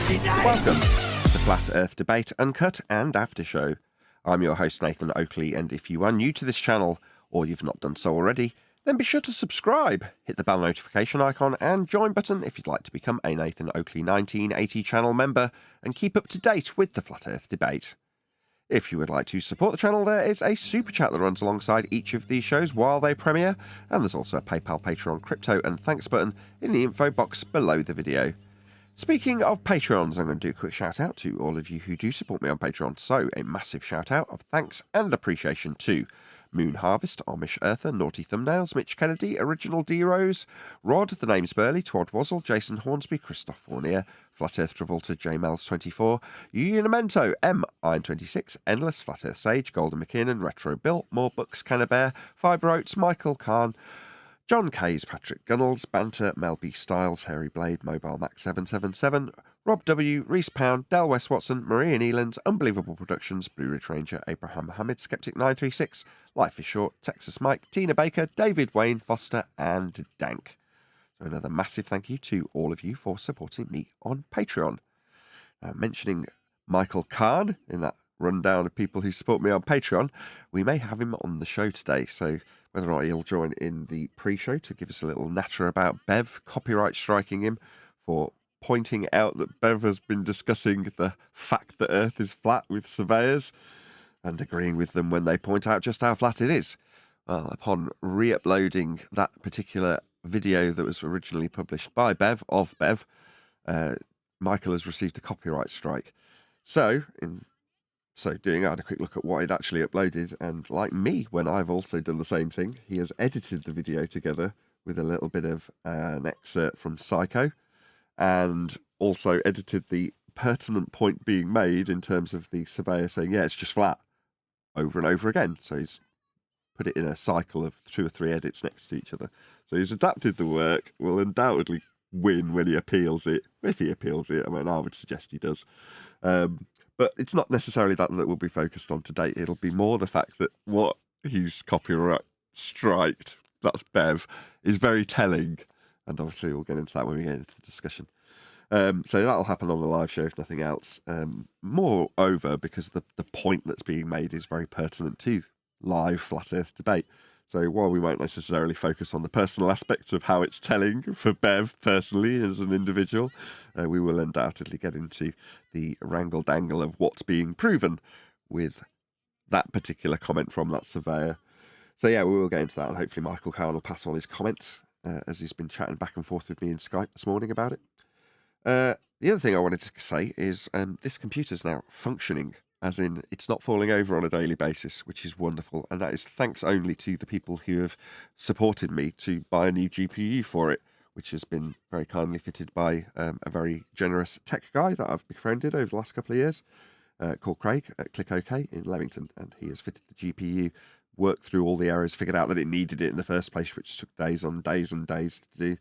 Welcome to Flat Earth Debate Uncut and After Show. I'm your host Nathan Oakley, and if you are new to this channel or you've not done so already, then be sure to subscribe, hit the bell notification icon and join button if you'd like to become a Nathan Oakley 1980 channel member and keep up to date with the Flat Earth Debate. If you would like to support the channel, there is a super chat that runs alongside each of these shows while they premiere, and there's also a PayPal, Patreon, crypto and thanks button in the info box below the video. Speaking of Patreons, I'm going to do a quick shout out to all of you who do support me on Patreon. So a massive shout out of thanks and appreciation to Moon Harvest, Amish Earther, Naughty Thumbnails, Mitch Kennedy, Original D Rose, Rod, The Name's Burley, Twad Wazzle, Jason Hornsby, Christoph Fournier, Flat Earth Travolta, JMels24, Unimento, M Iron26, Endless, Flat Earth Sage, Golden McKinnon, Retro Bill, More Books, Cannabear, Fibre Oats, Michael Khan, John Kays, Patrick Gunnels, Banter, Mel B Styles, Harry Blade, Mobile Max 777, Rob W, Reese Pound, Del West Watson, Marie and Eland, Unbelievable Productions, Blue Ridge Ranger, Abraham Mohammed, Skeptic 936, Life is Short, Texas Mike, Tina Baker, David Wayne Foster, and Dank. So another massive thank you to all of you for supporting me on Patreon. Mentioning Michael Khan in that rundown of people who support me on Patreon, we may have him on the show today, so whether or not he'll join in the pre-show to give us a little natter about Bev copyright striking him for pointing out that Bev has been discussing the fact that Earth is flat with surveyors and agreeing with them when they point out just how flat it is. Well, upon re-uploading that particular video that was originally published by Bev, Michael has received a copyright strike. So, in so doing, I had a quick look at what he'd actually uploaded, and like me, when I've also done the same thing, he has edited the video together with a little bit of an excerpt from Psycho, and also edited the pertinent point being made in terms of the surveyor saying, yeah, it's just flat, over and over again. So he's put it in a cycle of 2 or 3 edits next to each other. So he's adapted the work, will undoubtedly win when he appeals it. If he appeals it, I mean, I would suggest he does. But it's not necessarily that we'll be focused on today. It'll be more the fact that what he's copyright striked, that's Bev, is very telling. And obviously we'll get into that when we get into the discussion. So that'll happen on the live show if nothing else. Moreover, because the point that's being made is very pertinent to live Flat Earth debate. So while we won't necessarily focus on the personal aspects of how it's telling for Bev personally as an individual, we will undoubtedly get into the wrangle-dangle of what's being proven with that particular comment from that surveyor. So yeah, we will get into that, and hopefully Michael Khan will pass on his comments as he's been chatting back and forth with me in Skype this morning about it. The other thing I wanted to say is this computer's now functioning, as in it's not falling over on a daily basis, which is wonderful. And that is thanks only to the people who have supported me to buy a new GPU for it, which has been very kindly fitted by a very generous tech guy that I've befriended over the last couple of years, called Craig at Click OK in Leamington. And he has fitted the GPU, worked through all the errors, figured out that it needed it in the first place, which took days on days and days to do.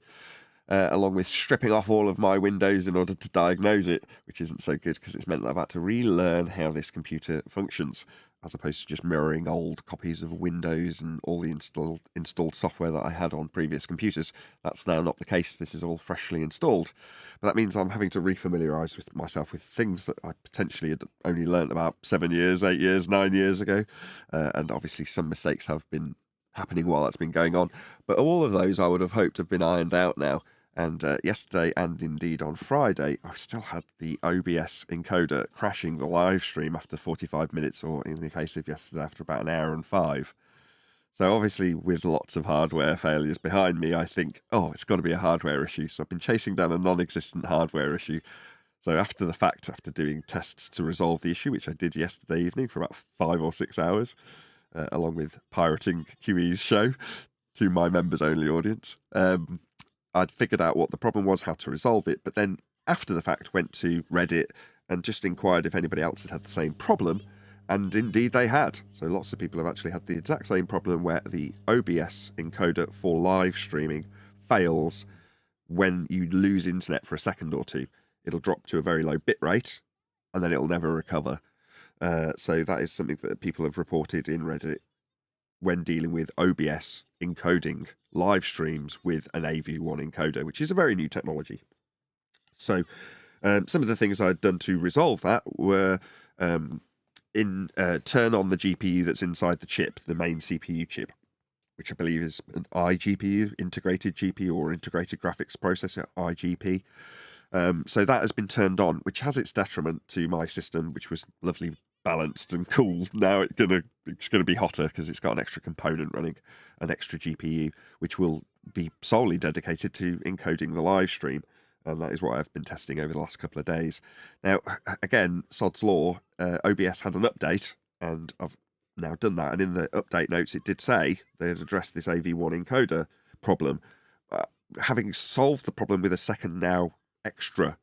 Along with stripping off all of my windows in order to diagnose it, which isn't so good because it's meant that I've had to relearn how this computer functions, as opposed to just mirroring old copies of Windows and all the installed software that I had on previous computers. That's now not the case. This is all freshly installed. But that means I'm having to refamiliarise with myself with things that I potentially had only learnt about 7 years, 8 years, 9 years ago. And obviously some mistakes have been happening while that's been going on. But all of those I would have hoped have been ironed out now. And yesterday, and indeed on Friday, I still had the OBS encoder crashing the live stream after 45 minutes, or in the case of yesterday, after about an hour and 5. So obviously, with lots of hardware failures behind me, I think, oh, it's got to be a hardware issue. So I've been chasing down a non-existent hardware issue. So after the fact, after doing tests to resolve the issue, which I did yesterday evening for about 5 or 6 hours, along with pirating QE's show to my members-only audience, I'd figured out what the problem was, how to resolve it, but then after the fact went to Reddit and just inquired if anybody else had the same problem, and indeed they had. So lots of people have actually had the exact same problem where the OBS encoder for live streaming fails when you lose internet for a second or two. It'll drop to a very low bit rate, and then it'll never recover. So that is something that people have reported in Reddit when dealing with OBS encoding live streams with an AV1 encoder, which is a very new technology. So Some of the things I'd done to resolve that were turn on the GPU that's inside the chip, the main CPU chip, which I believe is an iGPU, integrated GPU, or integrated graphics processor, IGP. So that has been turned on, which has its detriment to my system, which was lovely balanced and cool. Now it's gonna be hotter because it's got an extra component running, an extra GPU, which will be solely dedicated to encoding the live stream. And that is what I've been testing over the last couple of days. Now, again, sod's law, OBS had an update, and I've now done that. And in the update notes, it did say they had addressed this AV1 encoder problem. Having solved the problem with a second now extra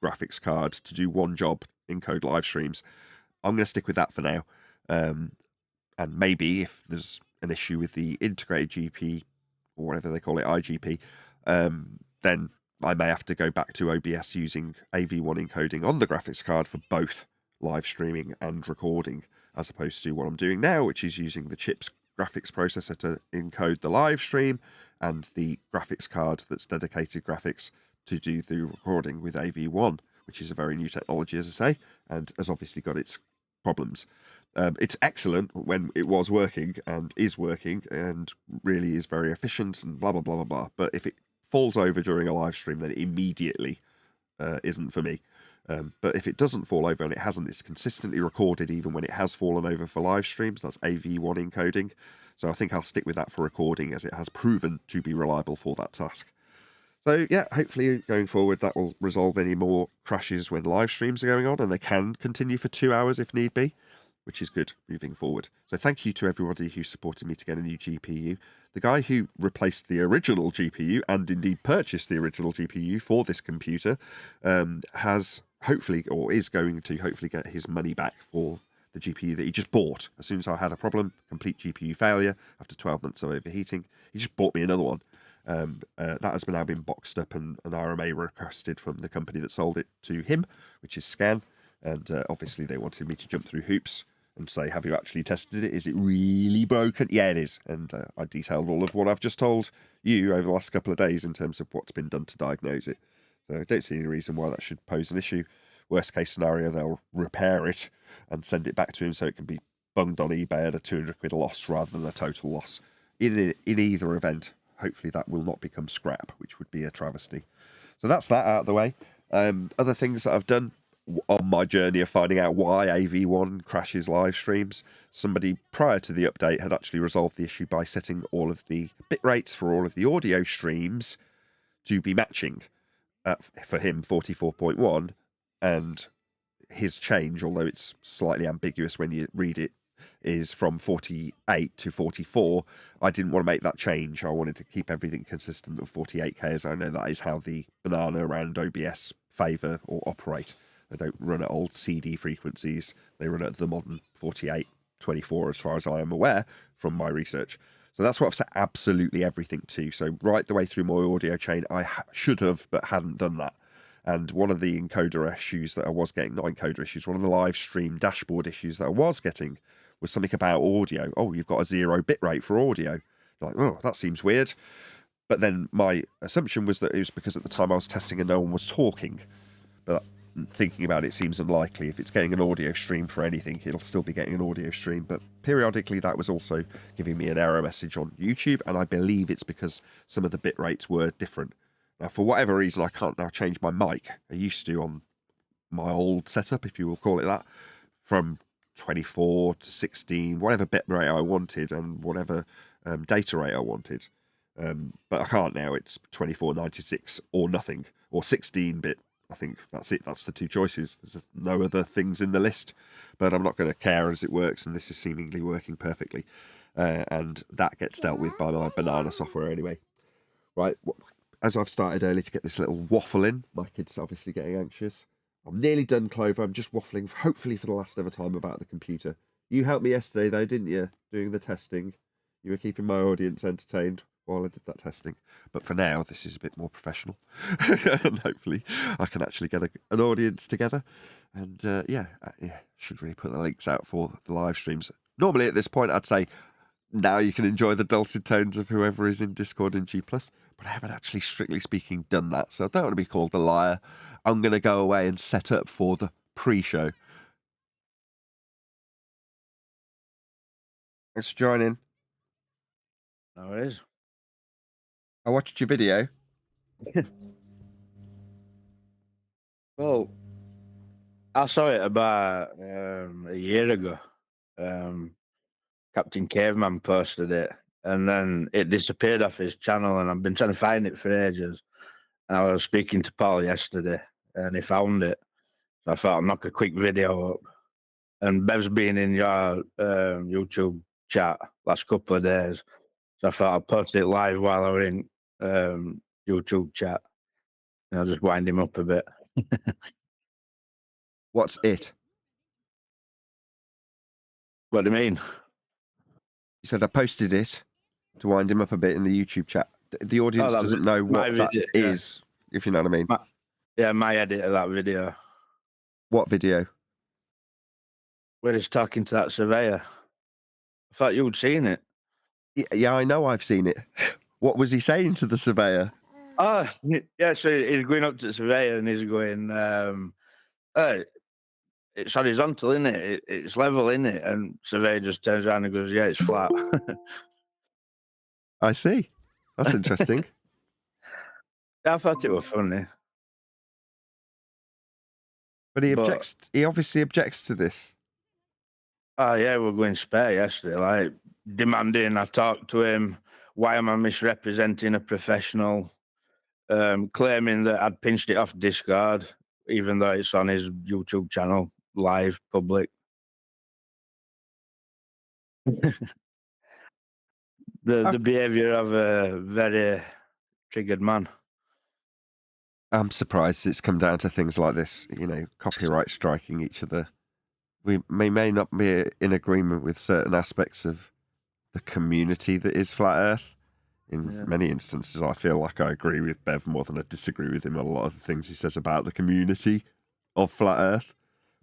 graphics card to do one job, encode live streams, I'm going to stick with that for now. And maybe if there's an issue with the integrated GP, or whatever they call it, IGP, then I may have to go back to OBS using AV1 encoding on the graphics card for both live streaming and recording, as opposed to what I'm doing now, which is using the chip's graphics processor to encode the live stream and the graphics card that's dedicated graphics to do the recording with AV1, which is a very new technology, as I say, and has obviously got its problems. It's excellent when it was working and is working and really is very efficient and blah, blah, blah, blah, blah. But if it falls over during a live stream, then it immediately isn't for me. But if it doesn't fall over, and it hasn't, it's consistently recorded even when it has fallen over for live streams. That's AV1 encoding. So I think I'll stick with that for recording, as it has proven to be reliable for that task. So yeah, hopefully going forward that will resolve any more crashes when live streams are going on, and they can continue for 2 hours if need be, which is good moving forward. So thank you to everybody who supported me to get a new GPU. The guy who replaced the original GPU, and indeed purchased the original GPU for this computer, has hopefully, or is going to hopefully, get his money back for the GPU that he just bought. As soon as I had a problem, complete GPU failure after 12 months of overheating, he just bought me another one. That has now been boxed up and an RMA requested from the company that sold it to him, which is Scan. And obviously they wanted me to jump through hoops and say, have you actually tested it? Is it really broken? Yeah, it is. And I detailed all of what I've just told you over the last couple of days in terms of what's been done to diagnose it. So I don't see any reason why that should pose an issue. Worst case scenario, they'll repair it and send it back to him so it can be bunged on eBay at a 200 quid loss rather than a total loss. In either event, hopefully that will not become scrap, which would be a travesty. So that's that out of the way. Other things that I've done on my journey of finding out why AV1 crashes live streams. Somebody prior to the update had actually resolved the issue by setting all of the bit rates for all of the audio streams to be matching. For him, 44.1, and his change, although it's slightly ambiguous when you read it, is from 48 to 44. I didn't want to make that change. I wanted to keep everything consistent at 48k, as I know that is how the banana and OBS favour or operate. They don't run at old CD frequencies. They run at the modern 48, 24, as far as I am aware from my research. So that's what I've set absolutely everything to. So right the way through my audio chain, I should have, but hadn't done that. And one of the encoder issues that I was getting, not encoder issues, one of the live stream dashboard issues that I was getting was something about audio. Oh, you've got a 0 bit rate for audio. Like, oh, that seems weird. But then my assumption was that it was because at the time I was testing and no one was talking. But thinking about it seems unlikely. If it's getting an audio stream for anything, it'll still be getting an audio stream. But periodically that was also giving me an error message on YouTube, and I believe it's because some of the bit rates were different. Now, for whatever reason, I can't now change my mic. I used to on my old setup, if you will call it that, from 24 to 16, whatever bit rate I wanted and whatever data rate I wanted. But I can't now. It's 24, 96 or nothing, or 16-bit. I think that's it. That's the two choices. There's no other things in the list, but I'm not going to care as it works, and this is seemingly working perfectly. And that gets dealt with by my banana software anyway. Right, as I've started early to get this little waffle in, my kid's obviously getting anxious. I'm nearly done, Clover. I'm just waffling, hopefully for the last ever time, about the computer. You helped me yesterday, though, didn't you? Doing the testing. You were keeping my audience entertained while I did that testing. But for now, this is a bit more professional. And hopefully I can actually get an audience together. And yeah, should really put the links out for the live streams. Normally at this point, I'd say now you can enjoy the dulcet tones of whoever is in Discord and G+. But I haven't actually, strictly speaking, done that. So I don't want to be called a liar. I'm going to go away and set up for the pre-show. Thanks for joining. No, it is. I watched your video. Well, I saw it about a year ago. Captain Caveman posted it, and then it disappeared off his channel, and I've been trying to find it for ages. And I was speaking to Paul yesterday, and he found it. So I thought I'd knock a quick video up. And Bev's been in your YouTube chat last couple of days, so I thought I'd post it live while I were in YouTube chat. And I'll just wind him up a bit. What's it? What do you mean? He said I posted it to wind him up a bit in the YouTube chat. The audience doesn't know what that is, if you know what I mean. My edit of that video. What video? Where he's talking to that surveyor. I thought you'd seen it. Yeah, I know I've seen it. What was he saying to the surveyor? Oh, yeah, so he's going up to the surveyor and he's going, it's horizontal, isn't it? It's level, isn't it? And surveyor just turns around and goes, yeah, it's flat. I see. That's interesting. I thought it was funny. But he objects. He obviously objects to this. Oh, yeah, we're going spare yesterday, like demanding I talk to him. Why am I misrepresenting a professional? Claiming that I'd pinched it off Discord, even though it's on his YouTube channel, live, public. The behaviour of a very triggered man. I'm surprised it's come down to things like this, you know, copyright striking each other. We may not be in agreement with certain aspects of the community that is Flat Earth. In many instances, I feel like I agree with Bev more than I disagree with him on a lot of the things he says about the community of Flat Earth.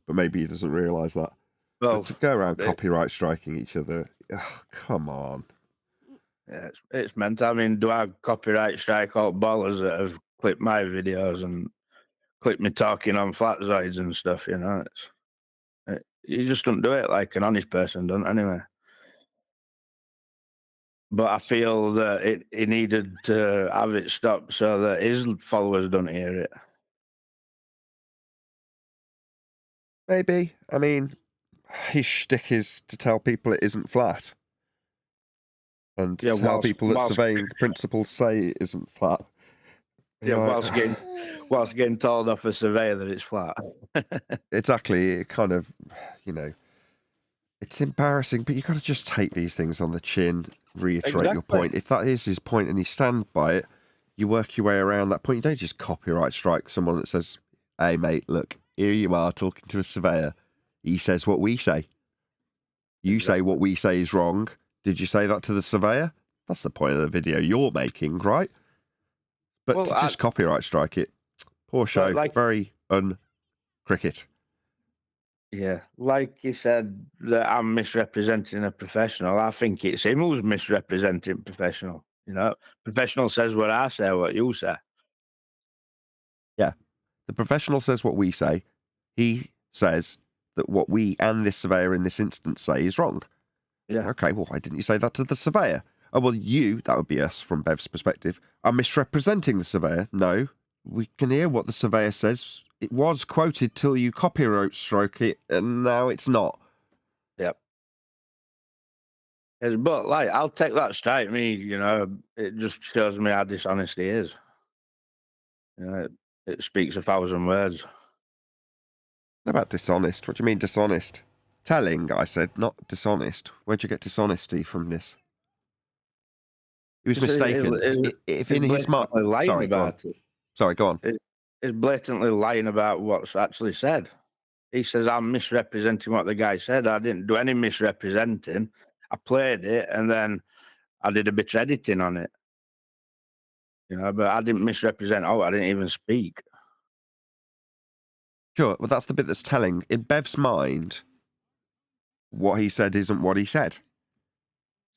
But maybe he doesn't realise that. Well, but to go around copyright striking each other, come on. Yeah, it's meant. I mean, do I copyright strike all ballers that have clipped my videos and clipped me talking on flatzoids and stuff? You know, you just don't do it like an honest person don't anyway. But I feel that it needed to have it stopped so that his followers don't hear it. Maybe. I mean, his shtick is to tell people it isn't flat. And tell people that surveying principles say it isn't flat. Yeah, whilst getting told off a surveyor that it's flat. Exactly. It kind of, you know, it's embarrassing, but you've got to just take these things on the chin, reiterate your point. If that is his point and you stand by it, you work your way around that point. You don't just copyright strike someone that says, hey, mate, look, here you are talking to a surveyor. He says what we say. You say what we say is wrong. Did you say that to the surveyor? That's the point of the video you're making, right? But to just copyright strike it, poor show, very un-cricket. Yeah, like you said that I'm misrepresenting a professional. I think it's him who's misrepresenting professional. You know, professional says what I say, what you say. Yeah, the professional says what we say. He says that what we and this surveyor in this instance say is wrong. Yeah. Okay, well, why didn't you say that to the surveyor? Oh, well, that would be us from Bev's perspective, are misrepresenting the surveyor. No, we can hear what the surveyor says. It was quoted till you copyright strike it, and now it's not. Yep. But, like, I'll take that strike me, you know, it just shows me how dishonest he is. You know, it speaks 1,000 words. What about dishonest? What do you mean dishonest? Telling, I said, not dishonest. Where'd you get dishonesty from this? He was mistaken. If in his mind... Sorry, go on. Sorry, go on. He's blatantly lying about what's actually said. He says, I'm misrepresenting what the guy said. I didn't do any misrepresenting. I played it, and then I did a bit of editing on it. You know, but I didn't misrepresent. I didn't even speak. Sure, well, that's the bit that's telling. In Bev's mind, what he said isn't what he said.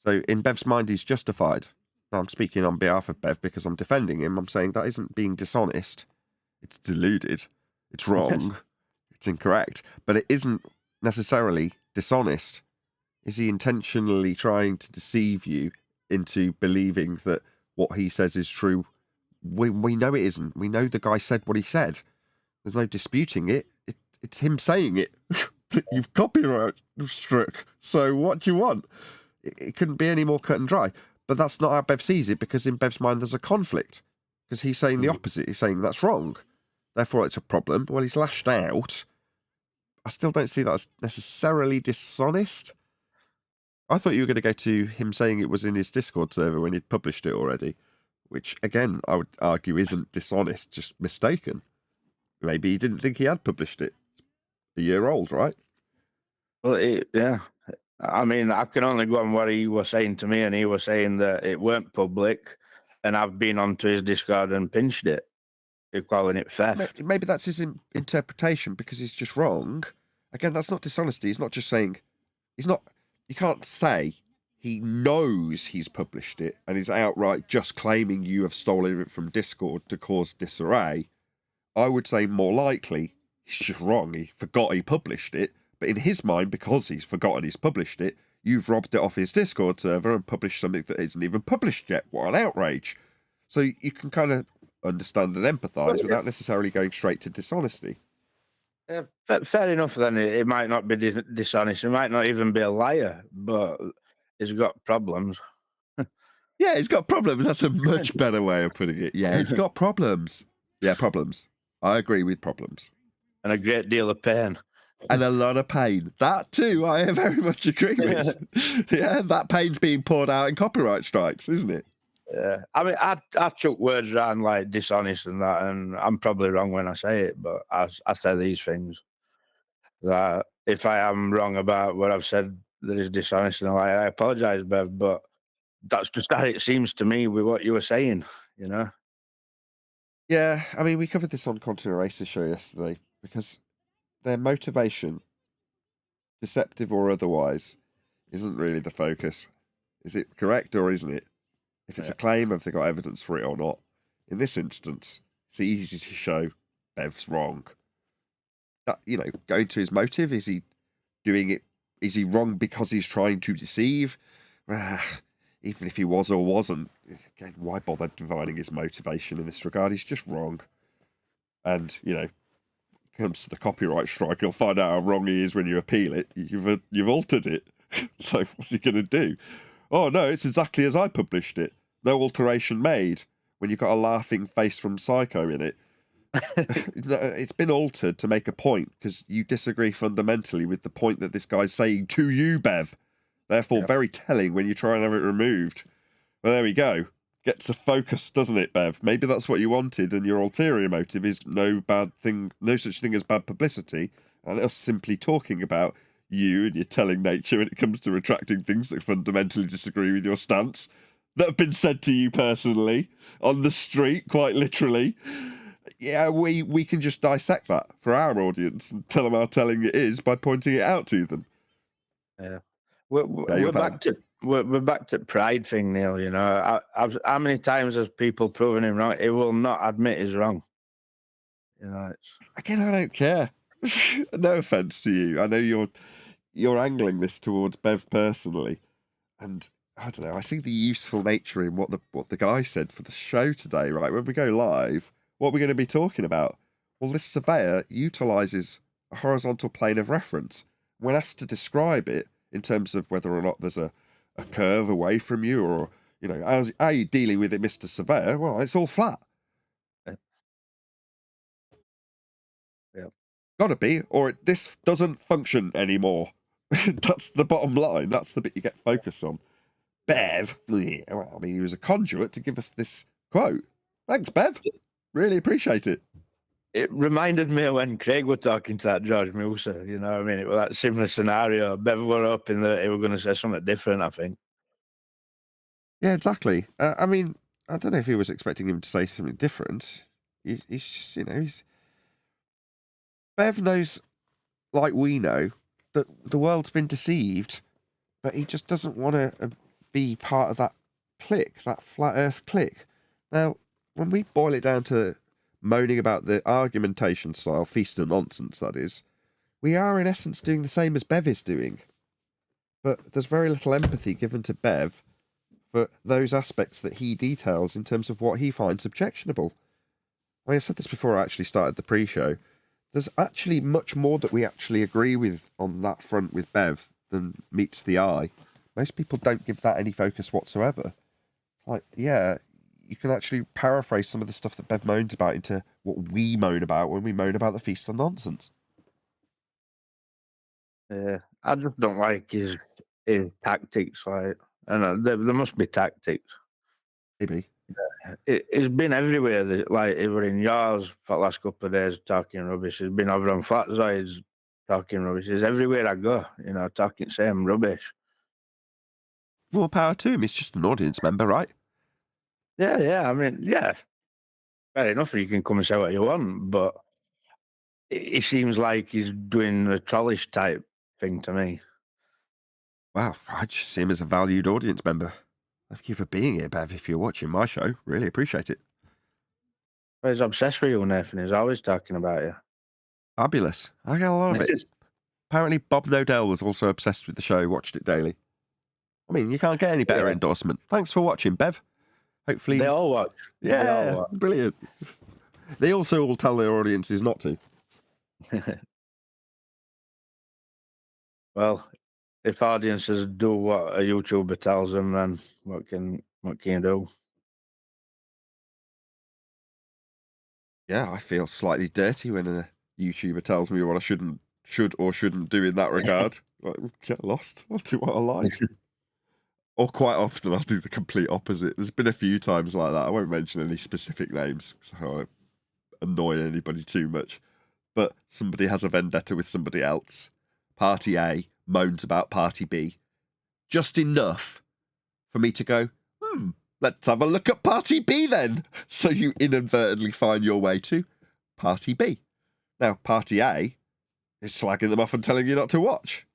So in Bev's mind, he's justified. Now, I'm speaking on behalf of Bev because I'm defending him. I'm saying that isn't being dishonest. It's deluded. It's wrong. It's incorrect. But it isn't necessarily dishonest. Is he intentionally trying to deceive you into believing that what he says is true? We know it isn't. We know the guy said what he said. There's no disputing it. It's him saying it. You've copyright struck. So what do you want? It couldn't be any more cut and dry. But that's not how Bev sees it, because in Bev's mind there's a conflict. Because he's saying the opposite. He's saying that's wrong. Therefore it's a problem. Well, he's lashed out. I still don't see that as necessarily dishonest. I thought you were going to go to him saying it was in his Discord server when he'd published it already, which, again, I would argue isn't dishonest, just mistaken. Maybe he didn't think he had published it. A year old, right? Well, yeah. I mean, I can only go on what he was saying to me, and he was saying that it weren't public, and I've been onto his Discord and pinched it. You're calling it theft. Maybe that's his interpretation, because he's just wrong. Again, that's not dishonesty. He's not just saying... You can't say he knows he's published it and is outright just claiming you have stolen it from Discord to cause disarray. I would say more likely he's just wrong. He forgot he published it, but in his mind, because he's forgotten he's published it, you've robbed it off his Discord server and published something that isn't even published yet. What an outrage. So you can kind of understand and empathise without necessarily going straight to dishonesty. Fair enough, then. It might not be dishonest. It might not even be a liar, but he's got problems. Yeah, he's got problems. That's a much better way of putting it. Yeah, he's got problems. Yeah, problems. I agree with problems. And a great deal of pain. And a lot of pain. That too, I very much agree with. Yeah, that pain's being poured out in copyright strikes, isn't it? Yeah. I mean, I chuck words around like dishonest and that, and I'm probably wrong when I say it, but I say these things. That if I am wrong about what I've said that is dishonest, and I apologise, Bev, but that's just how it seems to me with what you were saying, you know? Yeah, I mean, we covered this on Content Eraser's show yesterday, because their motivation, deceptive or otherwise, isn't really the focus. Is it correct or isn't it? If it's a claim, have they got evidence for it or not? In this instance, it's easy to show Bev's wrong. Going to his motive, is he doing it? Is he wrong because he's trying to deceive? Even if he was or wasn't, again, why bother divining his motivation in this regard? He's just wrong. And, comes to the copyright strike, you'll find out how wrong he is when you appeal it. You've altered it. So what's he going to do? Oh, no, it's exactly as I published it. No alteration made. When you've got a laughing face from Psycho in it. It's been altered to make a point, because you disagree fundamentally with the point that this guy's saying to you, Bev. Therefore, very telling when you try and have it removed. Well, there we go. Gets a focus, doesn't it, Bev? Maybe that's what you wanted, and your ulterior motive is no such thing as bad publicity, and us simply talking about you and your telling nature when it comes to retracting things that fundamentally disagree with your stance, that have been said to you personally, on the street, quite literally. Yeah, we can just dissect that for our audience and tell them how telling it is by pointing it out to them. Yeah. We're back to pride thing, Neil. How many times has people proven him wrong? He will not admit he's wrong. Again, I don't care. No offense to you. I know you're angling this towards Bev personally, and I don't know. I see the useful nature in what the guy said for the show today. Right, when we go live, what we're going to be talking about. Well, this surveyor utilises a horizontal plane of reference. When asked to describe it in terms of whether or not there's a curve away from you, or how are you dealing with it, Mr. Surveyor? Well, it's all flat. Yeah. Gotta be, or this doesn't function anymore. That's the bottom line. That's the bit you get focused on. Bev, well, he was a conduit to give us this quote. Thanks, Bev. Really appreciate it. It reminded me of when Craig were talking to that George Musa, you know what I mean? It was that similar scenario. Bev were up in that he were going to say something different, I think. Yeah, exactly. I mean, I don't know if he was expecting him to say something different. He's just, Bev knows, like we know, that the world's been deceived, but he just doesn't want to be part of that clique, that flat earth clique. Now, when we boil it down to moaning about the argumentation style, feast and nonsense, that is, we are in essence doing the same as Bev is doing. But there's very little empathy given to Bev for those aspects that he details in terms of what he finds objectionable. I said this before I actually started the pre-show. There's actually much more that we actually agree with on that front with Bev than meets the eye. Most people don't give that any focus whatsoever. Like, yeah, you can actually paraphrase some of the stuff that Bev moans about into what we moan about when we moan about the feast of nonsense. Yeah, I just don't like his tactics, like, and there must be tactics. Maybe. It's been everywhere. Like, he were in yours for the last couple of days talking rubbish. He's been over on Flatside's talking rubbish. He's everywhere I go, talking same rubbish. More power to him. He's just an audience member, right? Yeah. I mean, yeah, fair enough. You can come and say what you want, but it seems like he's doing a trollish type thing to me. Wow, I just see him as a valued audience member. Thank you for being here, Bev, if you're watching my show. Really appreciate it. Well, he's obsessed with you, Nathan. He's always talking about you. Fabulous. I get a lot of it. Apparently, Bob Nodell was also obsessed with the show, watched it daily. I mean, you can't get any better endorsement. Thanks for watching, Bev. Hopefully... They all watch. Yeah, They all watch. Brilliant. They also all tell their audiences not to. Well, if audiences do what a YouTuber tells them, then what can you do? Yeah, I feel slightly dirty when a YouTuber tells me what I should or shouldn't do in that regard. Like, get lost. I'll do what I like. Or quite often I'll do the complete opposite. There's been a few times like that. I won't mention any specific names so I won't annoy anybody too much. But somebody has a vendetta with somebody else. Party A moans about Party B. Just enough for me to go, let's have a look at Party B then. So you inadvertently find your way to Party B. Now, Party A is slagging them off and telling you not to watch.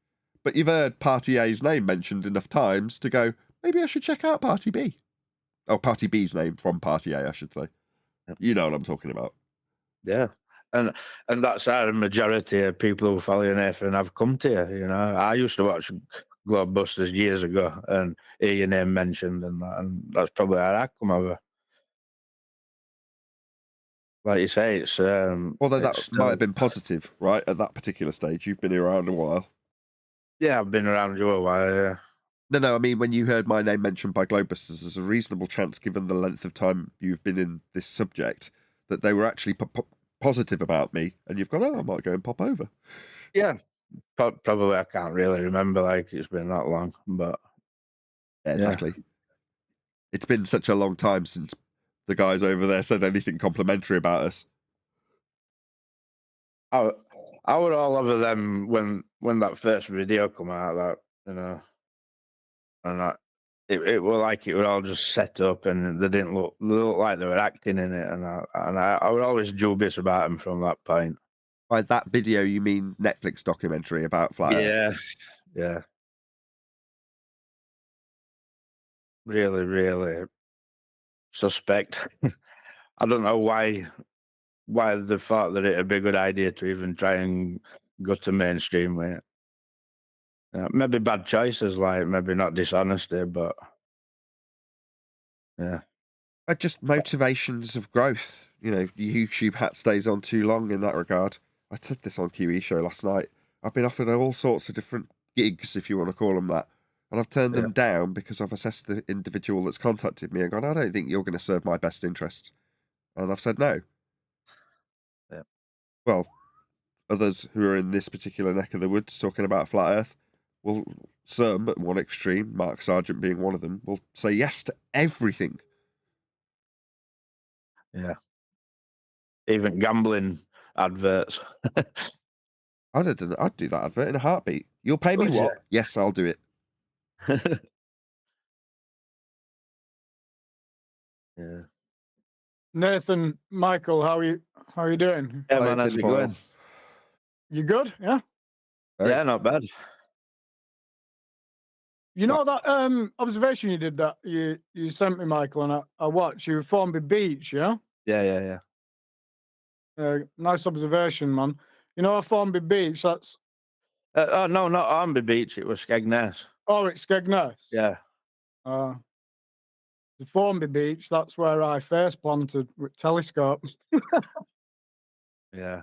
But you've heard Party A's name mentioned enough times to go, maybe I should check out Party B. Oh, Party B's name from Party A, I should say. You know what I'm talking about. Yeah. And that's how the majority of people who follow you, Nathan, have come to you. I used to watch Globebusters years ago and hear your name mentioned, and that's probably how I come over. Like you say, it's although that might have been positive, right? At that particular stage, you've been around a while. Yeah, I've been around you a while. Yeah. No. I mean, when you heard my name mentioned by Globebusters, there's a reasonable chance, given the length of time you've been in this subject, that they were actually positive about me, and you've gone, oh, I might go and pop over. Yeah, probably. I can't really remember. Like, it's been that long, but yeah, exactly. Yeah. It's been such a long time since the guys over there said anything complimentary about us. I were all over them when that first video come out. That and it were like it were all just set up, and they didn't look like they were acting in it, and I were always dubious about them from that point. By that video, you mean Netflix documentary about Flat Earth? Yeah. Really, really suspect. I don't know why they thought that it'd be a good idea to even try and go to mainstream with it. Maybe bad choices, like maybe not dishonesty, but yeah. Just motivations of growth. YouTube hat stays on too long in that regard. I said this on QE show last night. I've been offered all sorts of different gigs, if you want to call them that, and I've turned them down because I've assessed the individual that's contacted me and gone, I don't think you're going to serve my best interests. And I've said no. Yeah. Well, others who are in this particular neck of the woods talking about Flat Earth, well, some at one extreme, Mark Sargent being one of them, will say yes to everything. Yeah. Even gambling adverts. I'd do that advert in a heartbeat. You'll pay me what? Yes, I'll do it. Yeah. Nathan, Michael, how are you doing? Yeah, man, how's it going? You good? Yeah. Yeah, not bad. You know that observation you did that you sent me, Michael, and I watched. You were Formby Beach, yeah? Yeah. Nice observation, man. You know, Formby Beach, that's... Oh, no, not Armby Beach. It was Skegness. Oh, it's Skegness. Yeah. The Formby Beach, that's where I face planted with telescopes. Yeah.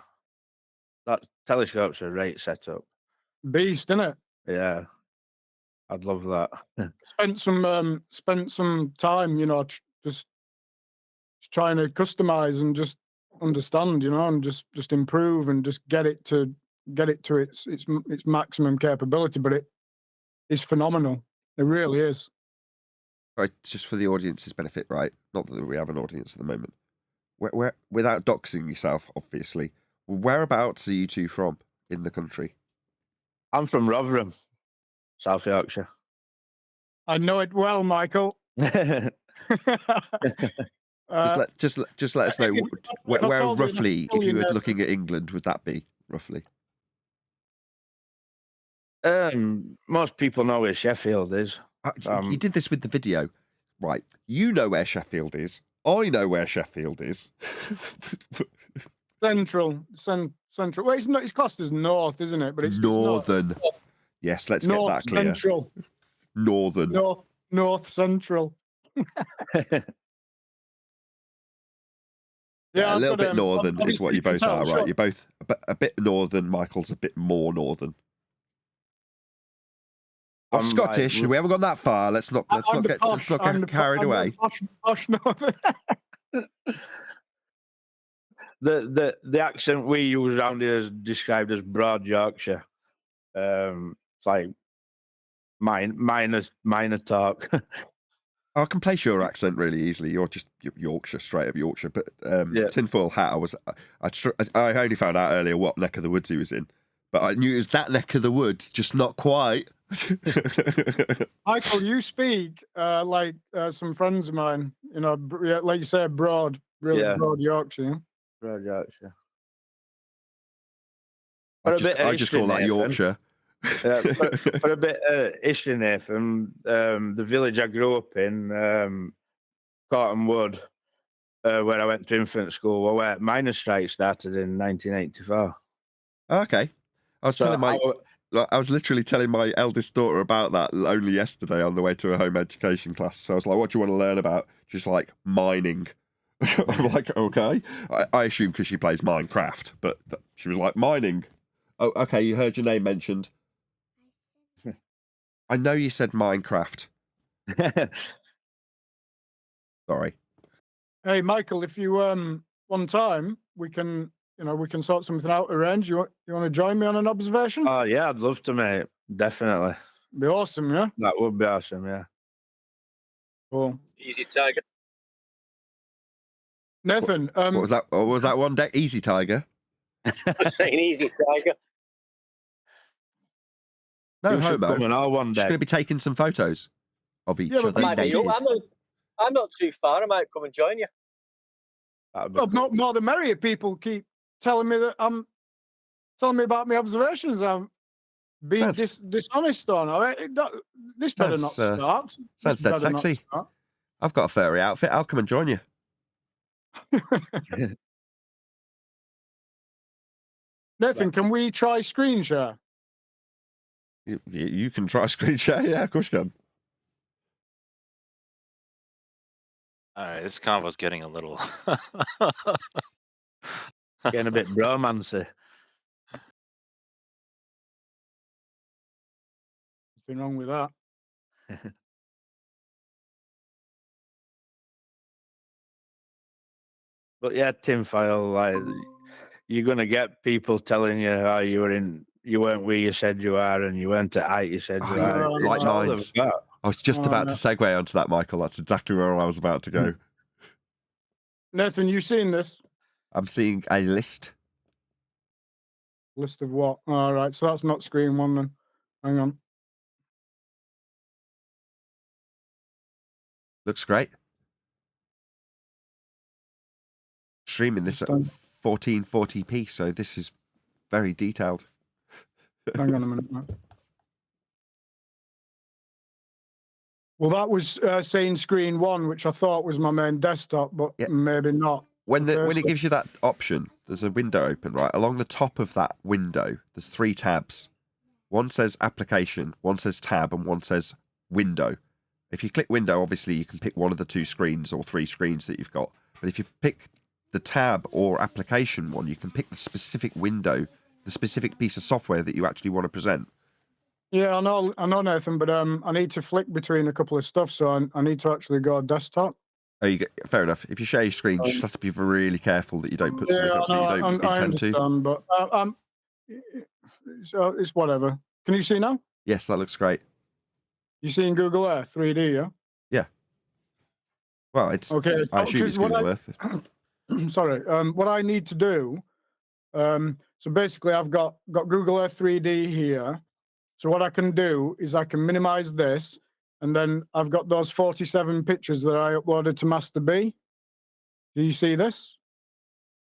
That telescope's a great setup. Beast, innit? Yeah. I'd love that. Spent some time, you know, just trying to customize and just understand, you know, and just improve and just get it to its maximum capability. But it is phenomenal. It really is. Right, just for the audience's benefit, right? Not that we have an audience at the moment. Where without doxing yourself, obviously, whereabouts are you two from in the country? I'm from Rotherham, South Yorkshire. I know it well, Michael. Just let us know where roughly, if you were looking at England, would that be roughly? Most people know where Sheffield is. You did this with the video, right? You know where Sheffield is. I know where Sheffield is. Central. Well, it's classed as north, isn't it? But it's northern. Yes, let's get that clear. Central. Northern. North Central. Yeah, a little bit northern is what you both are, right? Sure. You're both a bit northern. Michael's a bit more northern. I'm Scottish. We haven't gone that far. Let's not get carried away. Posh northern. The accent we use around here is described as Broad Yorkshire. It's like minor talk. I can place your accent really easily. You're just Yorkshire, straight up Yorkshire. But tinfoil hat. I only found out earlier what neck of the woods he was in, but I knew it was that neck of the woods, just not quite. Michael, you speak like some friends of mine. You know, like you say, broad Yorkshire. Broad Yorkshire. I just call that Yorkshire. For a bit of history, Nathan, the village I grew up in, Corton Wood, where I went to infant school, where miners' strike started in 1984. Okay, I was literally telling my eldest daughter about that only yesterday on the way to a home education class. So I was like, "What do you want to learn about?" Just like mining. I'm like, okay. I assume because she plays Minecraft, but she was like, mining. Oh, okay. You heard your name mentioned. I know you said Minecraft. Sorry. Hey, Michael, if you one time we can sort something out, arrange. You want to join me on an observation? Oh yeah, I'd love to, mate. Definitely. Be awesome, yeah. That would be awesome, yeah. Cool. Easy Tiger. Nathan, what was that? What was that one deck? Easy Tiger. I was saying Easy Tiger. No homo. Just going to be taking some photos of each other. I'm not too far. I might come and join you. Not more the merrier. People keep telling me that telling me about my observations. I'm being dishonest on. This better not start. Sounds dead sexy. I've got a furry outfit. I'll come and join you. Nathan, can we try screen share? You can try screen share. Yeah, of course you can. All right, this convo's getting a little getting a bit bromancy. What's been wrong with that? But yeah, tinfoil, like you're gonna get people telling you how you weren't where you said you are, and you weren't at height you said you are. Like mines. I was just about to segue onto that, Michael. That's exactly where I was about to go. Nathan, you seen this? I'm seeing a list. List of what? All right, so that's not screen one then. Hang on. Looks great. Streaming this at 1440p, so this is very detailed. Hang on a minute. Well, that was saying screen one, which I thought was my main desktop, but maybe not. When it gives you that option there's a window open, right? Along the top of that window, there's 3 tabs. One says application, one says tab, and one says window. If you click window, obviously you can pick one of the 2 screens or 3 screens that you've got. But if you pick the tab or application one, you can pick the specific window, the specific piece of software that you actually want to present. Yeah, I know, Nathan, but I need to flick between a couple of stuff, so I need to actually go desktop. Oh, you get, fair enough. If you share your screen, you just have to be really careful that you don't put something up that you don't I intend to. understand, but so it's whatever. Can you see now? Yes, that looks great. You see in Google Earth 3D, yeah? Yeah. Well, it's okay. I assume it's Google Earth. Sorry. What I need to do. So basically, I've got Google Earth 3D here. So what I can do is I can minimize this, and then I've got those 47 pictures that I uploaded to Master B. Do you see this?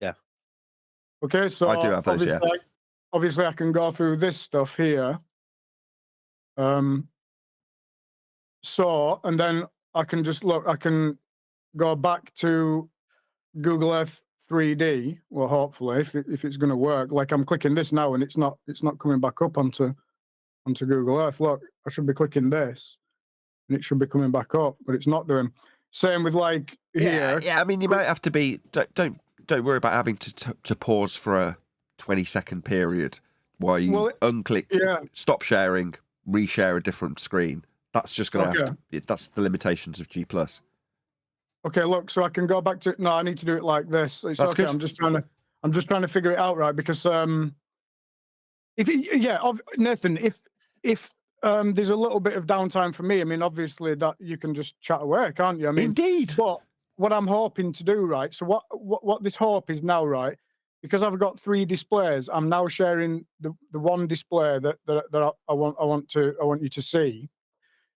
Yeah. Okay, so I do have those, yeah. Obviously, I can go through this stuff here. So, and then I can just look, I can go back to Google Earth 3D. Well, hopefully, if it's going to work. Like I'm clicking this now, and it's not coming back up onto Google Earth. Look, I should be clicking this, and it should be coming back up, but it's not doing. Same with like here. Yeah. I mean, you might have to be. Don't worry about having to pause for a 20-second period while you unclick, stop sharing, reshare a different screen. That's just going to have to. That's the limitations of G+. Okay, look, so I can go back to. No, I need to do it like this. It's That's okay. good. I'm just trying to figure it out, right? Because Nathan, if there's a little bit of downtime for me, I mean, obviously that you can just chat away, can't you? I mean, indeed. But what I'm hoping to do, right? So what this hope is now, right? Because I've got 3 displays, I'm now sharing the one display that I want you to see.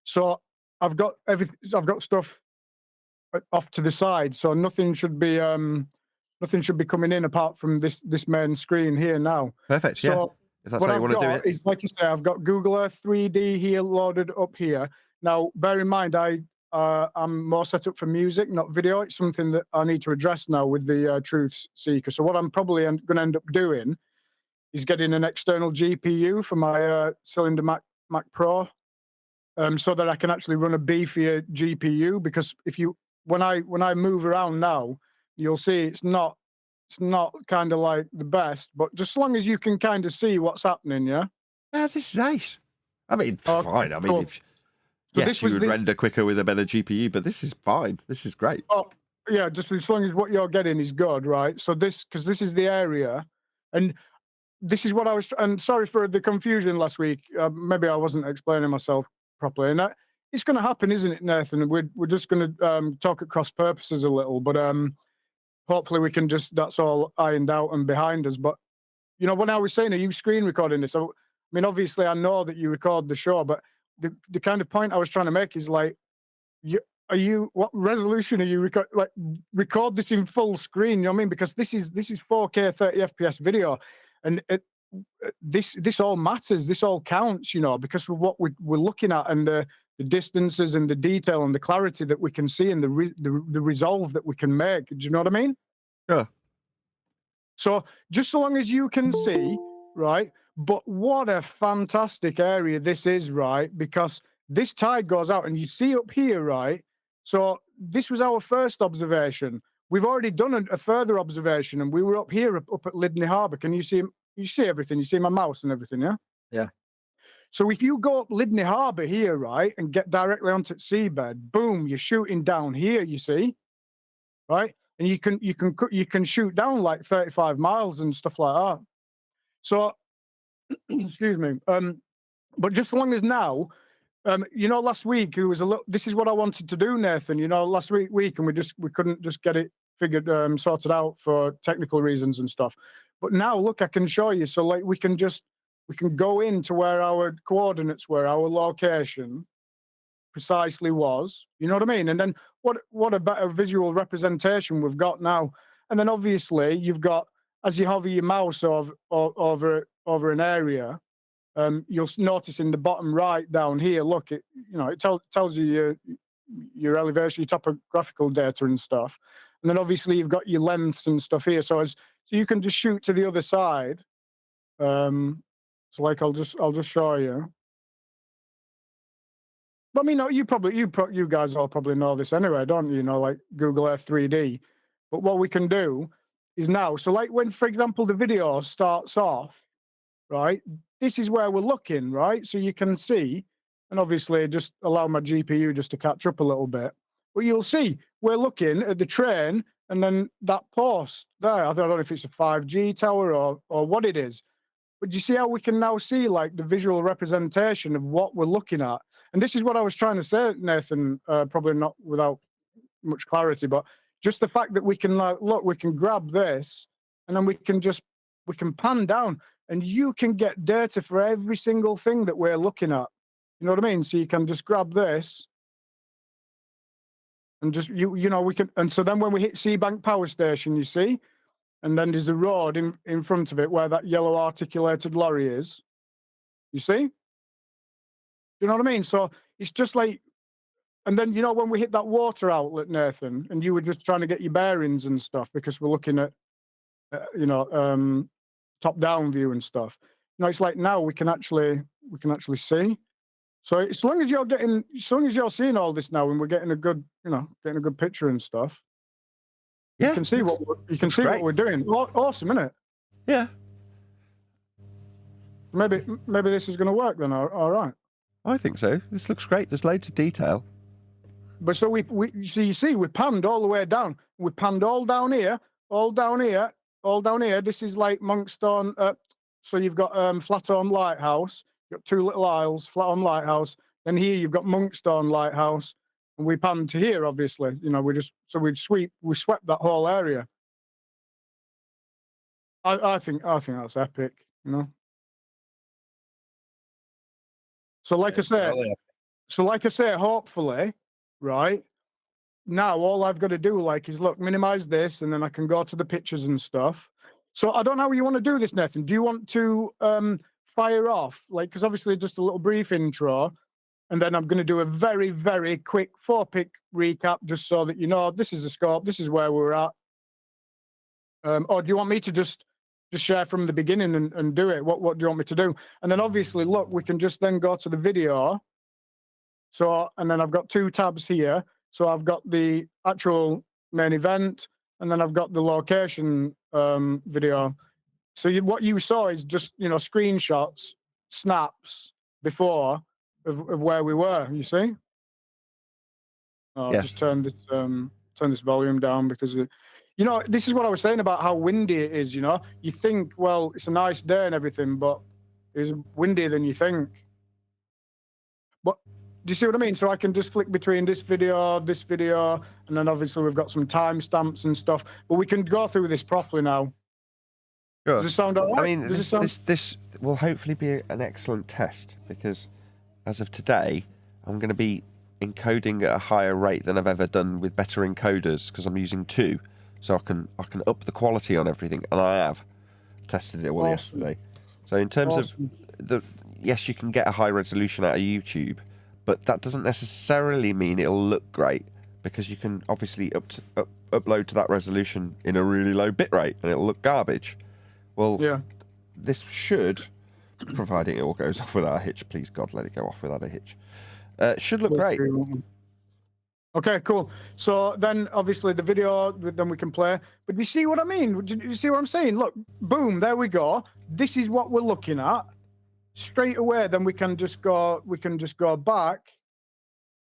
So I've got everything. I've got stuff off to the side, so nothing should be coming in apart from this main screen here now. Perfect. So yeah. If that's how you want to do it, is like you say, I've got Google Earth 3D here loaded up here. Now, bear in mind, I'm more set up for music, not video. It's something that I need to address now with the Truth Seeker. So what I'm probably going to end up doing is getting an external GPU for my Cylinder Mac Pro, so that I can actually run a beefier GPU. Because when I move around now, you'll see it's not kind of like the best, but just as long as you can kind of see what's happening, yeah. Yeah, this is ace. I mean, fine. I mean, cool. yes, you would render quicker with a better GPU, but this is fine. This is great. Oh, yeah, just as long as what you're getting is good, right? So because this is the area, and this is what I was. And sorry for the confusion last week. Maybe I wasn't explaining myself properly, and it's going to happen, isn't it, Nathan? We're just going to talk at cross purposes a little, but hopefully we can that's all ironed out and behind us. But you know, when I was saying, are you screen recording this? I mean, obviously I know that you record the show, but the kind of point I was trying to make is like, what resolution are you record this in full screen? You know what I mean? Because this is 4K 30 FPS video, and this all matters. This all counts, you know, because of what we're looking at, and the distances and the detail and the clarity that we can see, and the resolve that we can make. Do you know what I mean? Yeah. So just so long as you can see, right? But what a fantastic area this is, right? Because this tide goes out, and you see up here, right? So this was our first observation. We've already done a further observation, and we were up here, up at Lydney Harbour. Can you see? You see everything? You see my mouse and everything, yeah? Yeah. So if you go up Lydney Harbour here, right, and get directly onto the seabed, boom, you're shooting down here. You see, right? And you can shoot down like 35 miles and stuff like that. So, excuse me. But just as long as now, you know, last week it was this is what I wanted to do, Nathan. You know, last week, and we couldn't just get it figured, sorted out for technical reasons and stuff. But now, look, I can show you. So, like, we can go into where our coordinates were, our location precisely was. You know what I mean? And then what a better visual representation we've got now. And then obviously you've got, as you hover your mouse over an area, you'll notice in the bottom right down here, look, it tells you your elevation, your topographical data and stuff. And then obviously you've got your lengths and stuff here. So as So you can just shoot to the other side. So like I'll just show you. But I mean, you guys all probably know this anyway, don't you? You know, like Google Earth 3D. But what we can do is now, so like when, for example, the video starts off, right? This is where we're looking, right? So you can see, and obviously just allow my GPU just to catch up a little bit. But you'll see we're looking at the train and then that post there. I don't know if it's a 5G tower or what it is. But you see how we can now see like the visual representation of what we're looking at? And this is what I was trying to say, Nathan, probably not without much clarity, but just the fact that we can like, look, we can grab this and then we can pan down and you can get data for every single thing that we're looking at. You know what I mean? So you can just grab this and just, you know, we can, and so then when we hit Seabank Power Station, you see, and then there's a road in front of it where that yellow articulated lorry is. You see? You know what I mean? So it's just like, and then, you know, when we hit that water outlet, Nathan, and you were just trying to get your bearings and stuff because we're looking at, you know, top-down view and stuff. You know, it's like now we can actually see. So as long as you're seeing all this now, and we're getting a good, you know, getting a good picture and stuff. Yeah, You can see what we're doing. Awesome, isn't it? Yeah. Maybe this is going to work then. All right. I think so. This looks great. There's loads of detail. But so so you see, we panned all the way down. We panned all down here, all down here, all down here. This is like Monkstone. So you've got Flatholm Lighthouse. You've got two little isles, Flatholm Lighthouse. Then here you've got Monkstone Lighthouse. And we panned to here, obviously. You know, we swept that whole area. I think that's epic, you know. So like I say, hopefully, right, now all I've got to do like is look, minimize this, and then I can go to the pictures and stuff. So I don't know how you want to do this, Nathan. Do you want to fire off? Like, because obviously just a little brief intro. And then I'm going to do a very, very quick 4-pick recap just so that you know this is the scope, this is where we're at. Or do you want me to just share from the beginning and do it? What do you want me to do? And then obviously, look, we can just then go to the video. So, and then I've got 2 tabs here. So I've got the actual main event, and then I've got the location video. So what you saw is just, you know, screenshots, snaps before of where we were, you see? I'll Yes. just turn this volume down because, you know, this is what I was saying about how windy it is, you know? You think, well, it's a nice day and everything, but it's windier than you think. But do you see what I mean? So I can just flick between this video, and then obviously we've got some timestamps and stuff, but we can go through this properly now. Sure. Does this sound all right? I mean, this will hopefully be an excellent test because as of today, I'm going to be encoding at a higher rate than I've ever done with better encoders because I'm using 2, so I can up the quality on everything, and I have tested it all yesterday. So in terms of yes, you can get a high resolution out of YouTube, but that doesn't necessarily mean it'll look great because you can obviously upload to that resolution in a really low bitrate and it'll look garbage. Well, yeah, this should, providing it all goes off without a hitch, please God, let it go off without a hitch. Should look great. Okay, cool. So then obviously the video, then we can play. But you see what I mean? Do you see what I'm saying? Look, boom, there we go. This is what we're looking at. Straight away, then we can just go back.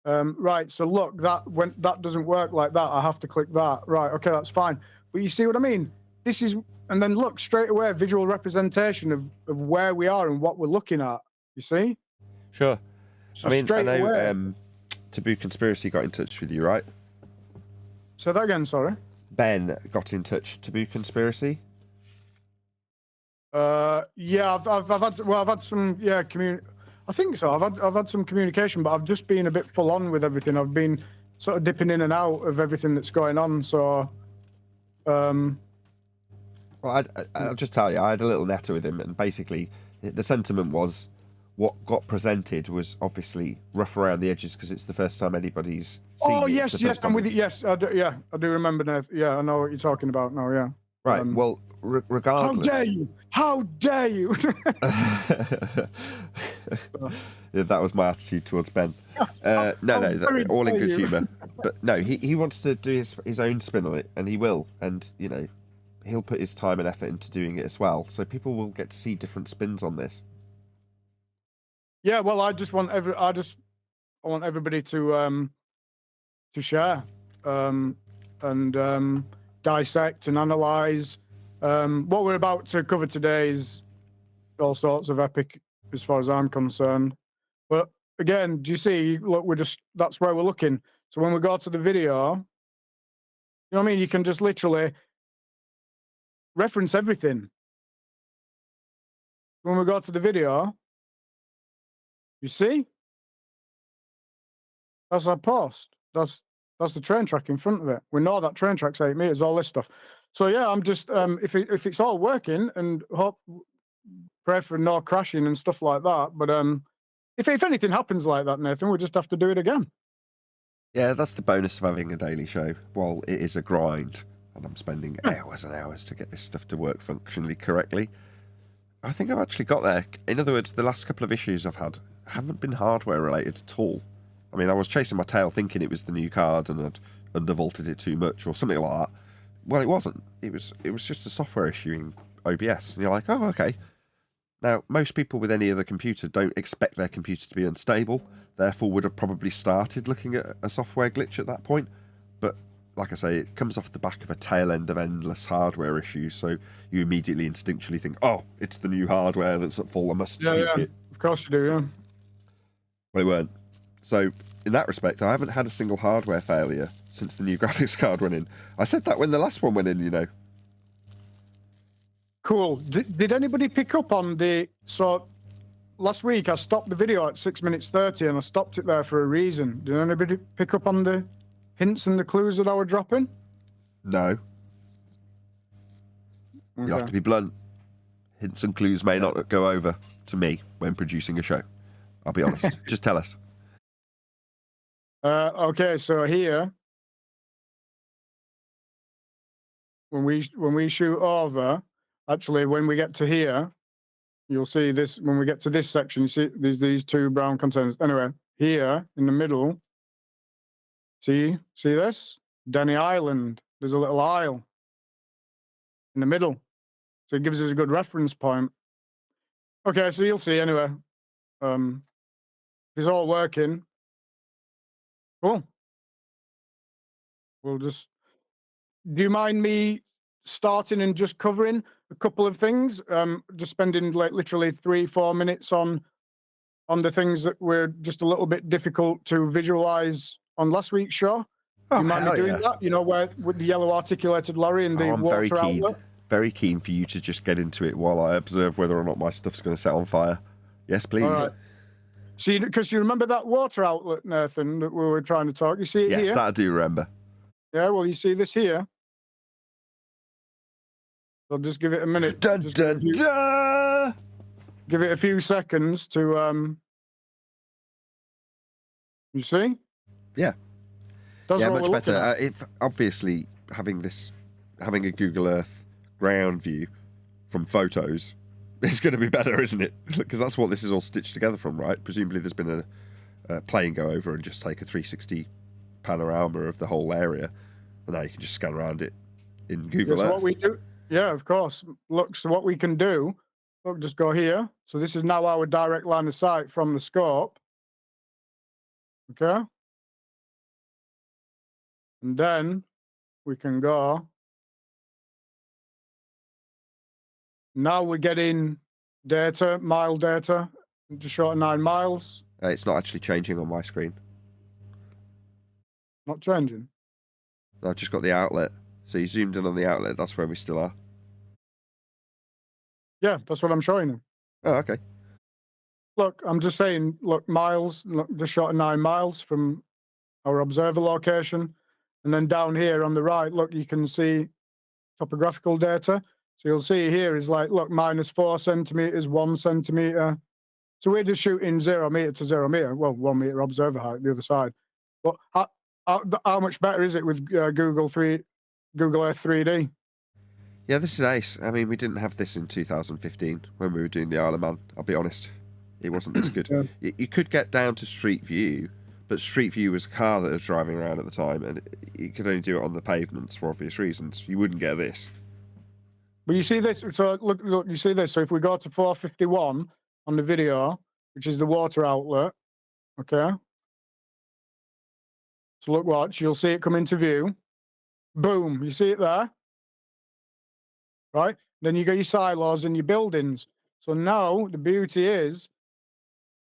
Right, so look, that doesn't work like that. I have to click that. Right, okay, that's fine. But you see what I mean? This is, and then look, straight away, visual representation of where we are and what we're looking at. You see? Sure. So I mean, I know away, Taboo Conspiracy got in touch with you, right? Say that again, sorry. Ben got in touch. Taboo Conspiracy? Yeah, I've had some, yeah, I think so. I've had some communication, but I've just been a bit full on with everything. I've been sort of dipping in and out of everything that's going on. So, well, I'll just tell you, I had a little natter with him, and basically the sentiment was what got presented was obviously rough around the edges because it's the first time anybody's seen it. Oh, yes, I'm with you. Yes, I do remember now. Yeah, I know what you're talking about now, yeah. Right. Well, how regardless. dare you? How dare you? Yeah, that was my attitude towards Ben. No, all in good humour. But no, he wants to do his own spin on it, and he will. And, you know, he'll put his time and effort into doing it as well. So people will get to see different spins on this. Yeah, well, I want everybody to share and dissect and analyze. What we're about to cover today is all sorts of epic, as far as I'm concerned. But again, do you see? Look, that's where we're looking. So when we go to the video, you know what I mean? You can just literally reference everything. When we go to the video, you see? That's our post. That's the train track in front of it. We know that train track's 8 meters, all this stuff. So yeah, I'm just if it's all working, and pray for no crashing and stuff like that. But if anything happens like that, Nathan, we'll just have to do it again. Yeah, that's the bonus of having a daily show. While it is a grind, and I'm spending hours and hours to get this stuff to work functionally correctly, I think I've actually got there. In other words, the last couple of issues I've had haven't been hardware related at all. I mean, I was chasing my tail thinking it was the new card and I'd undervolted it too much or something like that. Well, it wasn't. It was just a software issue in OBS. And you're like, oh, okay. Now, most people with any other computer don't expect their computer to be unstable, therefore would have probably started looking at a software glitch at that point. But like I say, it comes off the back of a tail end of endless hardware issues, so you immediately instinctually think, oh, it's the new hardware that's at fault, I must tweak it. Of course you do, yeah. Well, it weren't. So, in that respect, I haven't had a single hardware failure since the new graphics card went in. I said that when the last one went in, you know. Cool. Did anybody pick up on so last week I stopped the video at 6 minutes 30 and I stopped it there for a reason. Did anybody pick up on the hints and the clues that I were dropping? No. Okay. You have to be blunt. Hints and clues may not go over to me when producing a show. I'll be honest. Just tell us. Okay, so here, when we shoot over, actually, when we get to here, you'll see this. When we get to this section, you see these two brown containers. Anyway, here in the middle, see this? Denny Island. There's a little isle in the middle, so it gives us a good reference point. Okay, so you'll see anyway. It's all working. Cool. We'll just. Do you mind me starting and just covering a couple of things? Just spending like literally 3-4 minutes on the things that were just a little bit difficult to visualize on last week's show. Oh, you mind me doing that? You know, where with the yellow articulated lorry and the water outlet? Very keen for you to just get into it while I observe whether or not my stuff's going to set on fire. Yes, please. All right. See, because you remember that water outlet, Nathan, that we were trying to talk. You see it here? Yes, that I do remember. Yeah, well, you see this here. I'll just give it a minute. Dun, dun, dun. Give it a few seconds to you see? Yeah. That's yeah, much better. Obviously having a Google Earth ground view from photos is going to be better, isn't it? Because that's what this is all stitched together from, right? Presumably there's been a plane go over and just take a 360 panorama of the whole area, and now you can just scan around it in Google Earth. What we do, yeah, of course. Look, so what we can do, look, just go here. So this is now our direct line of sight from the scope. Okay. And then we can go. Now we're getting data, mile data, just short of 9 miles. It's not actually changing on my screen. Not changing? No, I've just got the outlet. So you zoomed in on the outlet, that's where we still are. Yeah, that's what I'm showing you. Oh, okay. Look, I'm just saying, look, miles, look, just short of 9 miles from our observer location. And then down here on the right, look, you can see topographical data. So you'll see here is like, look, -4 centimeters, 1 centimeter. So we're just shooting 0 meter to 0 meter. Well, 1 meter observer height, the other side. But how much better is it with Google Earth 3D? Yeah, this is ace. I mean, we didn't have this in 2015 when we were doing the Isle of Man. I'll be honest. It wasn't this good. Yeah. You could get down to Street View, but Street View was a car that was driving around at the time, and you could only do it on the pavements for obvious reasons. You wouldn't get this. But you see this? So look, you see this? So if we go to 451 on the video, which is the water outlet, okay? So look, watch, you'll see it come into view. Boom, you see it there? Right? Then you got your silos and your buildings. So now the beauty is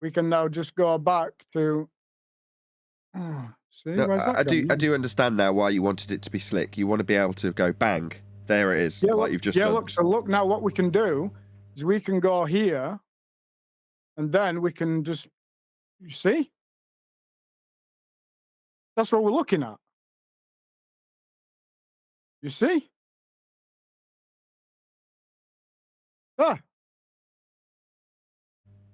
we can now just go back to... see, No, where's that I gone? do understand now why you wanted it to be slick. You want to be able to go bang. There it is, Yeah, like look, you've just yeah, done. look, so look, now what we can do is we can go here and then we can just, you see? That's what we're looking at. You see? Ah,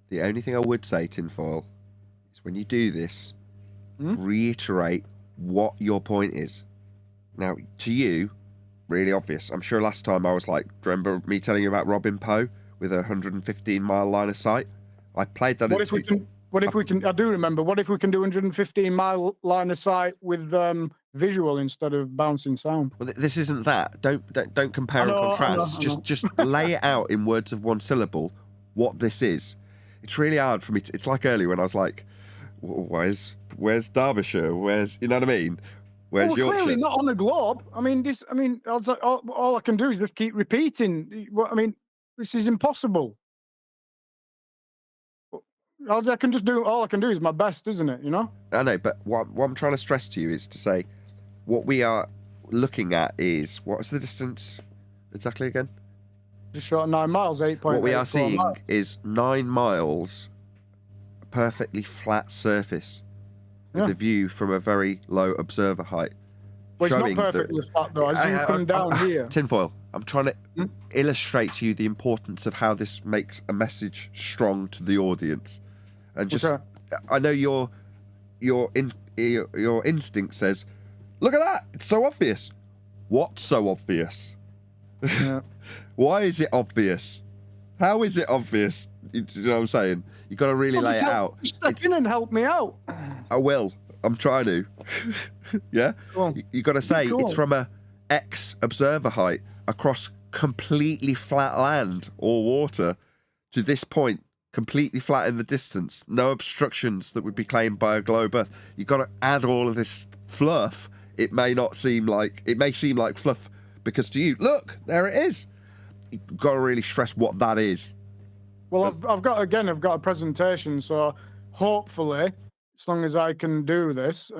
The only thing I would say, Tinfoil, is when you do this, Hmm? reiterate what your point is. Now, to you, really obvious. I'm sure last time I was like, do you remember me telling you about Robin Poe with a 115-mile line of sight? I played that what if we can, I do remember, what if we can do 115-mile line of sight with visual instead of bouncing sound? Well, this isn't that. Don't compare and contrast. Just lay it out in words of one syllable what this is. It's really hard for me. It's like earlier when I was like, where's Derbyshire? Where's, you know what I mean? Where's well, Yorkshire? clearly not on the globe. I mean, all I can do is just keep repeating. I mean, this is impossible. All I can do is my best, isn't it? You know. I know, but what I'm trying to stress to you is to say, what we are looking at is, what's the distance exactly again? Just short of 9 miles, 8.8. What we are seeing miles. is 9 miles, perfectly flat surface, with the view from a very low observer height. Well, it's not perfectly flat though. As you come down here. Tinfoil, I'm trying to illustrate to you the importance of how this makes a message strong to the audience. And just, Okay. I know your instinct says, look at that, it's so obvious. What's so obvious? Yeah. Why is it obvious? How is it obvious? You know what I'm saying? You've got to really lay it out. Just step in and help me out. I will. I'm trying to. Yeah? Cool. You've got to say Cool. it's from a X observer height across completely flat land or water to this point, completely flat in the distance. No obstructions that would be claimed by a globe Earth. You've got to add all of this fluff. It may seem like fluff because to you, look, there it is. You've got to really stress what that is. Well, I've got a presentation, so hopefully, as long as I can do this,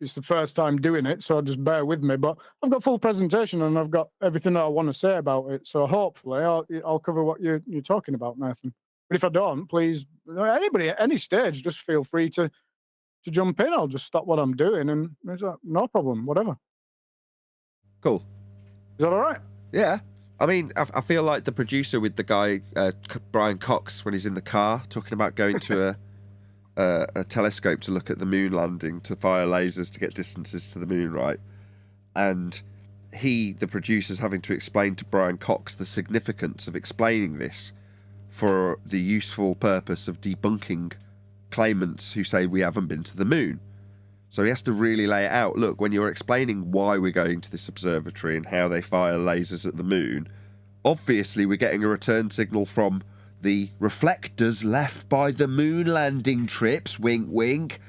it's the first time doing it, so just bear with me. But I've got full presentation and I've got everything that I want to say about it. So hopefully, I'll cover what you're talking about, Nathan. But if I don't, please, anybody at any stage, just feel free to jump in. I'll just stop what I'm doing, and it's no problem, whatever. Cool. Is that all right? Yeah. I mean, I feel like the producer with the guy, Brian Cox, when he's in the car talking about going to a telescope to look at the moon landing, to fire lasers to get distances to the moon, right? And the producer's having to explain to Brian Cox the significance of explaining this for the useful purpose of debunking claimants who say we haven't been to the moon. So he has to really lay it out. Look, when you're explaining why we're going to this observatory and how they fire lasers at the moon, obviously we're getting a return signal from the reflectors left by the moon landing trips, wink wink.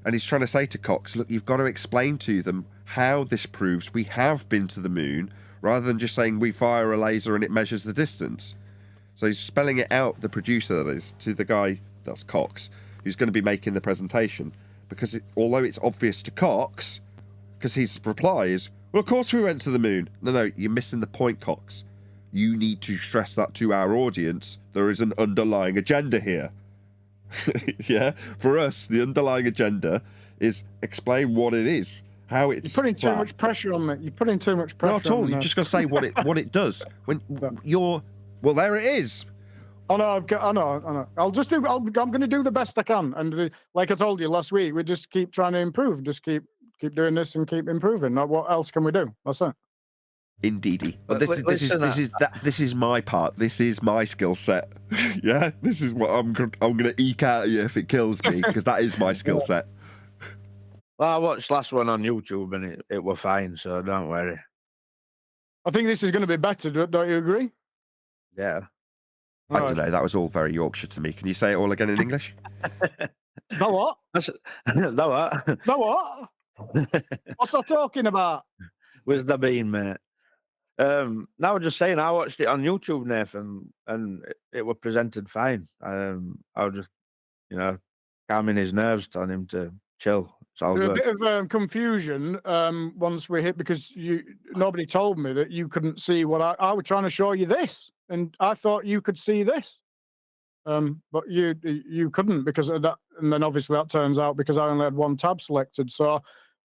And he's trying to say to Cox, look, you've got to explain to them how this proves we have been to the moon, rather than just saying we fire a laser and it measures the distance. So he's spelling it out, the producer that is, to the guy, that's Cox, who's going to be making the presentation. Because although it's obvious to Cox, because his reply is, well, of course we went to the moon. No, you're missing the point, Cox. You need to stress that to our audience. There is an underlying agenda here. Yeah? For us, the underlying agenda is explain what it is, how it's... You're putting too much pressure on me. You're putting too much pressure on me. Not at all. You're just going to say what it does. When you're... Well, there it is. I know. I'm going to do the best I can, and like I told you last week, we just keep trying to improve. Just keep doing this and keep improving. Now, what else can we do? That's it. Indeedy. But But this is my part. This is my skill set. Yeah, this is what I'm gonna eke out of you if it kills me, because that is my skill set. Well, I watched last one on YouTube and it were fine, so don't worry. I think this is going to be better. Don't you agree? Yeah. I don't know. That was all very Yorkshire to me. Can you say it all again in English? No what? No what? No what? What's that talking about? Where's the bean, mate? No, I was just saying, I watched it on YouTube, Nathan, and it was presented fine. I was just, calming his nerves, telling him to chill. It's all There was good. a bit of confusion once we hit, because nobody told me that you couldn't see what I was trying to show you this, and I thought you could see this, but you couldn't because of that. And then obviously that turns out because I only had one tab selected. So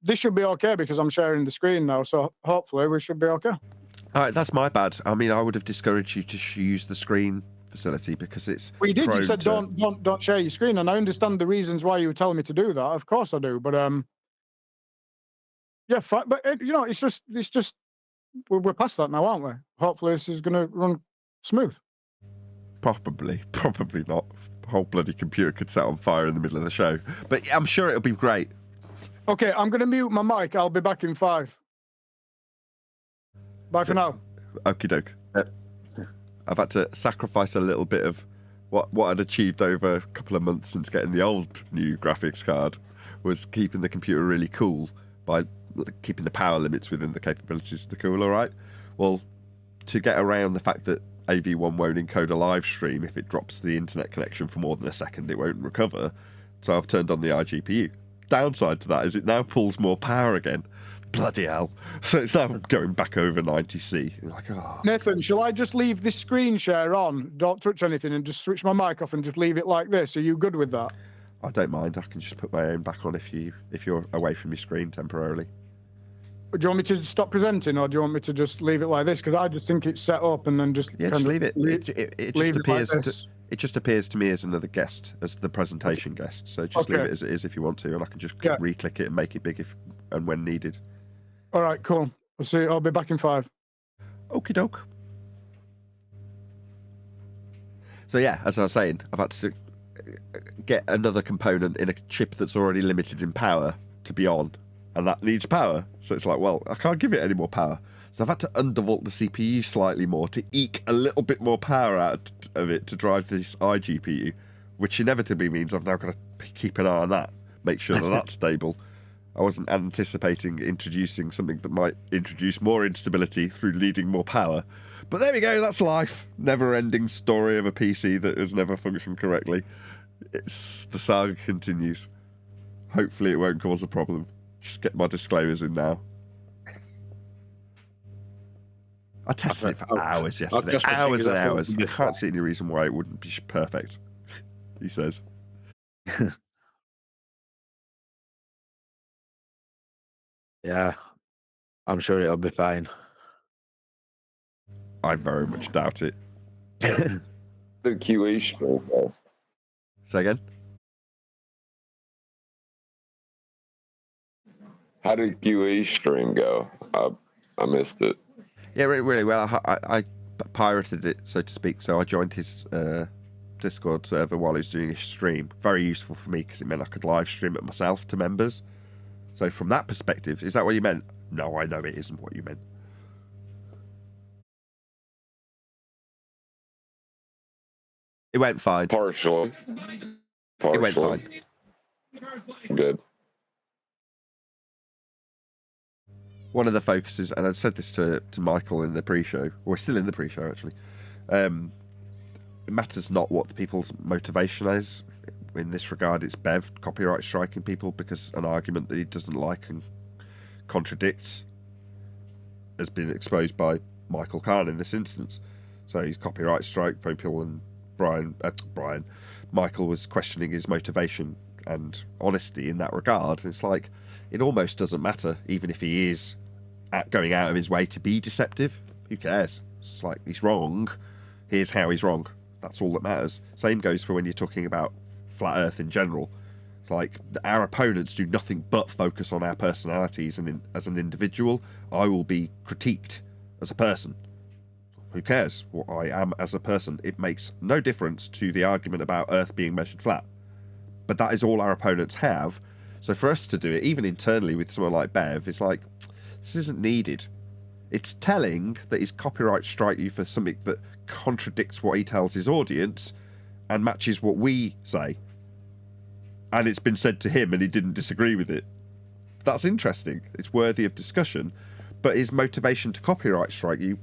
this should be okay because I'm sharing the screen now. So hopefully we should be okay. All right, that's my bad. I mean, I would have discouraged you to use the screen facility because it's. Well, you did. You said to... don't share your screen, and I understand the reasons why you were telling me to do that. Of course I do, but yeah, fine. But it's just we're past that now, aren't we? Hopefully this is going to run smooth. Probably not. The whole bloody computer could set on fire in the middle of the show, but I'm sure it'll be great. Okay, I'm going to mute my mic. I'll be back in 5. Bye for now. Okie doke. I've had to sacrifice a little bit of what I'd achieved over a couple of months since getting the old new graphics card, was keeping the computer really cool by keeping the power limits within the capabilities of the cooler, right? Well, to get around the fact that AV1 won't encode a live stream, if it drops the internet connection for more than a second, it won't recover. So I've turned on the iGPU. Downside to that is it now pulls more power again. Bloody hell. So it's now going back over 90C. You're like, oh. Nathan, shall I just leave this screen share on? Don't touch anything and just switch my mic off and just leave it like this? Are you good with that? I don't mind. I can just put my own back on if you're away from your screen temporarily. Do you want me to stop presenting, or do you want me to just leave it like this? Because I just think it's set up and then just just leave it. It just appears like it just appears to me as another guest, as the presentation guest. So just leave it as it is if you want to, and I can just re-click it and make it big if and when needed. All right, cool. I'll be back in 5. Okie doke. So yeah, as I was saying, I've had to get another component in a chip that's already limited in power to be on, and that needs power. So it's like, well, I can't give it any more power. So I've had to undervolt the CPU slightly more to eke a little bit more power out of it to drive this iGPU, which inevitably means I've now got to keep an eye on that, make sure that that's stable. I wasn't anticipating introducing something that might introduce more instability through needing more power. But there we go, that's life. Never-ending story of a PC that has never functioned correctly. The saga continues. Hopefully it won't cause a problem. Just get my disclaimers in now. I tested it for hours yesterday. Hours and hours. I can't see any reason why it wouldn't be perfect, he says. Yeah, I'm sure it'll be fine. I very much doubt it. The QA stream, though. Say again? How did QA stream go? I missed it. Yeah, really well. I pirated it, so to speak. So I joined his Discord server while he was doing his stream. Very useful for me because it meant I could live stream it myself to members. So from that perspective, is that what you meant? No, I know it isn't what you meant. It went fine. Partially. It went fine. Good. One of the focuses, and I said this to Michael in the pre-show, or we're still in the pre-show actually, it matters not what the people's motivation is. In this regard, it's Bev copyright striking people because an argument that he doesn't like and contradicts has been exposed by Michael Khan in this instance. So he's copyright strike people, and Michael was questioning his motivation and honesty in that regard. It's like, it almost doesn't matter, even if he is going out of his way to be deceptive. Who cares? It's like, he's wrong. Here's how he's wrong. That's all that matters. Same goes for when you're talking about flat Earth in general. It's like, our opponents do nothing but focus on our personalities, and as an individual, I will be critiqued as a person. Who cares what I am as a person? It makes no difference to the argument about Earth being measured flat. But that is all our opponents have. So for us to do it, even internally with someone like Bev, it's like, this isn't needed. It's telling that he's copyright strike you for something that contradicts what he tells his audience and matches what we say. And it's been said to him and he didn't disagree with it. That's interesting. It's worthy of discussion. But his motivation to copyright strike you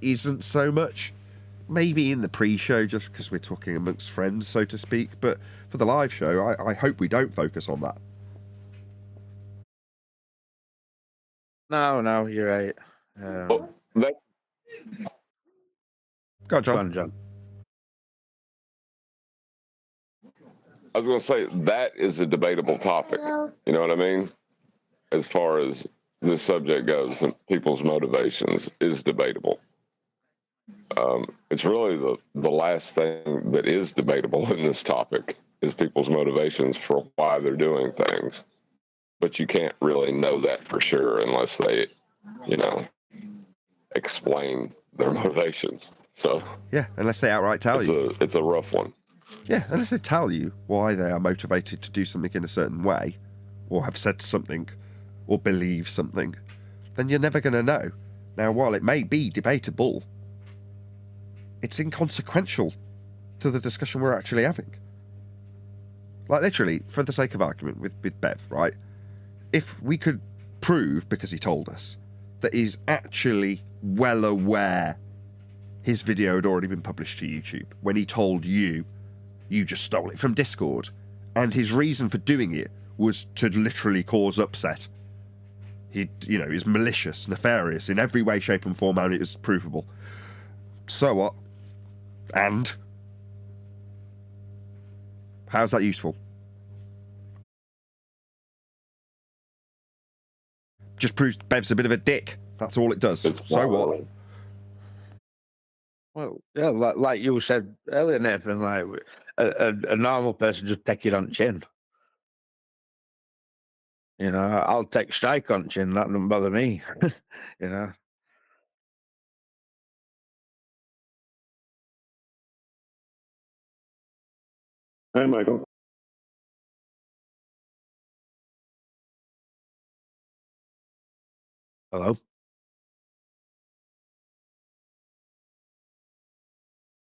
isn't so much. Maybe in the pre-show, just because we're talking amongst friends, so to speak. But for the live show, I hope we don't focus on that. No, you're right. Well, that, Go on, Go John. on, John. I was going to say that is a debatable topic. You know what I mean? As far as this subject goes, and people's motivations is debatable. It's really the last thing that is debatable in this topic is people's motivations for why they're doing things. But you can't really know that for sure unless they, explain their motivations. So Yeah, unless they outright tell you. it's a rough one. Yeah, unless they tell you why they are motivated to do something in a certain way, or have said something, or believe something, then you're never going to know. Now, while it may be debatable, it's inconsequential to the discussion we're actually having. Like, literally, for the sake of argument with Bev, right? If we could prove, because he told us, that he's actually well aware his video had already been published to YouTube, when he told you, you just stole it from Discord, and his reason for doing it was to literally cause upset. He, is malicious, nefarious in every way, shape, and form, and it is provable. So what? And? How's that useful? Just proves Bev's a bit of a dick. That's all it does. It's So not what? really. Well, yeah, like you said earlier, Nathan, like a normal person just take it on chin. I'll take strike on chin. That doesn't bother me. Hi, Michael. Hello?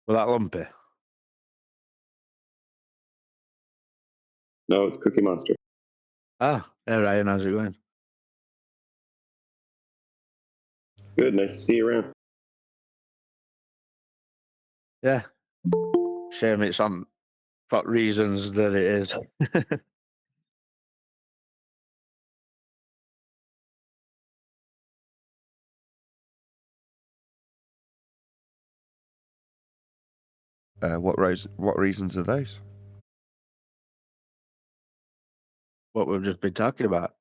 Was that lumpy? No, it's Cookie Monster. Ah, hey Ryan, how's it going? Good, nice to see you around. Yeah. Shame it's on what reasons that it is. What reasons are those? What we've just been talking about.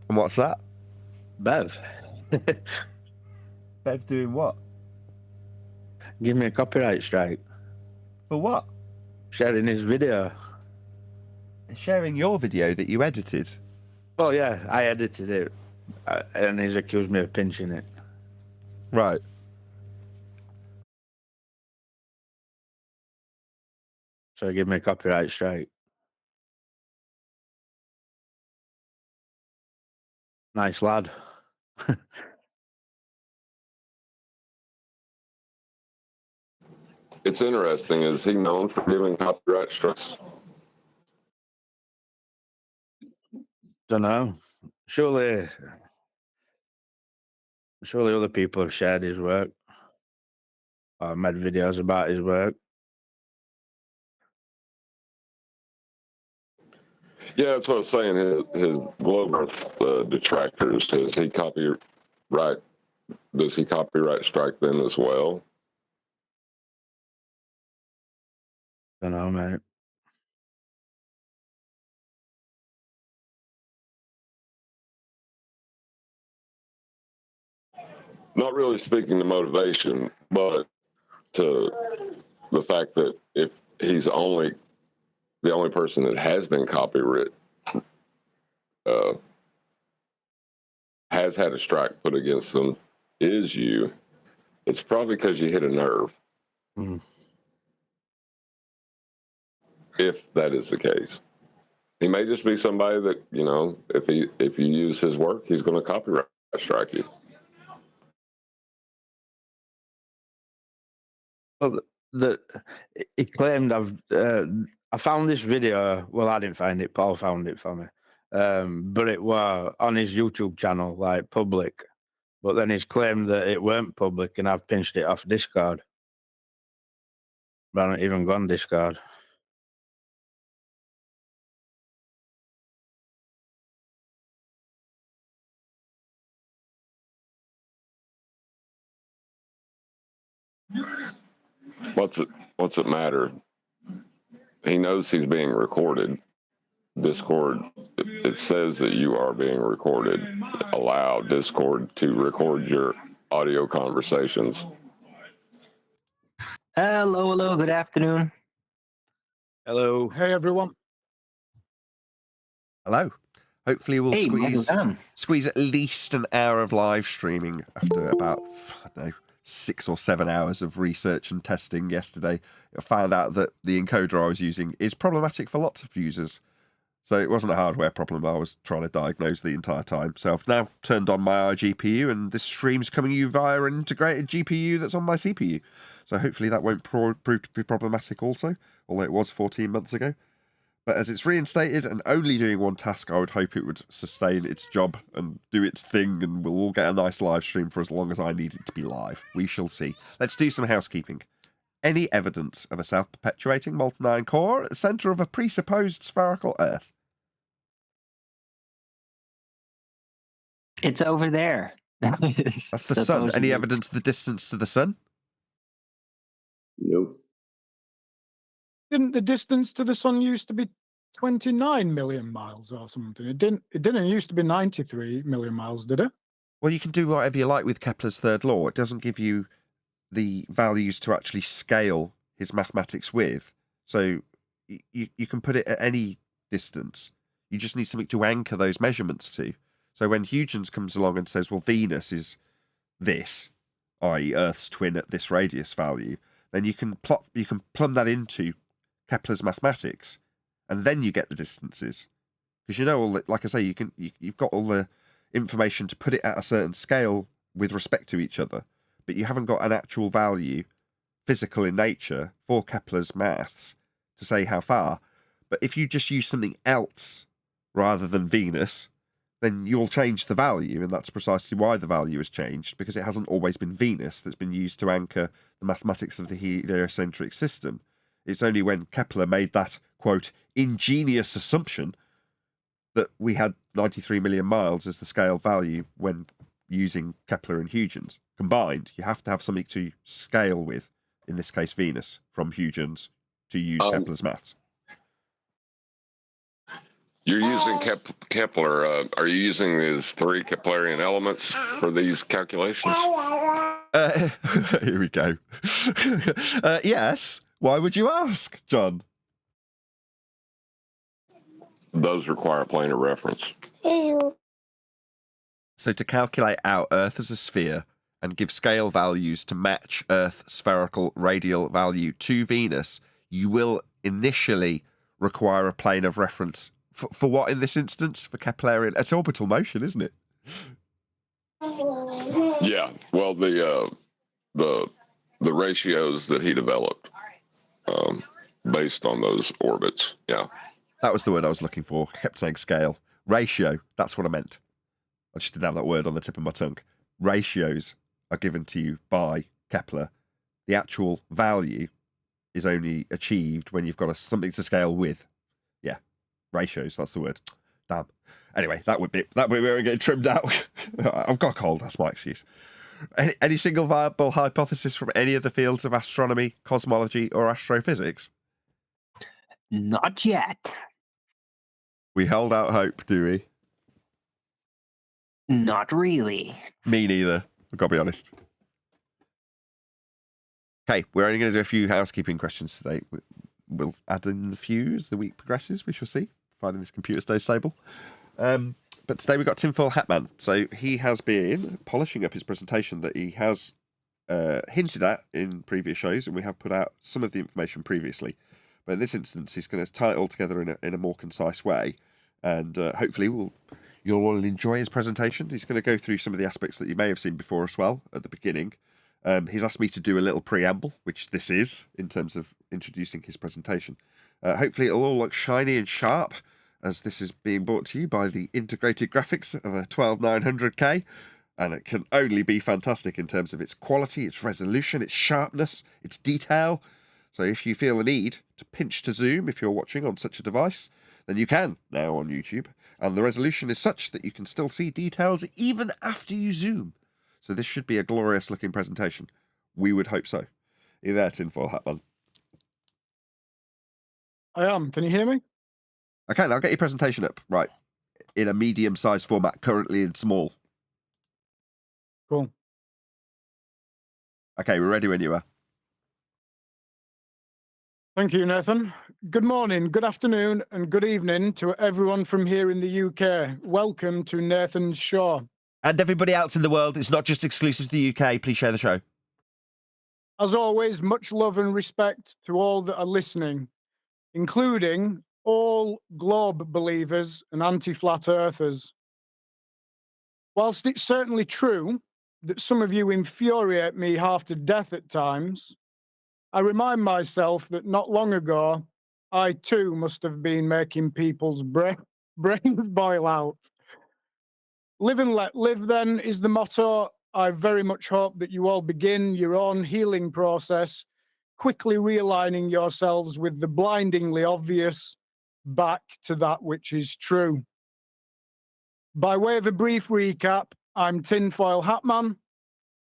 And what's that? Bev. Bev doing what? Give me a copyright strike. For what? Sharing his video. Sharing your video that you edited. Well, yeah, I edited it. And he's accused me of pinching it. Right. So give me a copyright strike. Nice lad. It's interesting. Is he known for giving copyright strikes? Don't know. Surely other people have shared his work or made videos about his work. Yeah, that's what I was saying. His Globe Earth detractors, does he copyright strike them as well? Don't know, mate. Not really speaking to motivation, but to the fact that if he's the only person that has been copyright has had a strike put against them is you, it's probably because you hit a nerve. Mm. If that is the case, he may just be somebody that, you know, if you use his work, he's going to copyright strike you. Well, he claimed I found this video. Well, I didn't find it. Paul found it for me. But it was on his YouTube channel, like public. But then he's claimed that it weren't public, and I've pinched it off Discord. But I haven't even gone Discord. What's it matter? He knows he's being recorded. Discord, it says that you are being recorded. Allow Discord to record your audio conversations. Hello, good afternoon. Hello. Hey, everyone. Hello. Hopefully we'll Hey, well done. squeeze at least an hour of live streaming after about, I don't know, 6 or 7 hours of research and testing yesterday. I found out that the encoder I was using is problematic for lots of users. So it wasn't a hardware problem I was trying to diagnose the entire time. So I've now turned on my iGPU, and this stream's coming you via an integrated GPU that's on my CPU. So hopefully that won't prove to be problematic also, although it was 14 months ago. But as it's reinstated and only doing one task, I would hope it would sustain its job and do its thing, and we'll all get a nice live stream for as long as I need it to be live. We shall see. Let's do some housekeeping. Any evidence of a self-perpetuating molten iron core at the centre of a presupposed spherical Earth? It's over there. That's the sun. Any evidence of the distance to the sun? Nope. Didn't the distance to the sun used to be 29 million miles or something? It didn't used to be 93 million miles, did it? Well, you can do whatever you like with Kepler's third law. It doesn't give you the values to actually scale his mathematics with. So you can put it at any distance. You just need something to anchor those measurements to. So when Huygens comes along and says, well, Venus is this, i.e. Earth's twin at this radius value, then you can plumb that into Kepler's mathematics, and then you get the distances. Because you know, all the, like I say, you've got all the information to put it at a certain scale with respect to each other, but you haven't got an actual value, physical in nature, for Kepler's maths to say how far. But if you just use something else rather than Venus, then you'll change the value, and that's precisely why the value has changed, because it hasn't always been Venus that's been used to anchor the mathematics of the heliocentric system. It's only when Kepler made that, quote, ingenious assumption that we had 93 million miles as the scale value when using Kepler and Huygens. Combined, you have to have something to scale with, in this case Venus, from Huygens to use Kepler's maths. You're using Kepler. Are you using these 3 Keplerian elements for these calculations? Here we go. Yes. Why would you ask, John? Those require a plane of reference. So to calculate out Earth as a sphere and give scale values to match Earth's spherical radial value to Venus, you will initially require a plane of reference. For what in this instance? For Keplerian? It's orbital motion, isn't it? Yeah. Well, the ratios that he developed based on those orbits. Yeah. That was the word I was looking for. I kept saying scale. Ratio. That's what I meant. I just didn't have that word on the tip of my tongue. Ratios are given to you by Kepler. The actual value is only achieved when you've got something to scale with. Yeah. Ratios, that's the word. Damn. Anyway, that would be we were getting trimmed out. I've got a cold, that's my excuse. Any single viable hypothesis from any of the fields of astronomy, cosmology, or astrophysics? Not yet. We held out hope, do we? Not really. Me neither, I've got to be honest. Okay, we're only going to do a few housekeeping questions today. We'll add in the few as the week progresses, we shall see, providing this computer stays stable. But today we've got Tinfoil Hatman. So he has been polishing up his presentation that he has hinted at in previous shows, and we have put out some of the information previously. But in this instance, he's going to tie it all together in a more concise way, and hopefully you'll all enjoy his presentation. He's going to go through some of the aspects that you may have seen before as well at the beginning. He's asked me to do a little preamble, which this is, in terms of introducing his presentation. Hopefully it'll all look shiny and sharp, as this is being brought to you by the integrated graphics of a 12900K, and it can only be fantastic in terms of its quality, its resolution, its sharpness, its detail. So if you feel a need to pinch to zoom if you're watching on such a device, then you can now on YouTube, and the resolution is such that you can still see details even after you zoom. So this should be a glorious looking presentation. We would hope so. Are you there, Tinfoil Hatman? I am. Can you hear me? Okay, I'll get your presentation up. Right. In a medium-sized format, currently in small. Cool. Okay, we're ready when you are. Thank you, Nathan. Good morning, good afternoon, and good evening to everyone from here in the UK. Welcome to Nathan's show. And everybody else in the world, it's not just exclusive to the UK. Please share the show. As always, much love and respect to all that are listening, including all globe believers and anti-flat earthers. Whilst it's certainly true that some of you infuriate me half to death at times, I remind myself that not long ago, I too must have been making people's brains boil out. Live and let live, then, is the motto. I very much hope that you all begin your own healing process, quickly realigning yourselves with the blindingly obvious back to that which is true. By way of a brief recap, I'm Tinfoil Hatman,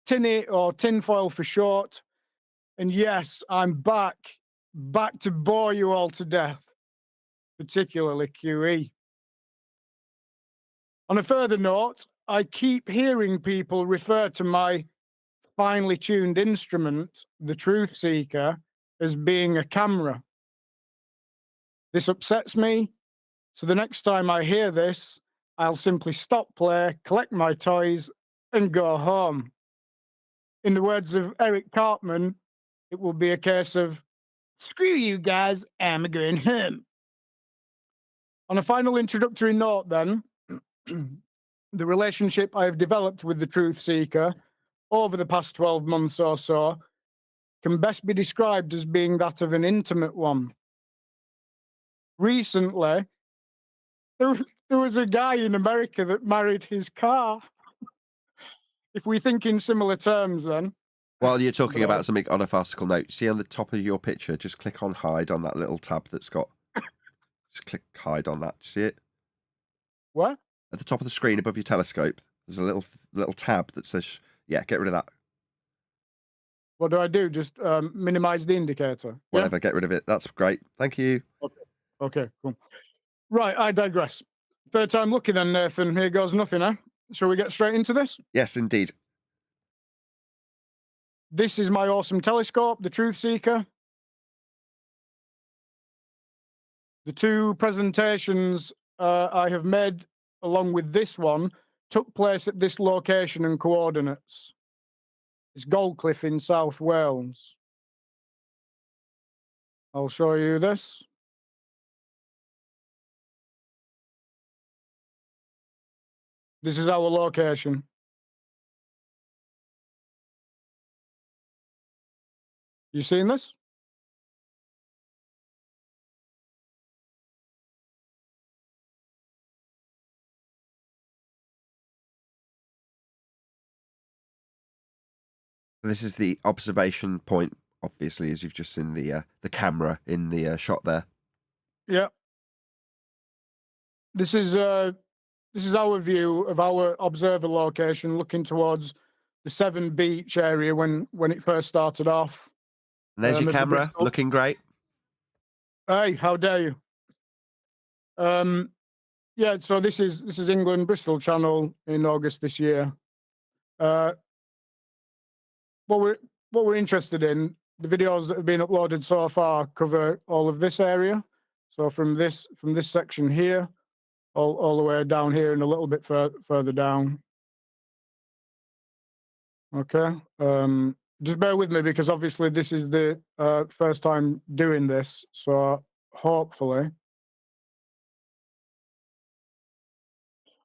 Tinny or Tinfoil for short, and yes, I'm back to bore you all to death, particularly QE. On a further note, I keep hearing people refer to my finely tuned instrument, the Truth Seeker, as being a camera. This upsets me, so the next time I hear this, I'll simply stop play, collect my toys, and go home. In the words of Eric Cartman, it will be a case of, screw you guys, I'm going home. On a final introductory note, then, the relationship I have developed with the Truth Seeker over the past 12 months or so can best be described as being that of an intimate one. Recently, there was a guy in America that married his car. If we think in similar terms, then. While you're talking about something on a farcical note, see on the top of your picture, just click on hide on that little tab that's got. Just click hide on that. See it? What? At the top of the screen above your telescope, there's a little tab that says, yeah, get rid of that. What do I do? Just minimize the indicator? Whatever, get rid of it. That's great. Thank you. Okay, cool. Right, I digress. Third time lucky then, Nathan. Here goes nothing, eh? Shall we get straight into this? Yes, indeed. This is my awesome telescope, the Truth Seeker. The two presentations I have made along with this one took place at this location and coordinates. It's Goldcliff in South Wales. I'll show you this. This is our location. You seen this? This is the observation point, obviously, as you've just seen the camera in the shot there. Yeah. This is our view of our observer location, looking towards the Severn Beach area when it first started off. And there's your camera, looking great. Hey, how dare you? Yeah, so this is England Bristol Channel in August this year. What we're interested in, the videos that have been uploaded so far cover all of this area. So from this section here all the way down here and a little bit further down. Okay. Just bear with me because obviously this is the first time doing this, so hopefully.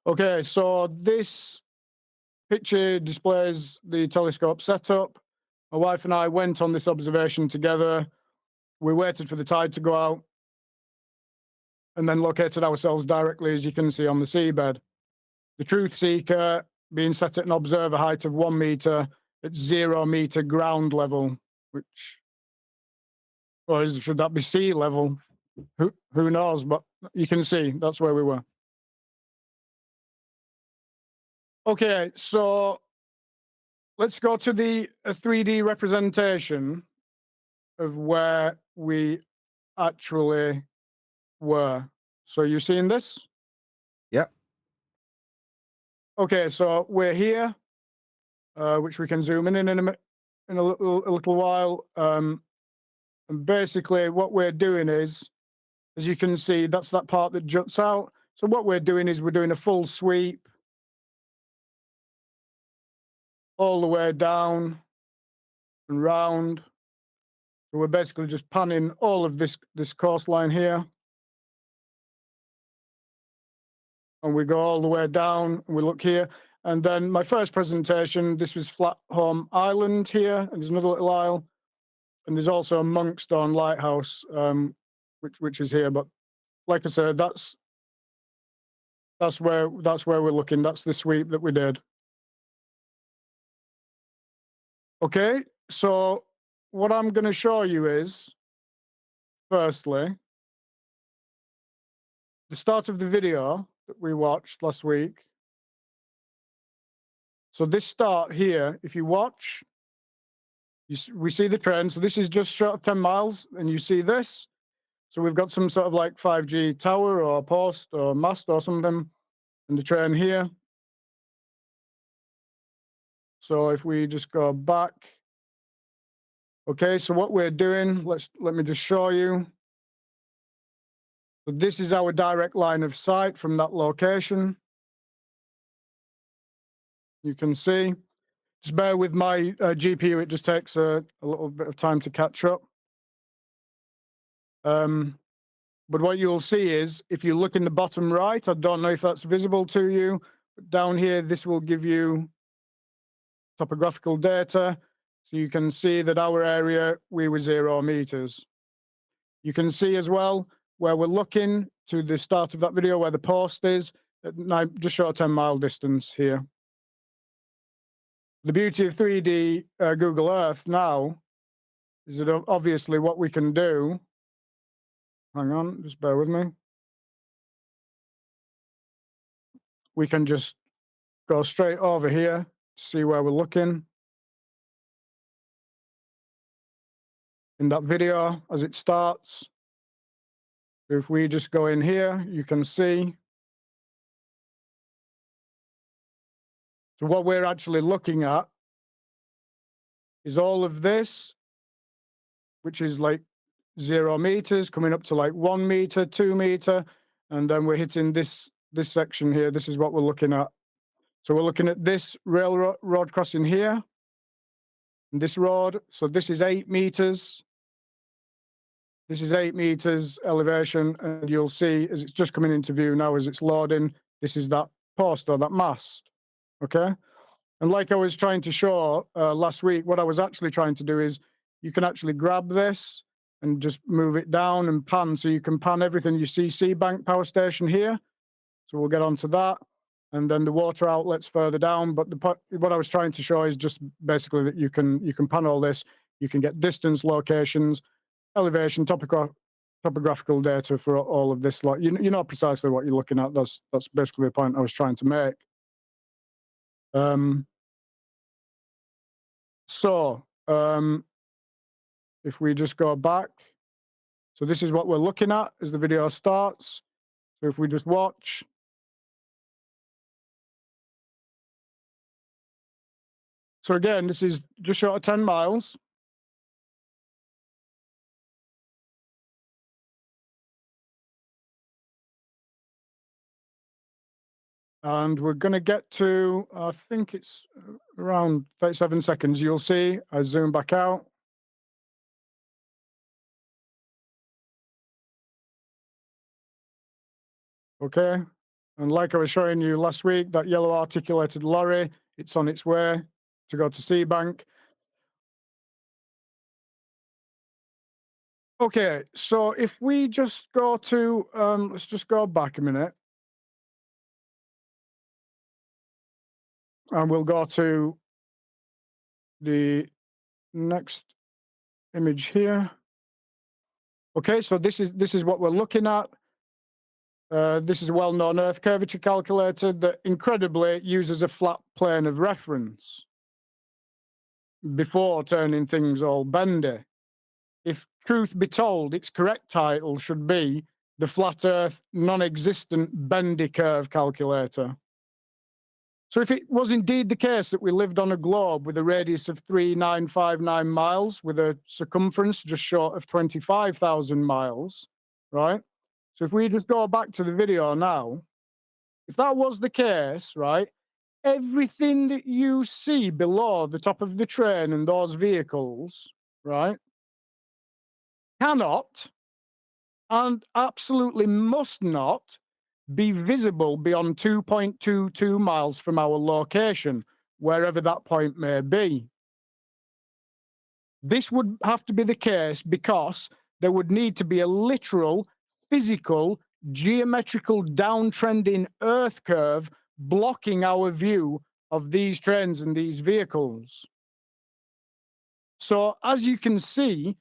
Okay, so this picture displays the telescope setup. My wife and I went on this observation together. We waited for the tide to go out and then located ourselves directly, as you can see, on the seabed. The truth seeker being set at an observer height of 1 meter at 0 meter ground level, which, or should that be sea level? Who knows? But you can see that's where we were. Okay, so let's go to the 3D representation of where we actually were. So you seeing this? Yep. Okay, so we're here, which we can zoom in a little while. And basically, what we're doing is, as you can see, that's that part that juts out. So what we're doing is we're doing a full sweep all the way down and round. So we're basically just panning all of this coastline here. And we go all the way down and we look here. And then my first presentation, this was Flatholm Island here, and there's another little isle. And there's also a Monkstone Lighthouse, which is here. But like I said, that's where we're looking. That's the sweep that we did. Okay, so what I'm going to show you is, firstly, the start of the video that we watched last week. So this start here, if you watch, we see the train. So this is just short of 10 miles, and you see this. So we've got some sort of like 5G tower or post or mast or something, and the train here. So if we just go back. Okay, so what we're doing, let me just show you. So this is our direct line of sight from that location. You can see. Just bear with my GPU, it just takes a little bit of time to catch up. But what you'll see is, if you look in the bottom right, I don't know if that's visible to you, but down here, this will give you topographical data. So you can see that our area, we were 0 meters. You can see as well where we're looking to the start of that video, where the post is, at just short of 10-mile distance here. The beauty of 3D Google Earth now is that obviously what we can do, hang on, just bear with me. We can just go straight over here, see where we're looking. In that video as it starts. If we just go in here, you can see. So what we're actually looking at is all of this, which is like 0 meters, coming up to like 1 meter, 2 meter, and then we're hitting this section here. This is what we're looking at. So we're looking at this railroad crossing here, and this road. So this is 8 meters. This is 8 meters elevation, and you'll see as it's just coming into view now as it's loading, this is that post or that mast, okay? And like I was trying to show last week, what I was actually trying to do is you can actually grab this and just move it down and pan, so you can pan everything. You see Seabank Power Station here, so we'll get onto that, and then the water outlets further down. But what I was trying to show is just basically that you can pan all this, you can get distance, locations, elevation, topographical data for all of this. Like you know precisely what you're looking at. That's basically the point I was trying to make. If we just go back, so this is what we're looking at as the video starts. So if we just watch. So again, this is just short of 10 miles. And we're going to get to, I think it's around 37 seconds. You'll see, I zoom back out. Okay. And like I was showing you last week, that yellow articulated lorry, it's on its way to go to Seabank. Okay, so if we just go to, let's just go back a minute. And we'll go to the next image here. Okay, so this is what we're looking at. This is a well-known Earth curvature calculator that incredibly uses a flat plane of reference before turning things all bendy. If truth be told, its correct title should be the Flat Earth Non-Existent Bendy Curve Calculator. So if it was indeed the case that we lived on a globe with a radius of 3,959 miles with a circumference just short of 25,000 miles, right? So if we just go back to the video now, if that was the case, right, everything that you see below the top of the train and those vehicles, right, cannot and absolutely must not be visible beyond 2.22 miles from our location, wherever that point may be. This would have to be the case because there would need to be a literal, physical, geometrical downtrending Earth curve blocking our view of these trains and these vehicles. So, as you can see,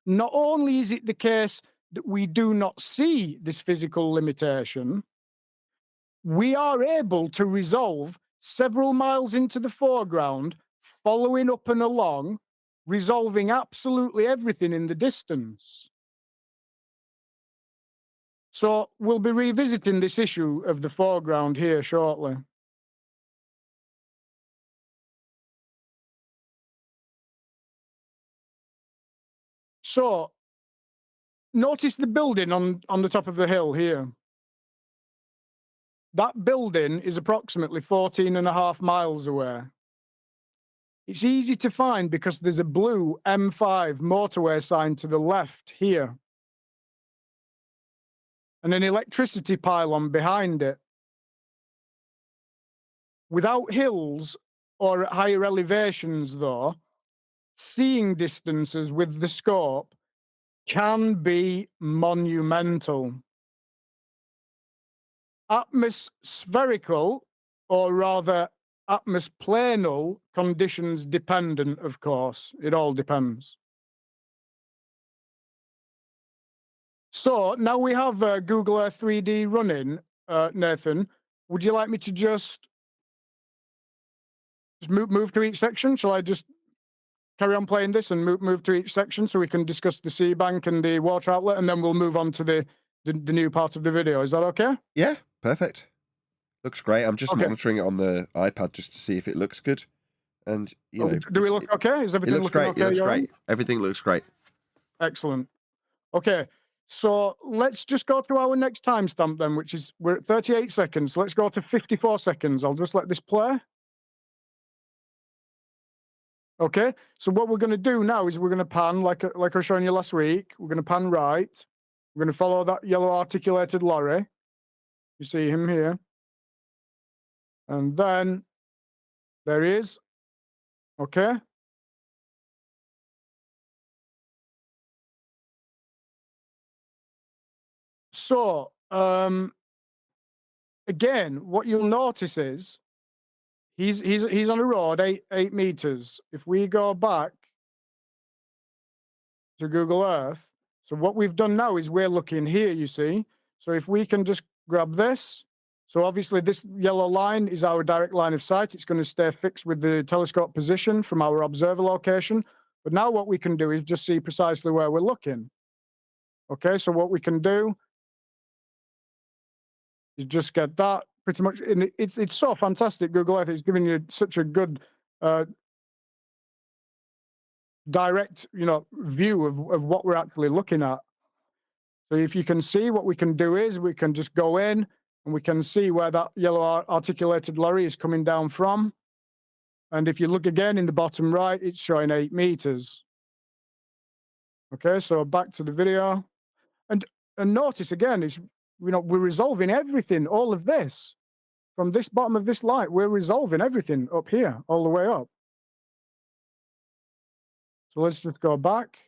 not only is it the case that we do not see this physical limitation, we are able to resolve several miles into the foreground, following up and along, resolving absolutely everything in the distance. So we'll be revisiting this issue of the foreground here shortly. So notice the building on the top of the hill here. That building is approximately 14.5 miles away. It's easy to find because there's a blue M5 motorway sign to the left here, and an electricity pylon behind it. Without hills or at higher elevations, though, seeing distances with the scope can be monumental. Atmospherical, or rather atmosplanal, conditions dependent, of course. It all depends. So now we have Google Earth 3D running, Nathan. Would you like me to just move to each section? Shall I just carry on playing this and move to each section so we can discuss the sea bank and the water outlet, and then we'll move on to the new part of the video. Is that okay? Yeah, perfect. Looks great. I'm just Okay. monitoring it on the iPad just to see if it looks good. And you know, do we look okay? Is it everything looks looking great. okay? It looks your great. end? Everything looks great. Excellent. Okay, so let's just go to our next timestamp then, which is we're at 38 seconds. So let's go to 54 seconds. I'll just let this play. Okay, so what we're going to do now is we're going to pan, like I was showing you last week. We're going to pan right. We're going to follow that yellow articulated lorry. You see him here. And then there he is. Okay. So, again, what you'll notice is he's on a road 8 meters. If we go back to Google Earth, so what we've done now is we're looking here, you see. So if we can just grab this. So obviously this yellow line is our direct line of sight. It's going to stay fixed with the telescope position from our observer location. But now what we can do is just see precisely where we're looking. Okay, so what we can do is just get that pretty much. And it's so fantastic, Google Earth. It's giving you such a good direct, view of what we're actually looking at. So if you can see, what we can do is we can just go in and we can see where that yellow articulated lorry is coming down from. And if you look again in the bottom right, it's showing 8 meters. Okay, so back to the video, and notice again, it's, we're resolving everything, all of this. From this bottom of this light, we're resolving everything up here, all the way up. So let's just go back.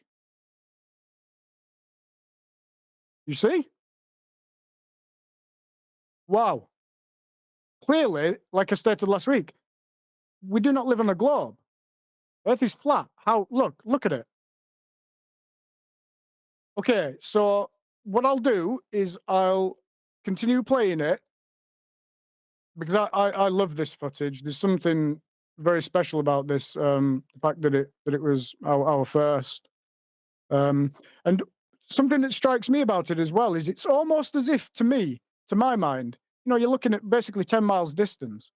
You see? Wow. Clearly, like I stated last week, we do not live on a globe. Earth is flat. Look at it. Okay, so what I'll do is I'll continue playing it because I love this footage. There's something very special about this, the fact that it was our first. And something that strikes me about it as well is it's almost as if, to my mind, you're looking at basically 10 miles distance.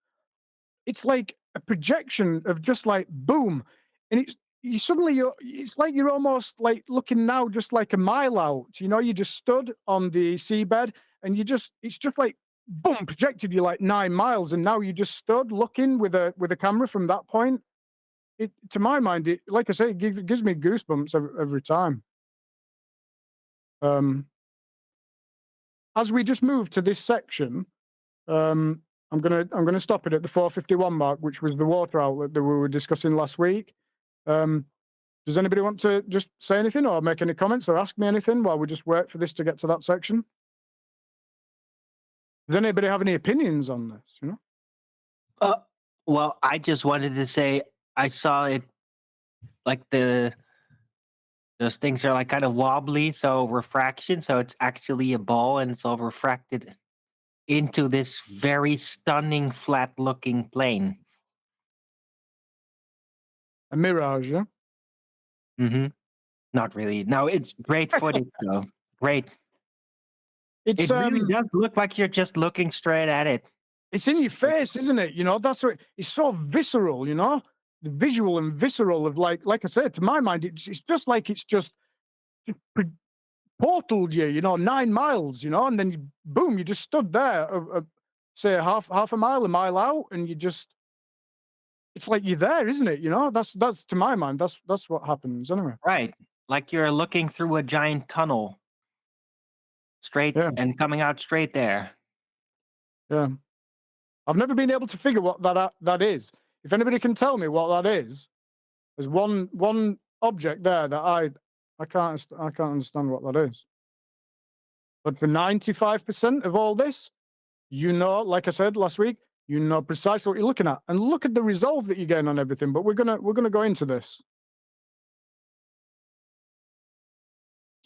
It's like a projection of just like boom, and it's like you're almost like looking now just like a mile out. You just stood on the seabed, and it's just like boom, projected you like 9 miles, and now you just stood looking with a camera from that point. It, to my mind, like I say, it gives me goosebumps every time. As we just move to this section, I'm gonna stop it at the 451 mark, which was the water outlet that we were discussing last week. Does anybody want to just say anything or make any comments or ask me anything while we just wait for this to get to that section? Does anybody have any opinions on this? Well, I just wanted to say I saw it like those things are like kind of wobbly, so refraction, so it's actually a ball and it's all refracted into this very stunning flat looking plane. A mirage, yeah? Mm-hmm. Not really. No, it's great footage though. Great. It's It really does look like you're just looking straight at it. it's in your face, isn't it? That's what it's so visceral, the visual and visceral of like I said, to my mind, it's just like it's just portaled you, 9 miles, and then boom, you just stood there, say half a mile out, and it's like you're there, isn't it? That's to my mind, that's what happens anyway. Right. Like you're looking through a giant tunnel. Straight Yeah. and coming out straight there. Yeah. I've never been able to figure what that is. If anybody can tell me what that is, there's one object there that I can't understand what that is. But for 95% of all this, like I said last week, precisely what you're looking at, and look at the resolve that you're getting on everything. But we're gonna go into this,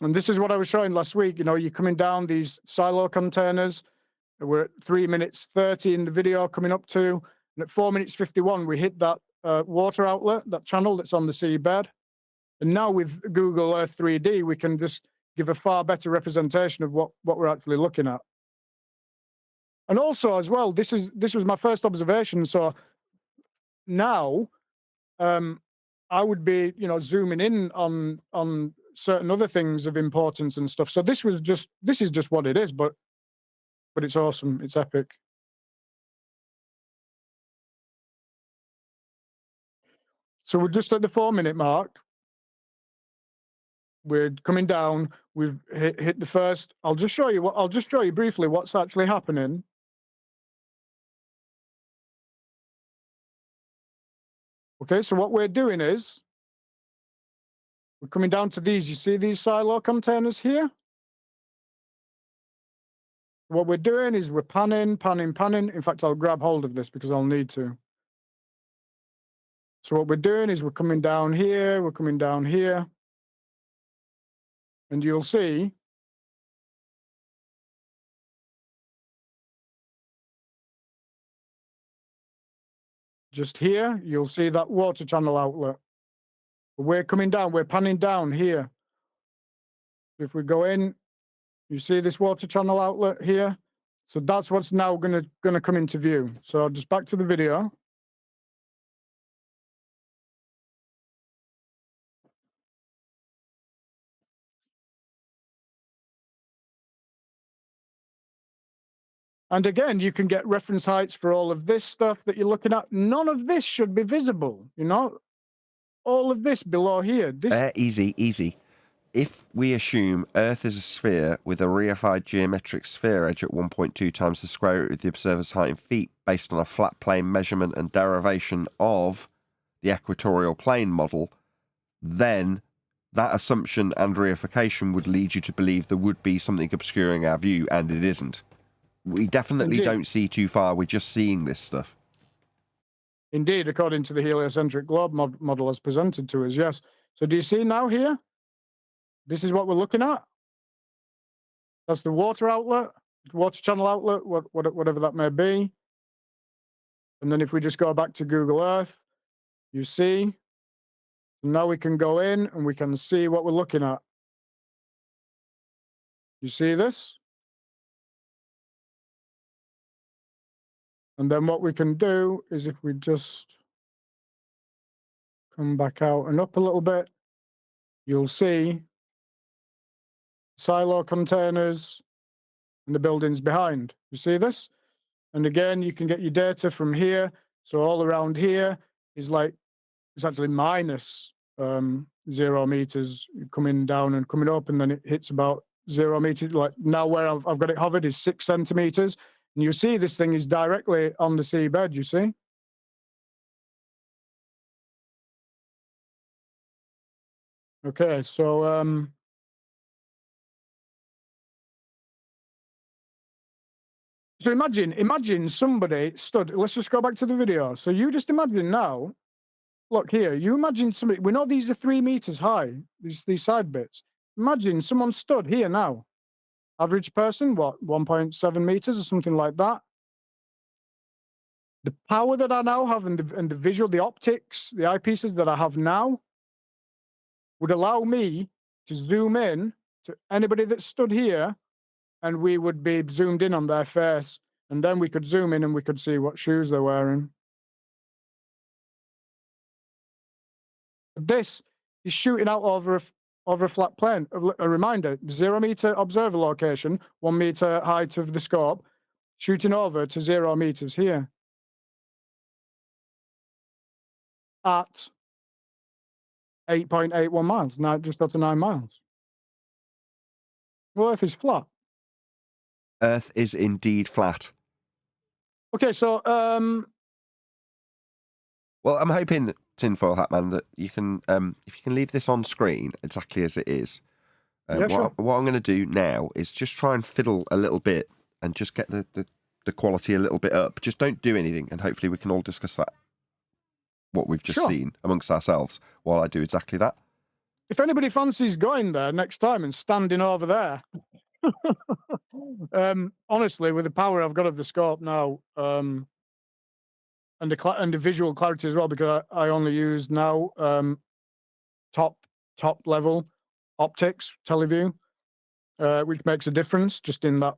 and this is what I was showing last week. You're coming down these silo containers. We're at 3 minutes 30 in the video coming up to, and at 4 minutes 51 we hit that water outlet, that channel that's on the seabed. And now with Google Earth 3D, we can just give a far better representation of what we're actually looking at. And also as well, this was my first observation. So now I would be, zooming in on certain other things of importance and stuff. So this is just what it is, but it's awesome. It's epic. So we're just at the 4 minute mark. We're coming down. We've hit the first. I'll just show you briefly what's actually happening. Okay, so what we're doing is we're coming down to these. You see these silo containers here? What we're doing is we're panning. In fact, I'll grab hold of this because I'll need to. So what we're doing is we're coming down here, and you'll see just here, you'll see that water channel outlet. We're coming down, we're panning down here. If we go in, you see this water channel outlet here? So that's what's now gonna come into view. So just back to the video. And again, you can get reference heights for all of this stuff that you're looking at. None of this should be visible, you know? All of this below here. This Easy. If we assume Earth is a sphere with a reified geometric sphere edge at 1.2 times the square root of the observer's height in feet, based on a flat plane measurement and derivation of the equatorial plane model, then that assumption and reification would lead you to believe there would be something obscuring our view, and it isn't. We definitely don't see too far. We're just seeing this stuff. Indeed, according to the heliocentric globe model as presented to us, yes. So do you see now here? This is what we're looking at. That's the water outlet, water channel outlet, whatever that may be. And then if we just go back to Google Earth, you see, now we can go in and we can see what we're looking at. You see this? And then what we can do is if we just come back out and up a little bit, you'll see silo containers and the buildings behind. You see this? And again, you can get your data from here. So all around here is like, it's actually minus 0 meters coming down and coming up, and then it hits about 0 meters. Like now where I've got it hovered is 6 centimeters. And you see this thing is directly on the seabed, you see? Okay, so so imagine somebody stood, let's just go back to the video. So you just imagine now, look here, you imagine somebody, we know these are 3 meters high, these side bits. Imagine someone stood here now. Average person, what, 1.7 meters or something like that. The power that I now have and the visual, the optics, the eyepieces that I have now would allow me to zoom in to anybody that stood here, and we would be zoomed in on their face. And then we could zoom in and we could see what shoes they're wearing. This is shooting out over a flat plane. A reminder, 0 meter observer location, 1 meter height of the scope, shooting over to 0 meters here. At 8.81 miles, just up to 9 miles. Well, Earth is flat. Earth is indeed flat. Okay, so well, I'm hoping, Tinfoil Hatman, that you can, if you can leave this on screen exactly as it is. Yeah, sure. What I'm going to do now is just try and fiddle a little bit and just get the quality a little bit up. Just don't do anything, and hopefully we can all discuss that, what we've just seen amongst ourselves, while I do exactly that. If anybody fancies going there next time and standing over there, honestly, with the power I've got of the scope now, and the visual clarity as well, because I only use now top level optics, teleview, which makes a difference. Just in that,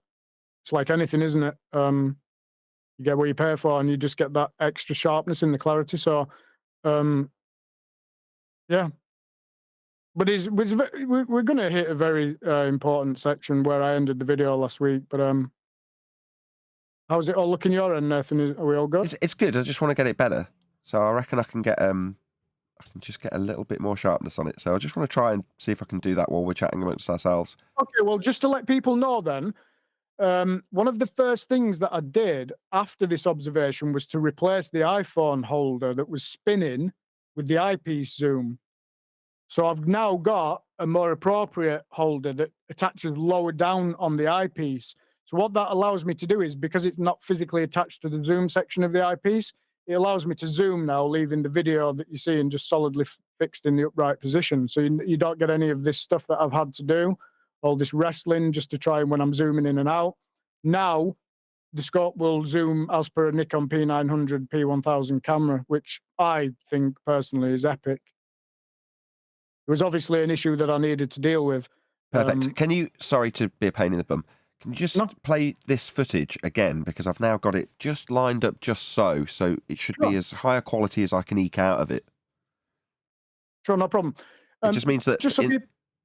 it's like anything, isn't it? You get what you pay for, and you just get that extra sharpness in the clarity. So, yeah. But we're going to hit a very important section where I ended the video last week. But how's it all looking your end, Nathan? Are we all good? It's good. I just want to get it better. So I reckon I can just get a little bit more sharpness on it. So I just want to try and see if I can do that while we're chatting amongst ourselves. Okay, well, just to let people know then, one of the first things that I did after this observation was to replace the iPhone holder that was spinning with the eyepiece zoom. So I've now got a more appropriate holder that attaches lower down on the eyepiece. So what that allows me to do is, because it's not physically attached to the zoom section of the eyepiece, it allows me to zoom now, leaving the video that you see and just solidly fixed in the upright position. So you don't get any of this stuff that I've had to do, all this wrestling just to try when I'm zooming in and out. Now, the scope will zoom as per a Nikon P900 P1000 camera, which I think personally is epic. It was obviously an issue that I needed to deal with. Perfect. Can you, sorry to be a pain in the bum, can you just play this footage again? Because I've now got it just lined up just so it should be as high a quality as I can eke out of it. Sure, no problem. It just means that just so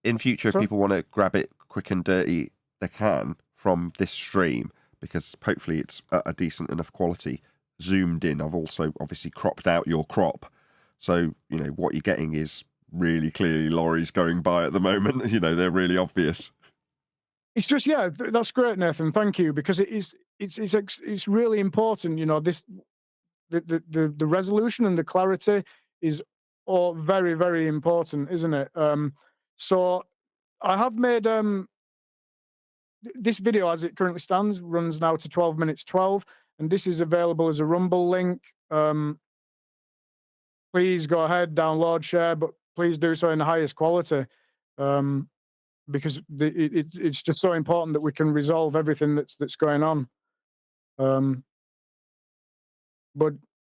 in future, if people want to grab it quick and dirty, they can from this stream, because hopefully it's at a decent enough quality. Zoomed in. I've also obviously cropped out your crop. So, you know, what you're getting is really clearly lorries going by at the moment. You know, they're really obvious. It's just, yeah, that's great, Nathan. Thank you, because it's really important. You know, the resolution and the clarity is all very, very important, isn't it? So I have made this video, as it currently stands, runs now to 12 minutes 12, and this is available as a Rumble link. Please go ahead, download, share, but please do so in the highest quality, because it's just so important that we can resolve everything that's going on. But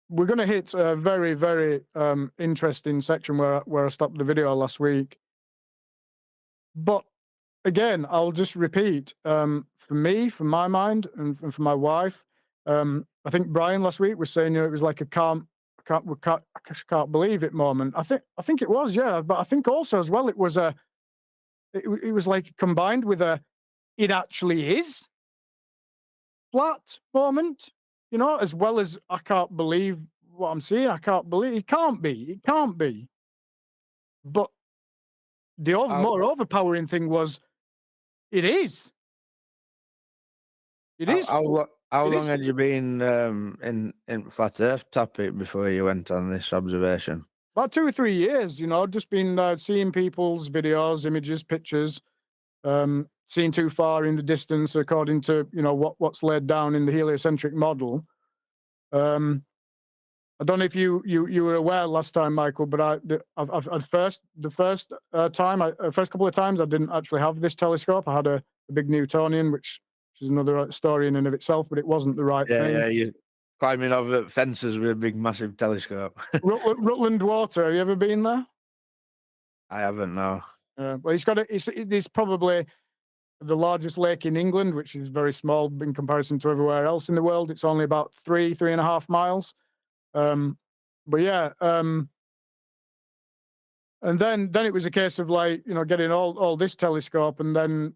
we're going to hit a very, very interesting section where I stopped the video last week. But again, I'll just repeat, for me, for my mind, and for my wife, I think Brian last week was saying, you know, it was like I just can't believe it moment. I think it was, yeah, but I think also as well it was it was like combined with it actually is flat moment, you know, as well as I can't believe what I'm seeing. I can't believe it can't be. But the more overpowering thing was it is. It is. How It long is. had you been in flat Earth topic before you went on this observation? About 2 or 3 years, you know, just been seeing people's videos, images, pictures, seeing too far in the distance according to, you know, what's laid down in the heliocentric model. I don't know if you were aware last time, Michael, but the first couple of times I didn't actually have this telescope. I had a big Newtonian, which is another story in and of itself, but it wasn't the right thing. Yeah, you're climbing over fences with a big, massive telescope. Rutland Water. Have you ever been there? I haven't, no. Well, it's probably the largest lake in England, which is very small in comparison to everywhere else in the world. It's only about 3.5 miles. But yeah, and then it was a case of, like, you know, getting all this telescope, and then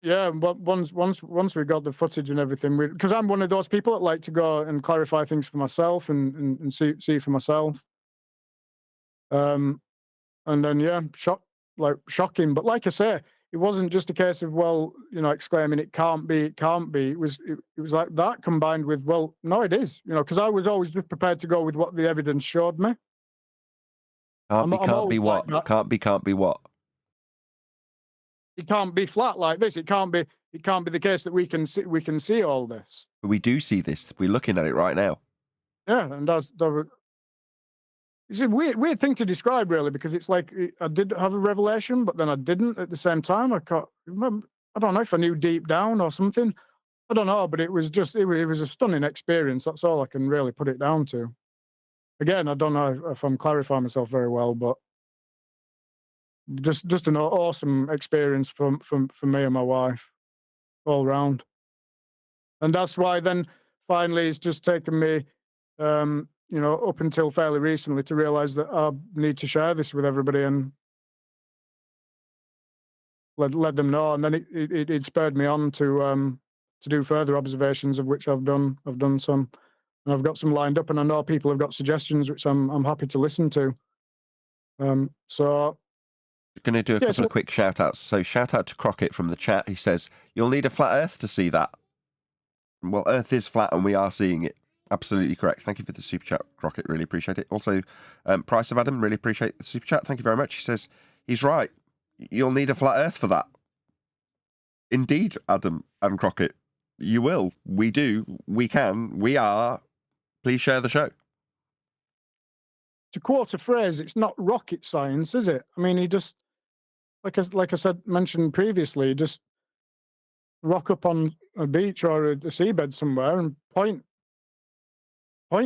yeah, but once we got the footage and everything, because I'm one of those people that like to go and clarify things for myself and see for myself. And then yeah, shocking. But like I say, it wasn't just a case of, well, you know, exclaiming it can't be. It was like that combined with, well, no, it is. You know, because I was always just prepared to go with what the evidence showed me. Can't be always like what? that. Can't be what? It can't be flat like this. It can't be the case that we can see all this. But we do see this. We're looking at it right now. Yeah, and it's a weird thing to describe, really, because it's like I did have a revelation, but then I didn't at the same time. I can't remember. I don't know if I knew deep down or something. I don't know, but it was a stunning experience. That's all I can really put it down to. Again, I don't know if I'm clarifying myself very well, but just an awesome experience for me and my wife all round. And that's why then finally it's just taken me, you know, up until fairly recently to realize that I need to share this with everybody and let them know. And then it spurred me on to do further observations, of which I've done some, and I've got some lined up, and I know people have got suggestions, which I'm happy to listen to. So Going to do a couple of quick shout outs. So shout out to Crockett from the chat. He says, you'll need a flat earth to see that. Well, Earth is flat and we are seeing it. Absolutely correct. Thank you for the super chat, Crockett. Really appreciate it. Also, Price of Adam, really appreciate the super chat. Thank you very much. He says, he's right. You'll need a flat earth for that. Indeed, Adam and Crockett. You will. We do. We can. We are. Please share the show. To quote a phrase, it's not rocket science, is it? I mean, he just, like I said, mentioned previously, just rock up on a beach or a seabed somewhere and point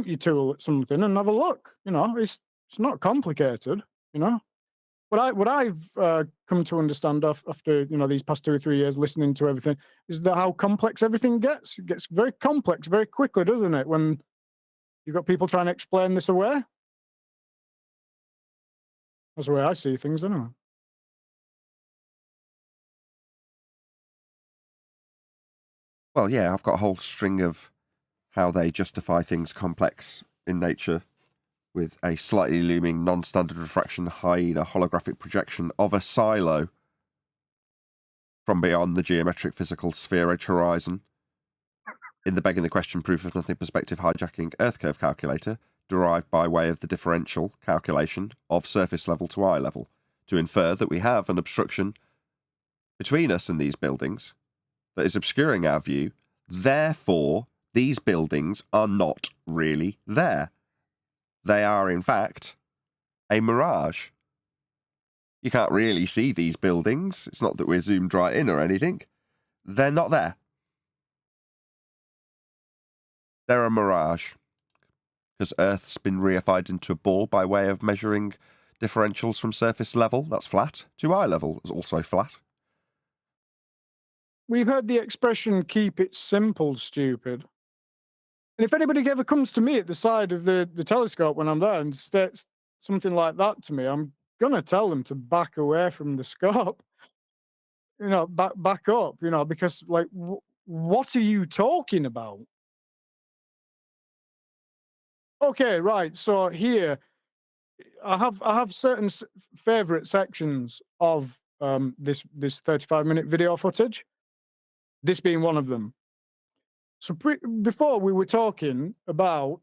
your tool at something and have a look. You know, it's not complicated. You know, what I've come to understand after, you know, these past 2 or 3 years listening to everything is that how complex everything gets. It gets very complex very quickly, doesn't it? When you've got people trying to explain this away. That's the way I see things, anyway. Well, yeah, I've got a whole string of how they justify things complex in nature with a slightly looming non-standard refraction hyena holographic projection of a silo from beyond the geometric physical sphere edge horizon. In the begging the question proof of nothing perspective hijacking Earth curve calculator, derived by way of the differential calculation of surface level to eye level, to infer that we have an obstruction between us and these buildings that is obscuring our view. Therefore, these buildings are not really there. They are, in fact, a mirage. You can't really see these buildings. It's not that we're zoomed right in or anything. They're not there. They're a mirage. Because Earth's been reified into a ball by way of measuring differentials from surface level, that's flat, to eye level, that's also flat. We've heard the expression, keep it simple, stupid. And if anybody ever comes to me at the side of the telescope when I'm there and states something like that to me, I'm going to tell them to back away from the scope. You know, back up, you know, because like, what are you talking about? Okay, right. So here, I have certain favorite sections of this 35-minute video footage. This being one of them. So before we were talking about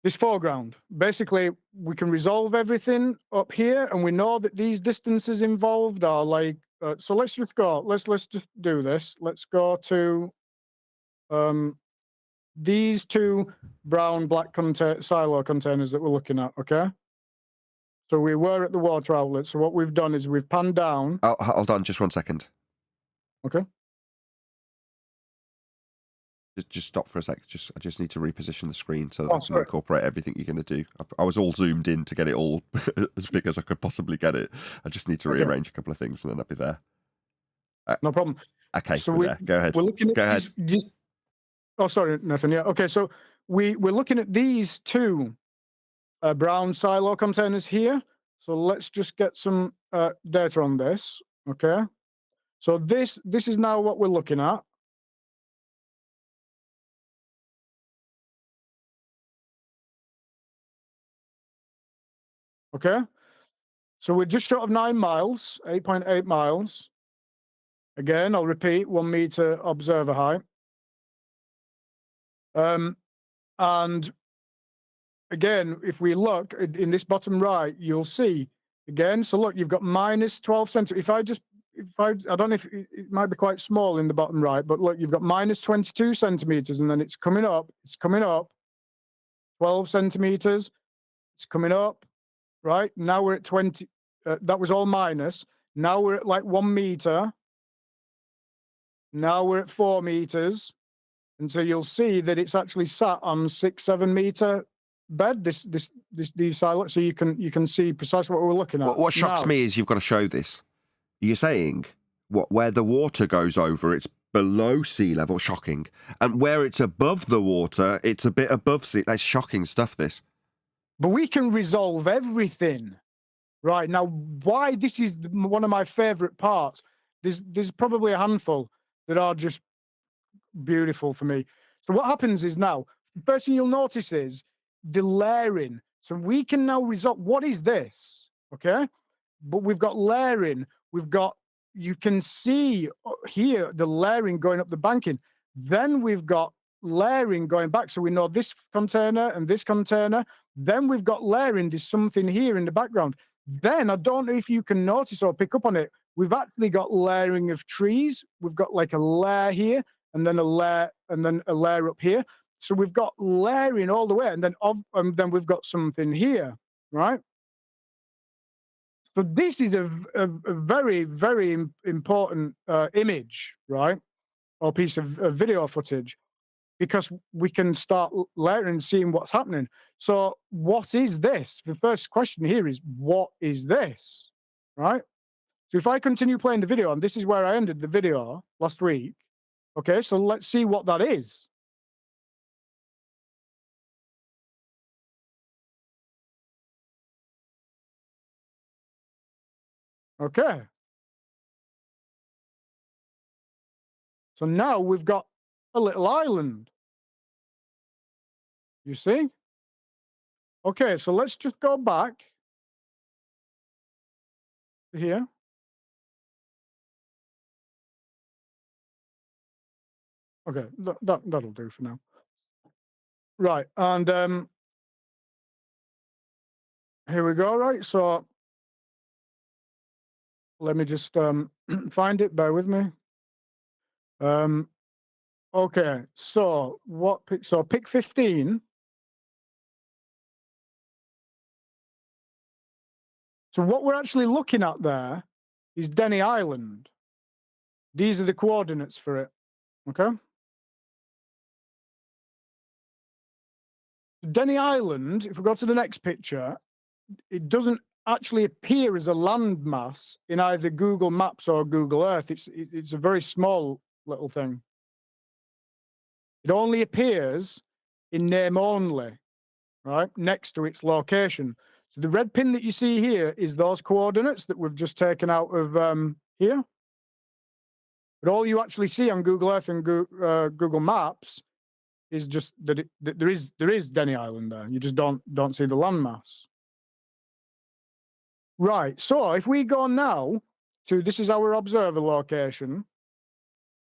this foreground. Basically, we can resolve everything up here, and we know that these distances involved are like. So let's just go. Let's just do this. Let's go to these two brown black silo containers that we're looking at. Okay. So we were at the water outlet. So what we've done is we've panned down. Oh, hold on, just 1 second. Okay. Just stop for a sec. I just need to reposition the screen so that I can sorry. incorporate everything you're going to do. I was all zoomed in to get it all as big as I could possibly get it. I just need to rearrange a couple of things and then I'll be there. No problem. Okay, So we're there. Go ahead. We're looking at Go ahead. Oh, sorry, Nathan. Yeah. Okay. So we're looking at these two brown silo containers here. So let's just get some data on this. Okay. So this is now what we're looking at. Okay. So we're just short of 9 miles, 8.8 miles. Again, I'll repeat, 1 meter observer height. And again, if we look in this bottom right, you'll see again. So look, you've got minus 12 centimeters. I don't know if it might be quite small in the bottom right, but look, you've got minus 22 centimeters, and then it's coming up. 12 centimeters. It's coming up, right? Now we're at 20. That was all minus. Now we're at like 1 meter. Now we're at 4 meters. And so you'll see that it's actually sat on 6-7 meter bed, these silos, so you can see precisely what we're looking at. What shocks me is you've got to show this. You're saying where the water goes over, it's below sea level, shocking. And where it's above the water, it's a bit above sea. That's shocking stuff, this. But we can resolve everything. Right, now, why this is one of my favorite parts, there's probably a handful that are just beautiful for me. So what happens is now, the first thing you'll notice is the layering. So we can now resolve, what is this? Okay, but we've got layering. You can see here the layering going up the banking. Then we've got layering going back. So we know this container and this container. Then we've got layering. There's something here in the background. Then I don't know if you can notice or pick up on it. We've actually got layering of trees. We've got like a layer here, and then a layer, and then a layer up here. So we've got layering all the way, and then we've got something here, right? So this is a very, very important image, right? Or piece of video footage, because we can start layering and seeing what's happening. So what is this? The first question here is, what is this, right? So if I continue playing the video, and this is where I ended the video last week, okay, so let's see what that is. Okay. So now we've got a little island. You see? Okay, so let's just go back to here. Okay, that'll do for now. Right, and here we go. Right, so let me just find it. Bear with me. Okay, so what pick? So pick 15. So what we're actually looking at there is Denny Island. These are the coordinates for it. Okay. Denny Island, if we go to the next picture, it doesn't actually appear as a landmass in either Google Maps or Google Earth. It's a very small little thing. It only appears in name only, right, next to its location. So the red pin that you see here is those coordinates that we've just taken out of here. But all you actually see on Google Earth and Google Maps is just that, that there is Denny Island there. You just don't see the landmass. Right. So if we go now to this is our observer location,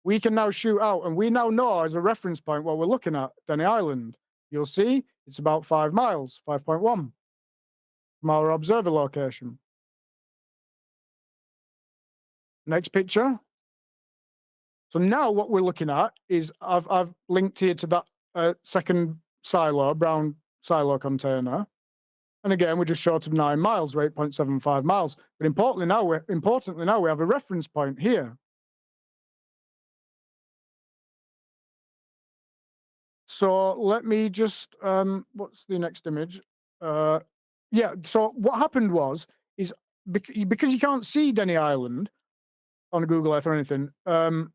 we can now shoot out, and we now know as a reference point what we're looking at, Denny Island. You'll see it's about 5 miles, 5.1 from our observer location. Next picture. So now what we're looking at is I've linked here to that second silo, brown silo container. And again, we're just short of 9 miles, or 8.75 miles. But importantly now we have a reference point here. So let me just what's the next image? Yeah. So what happened is because you can't see Denny Island on Google Earth or anything, and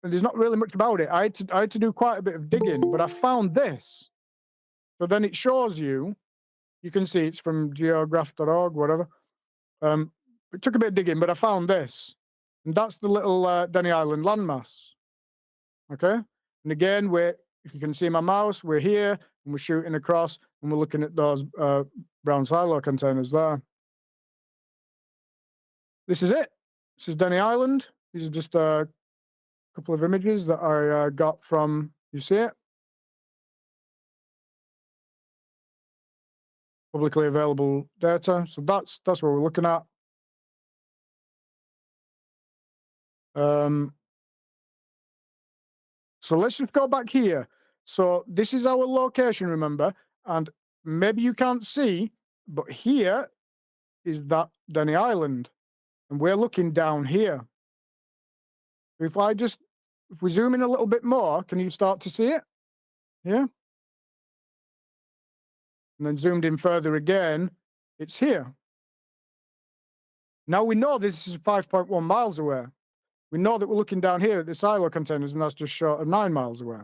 there's not really much about it. I had to do quite a bit of digging, but I found this. So then it shows you. You can see it's from geograph.org, whatever. It took a bit of digging, but I found this, and that's the little Denny Island landmass. Okay, and again, if you can see my mouse, we're here, and we're shooting across, and we're looking at those brown silo containers there. This is it. This is Denny Island. These are just a couple of images that I got from. You see it? Publicly available data. So that's what we're looking at. So let's just go back here. So this is our location, remember, and maybe you can't see, but here is that Denny Island, and we're looking down here. If we zoom in a little bit more, can you start to see it? Yeah. And then zoomed in further again, it's here. Now we know this is 5.1 miles away. We know that we're looking down here at the silo containers, and that's just short of 9 miles away.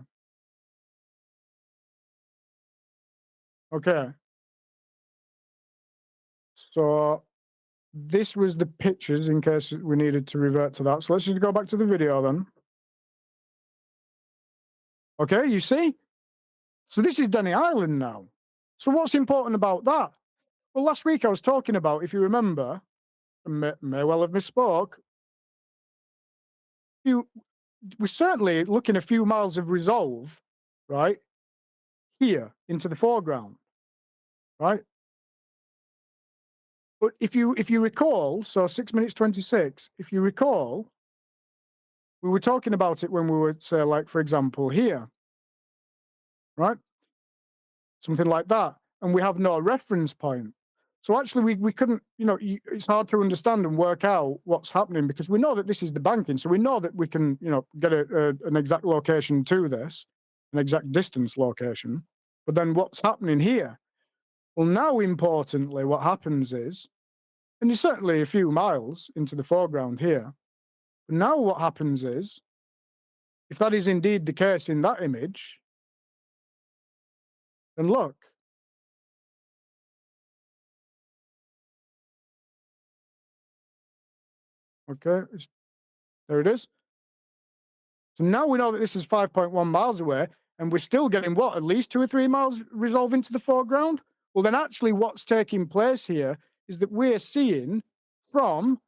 Okay. So this was the pictures in case we needed to revert to that. So let's just go back to the video then. Okay, you see? So this is Denny Island now. So what's important about that? Well, last week I was talking about, if you remember, may well have misspoke. We're certainly looking a few miles of resolve, right? Here into the foreground, right? But if you recall, so 6 minutes 26, if you recall, we were talking about it when we were, say, like, for example, here, right? Something like that. And we have no reference point. So actually, we couldn't, it's hard to understand and work out what's happening because we know that this is the banking. So we know that we can, get an exact location to this, an exact distance location. But then what's happening here? Well, now, importantly, what happens is, and it's certainly a few miles into the foreground here. But now what happens is, if that is indeed the case in that image, then look. Okay, there it is. So now we know that this is 5.1 miles away, and we're still getting what, at least 2 or 3 miles resolve into the foreground? Well, then actually what's taking place here is that we're seeing from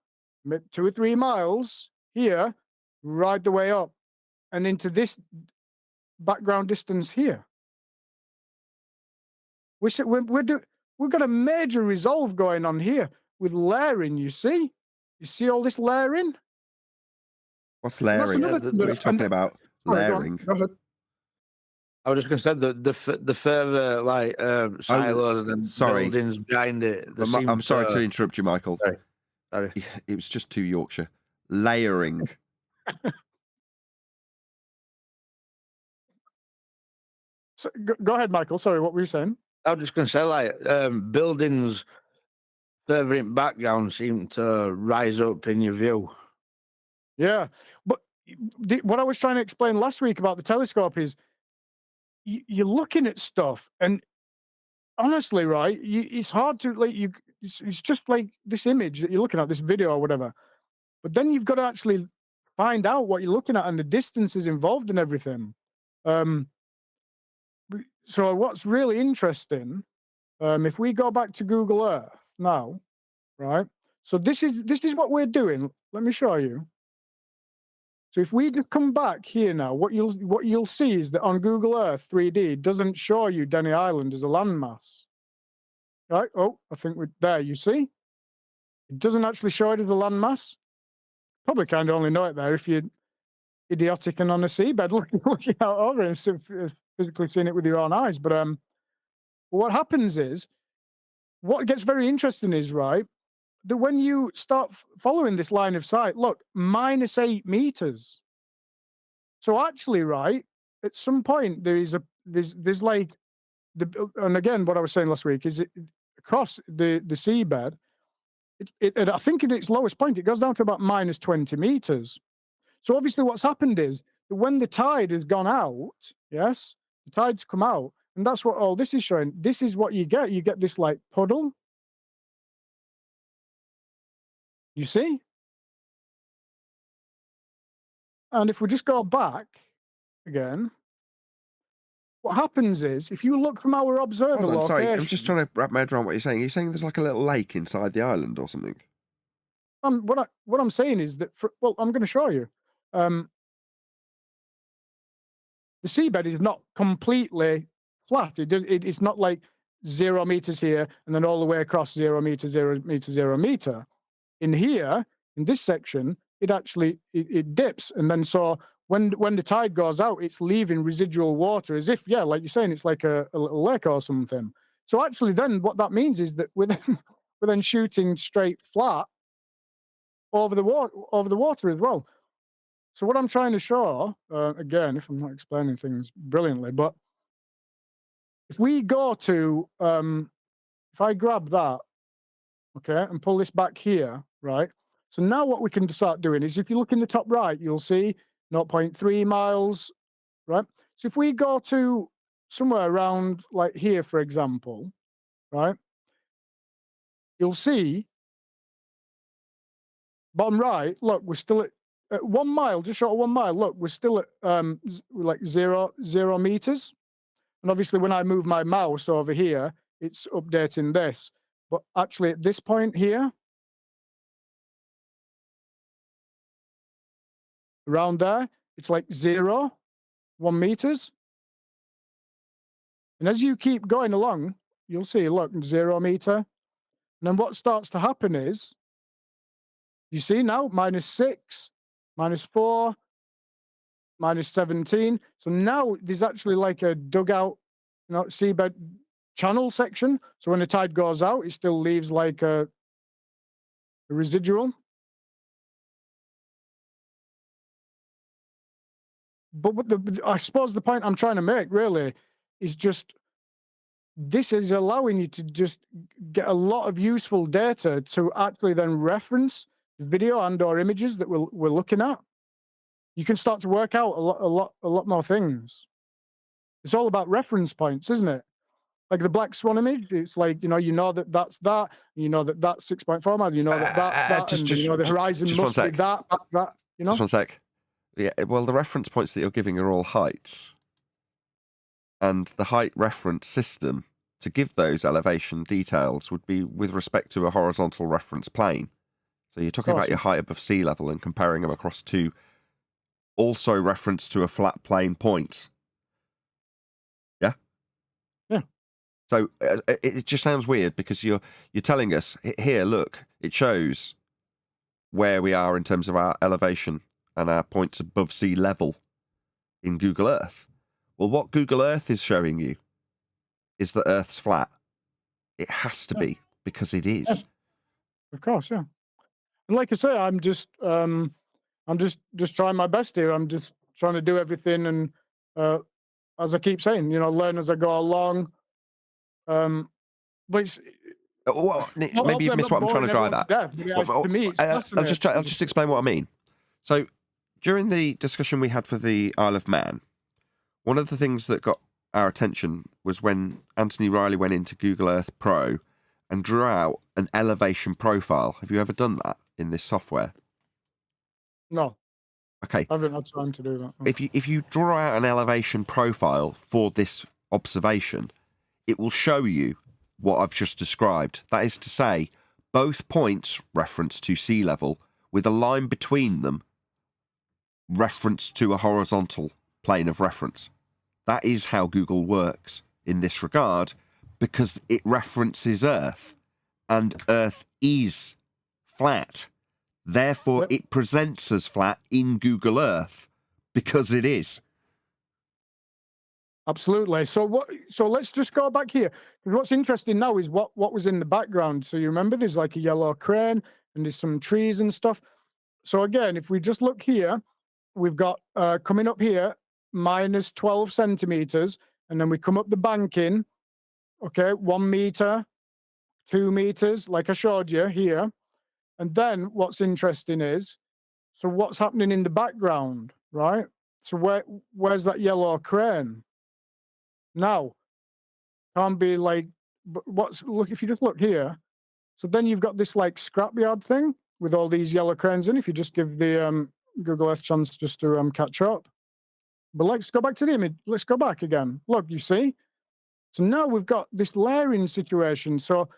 2 or 3 miles here right the way up and into this background distance here. We've got a major resolve going on here with layering, you see? You see all this layering? What's And that's layering? another thing What are you talking about? Sorry, go on, Layering. go ahead. I was just going to say the further like silos and sorry. buildings behind it. I'm sorry to interrupt you, Michael. Sorry. It was just too Yorkshire. Layering. So, go ahead, Michael. Sorry, what were you saying? I was just going to say, like, buildings further in background seem to rise up in your view. Yeah, but what I was trying to explain last week about the telescope is you're looking at stuff, and honestly, right, it's hard to like you. It's just like this image that you're looking at, this video or whatever. But then you've got to actually find out what you're looking at and the distances involved and everything. So what's really interesting, if we go back to Google Earth now, right? So this is what we're doing. Let me show you. So if we just come back here now, what you'll see is that on Google Earth 3D doesn't show you Denny Island as a landmass. Right? Oh, I think we're there. You see, it doesn't actually show it as a landmass. Probably kind of only know it there if you're idiotic and on a seabed looking out over it and physically seeing it with your own eyes. But what happens is, what gets very interesting is, right, that when you start following this line of sight, look, -8 meters. So actually, right, at some point there's like and again, what I was saying last week is across the seabed, I think at its lowest point, it goes down to about -20 meters. So obviously what's happened is that when the tide has gone out, yes, the tide's come out, and that's what all this is showing. This is what you get. You get this like puddle. You see? And if we just go back again, what happens is if you look from our observer Hold on, location. sorry. I'm just trying to wrap my head around what you're saying. You're saying there's like a little lake inside the island or something? What I'm saying is that I'm going to show you. The seabed is not completely flat. It's not like 0 meters here and then all the way across 0 meter, 0 meter, 0 meter. In here, in this section, it actually it dips, and then so when the tide goes out, it's leaving residual water as if, yeah, like you're saying, it's like a little lake or something. So actually, then what that means is that we're then shooting straight flat over the water as well. So what I'm trying to show, again, if I'm not explaining things brilliantly, but if we go to, if I grab that, okay, and pull this back here, right? So now what we can start doing is if you look in the top right, you'll see 0.3 miles, right? So if we go to somewhere around like here, for example, right? You'll see bottom right, look, we're still at 1 mile, just short of 1 mile. Look, we're still at like zero meters. And obviously when I move my mouse over here, it's updating this. But actually at this point here, around there, it's like 1 meters. And as you keep going along, you'll see, look, 0 meter. And then what starts to happen is, you see now, -6, -4, -17. So now there's actually like a dugout, seabed channel section. So when the tide goes out, it still leaves like a residual. But I suppose the point I'm trying to make really is just this is allowing you to just get a lot of useful data to actually then reference video and/or images that we're looking at. You can start to work out a lot more things. It's all about reference points, isn't it? Like the black swan image, it's like, that that's that, that's 6.4 miles, that's that, and the horizon just one must be sec. that. Just one sec. Yeah, well, the reference points that you're giving are all heights. And the height reference system to give those elevation details would be with respect to a horizontal reference plane. So you're talking about your height above sea level and comparing them across two also reference to a flat plane points. Yeah? Yeah. So it just sounds weird because you're telling us, here, look, it shows where we are in terms of our elevation and our points above sea level in Google Earth. Well, what Google Earth is showing you is that Earth's flat. It has to be, because it is. Yeah. Of course, yeah. And like I say, I'm just trying my best here. I'm just trying to do everything, and as I keep saying, learn as I go along. But it's, Well, maybe you've missed what I'm trying to drive at. To me, it's I'll just explain what I mean. So, during the discussion we had for the Isle of Man, one of the things that got our attention was when Anthony Riley went into Google Earth Pro and drew out an elevation profile. Have you ever done that in this software? No. Okay. I haven't had time to do that. No. If you draw out an elevation profile for this observation, it will show you what I've just described. That is to say, both points reference to sea level with a line between them reference to a horizontal plane of reference. That is how Google works in this regard, because it references Earth, and Earth is flat. Therefore, it presents as flat in Google Earth because it is. Absolutely. So let's just go back here. Because what's interesting now is what was in the background. So you remember there's like a yellow crane and there's some trees and stuff. So again, if we just look here, we've got coming up here minus 12 centimeters, and then we come up the banking, okay, 1 meter, 2 meters, like I showed you here. And then what's interesting is, so what's happening in the background, right? So where's that yellow crane? Now, can't be like, look, if you just look here, so then you've got this like scrapyard thing with all these yellow cranes in, if you just give the Google Earth chance just to catch up. But let's go back to the image. Let's go back again. Look, you see? So now we've got this layering situation. So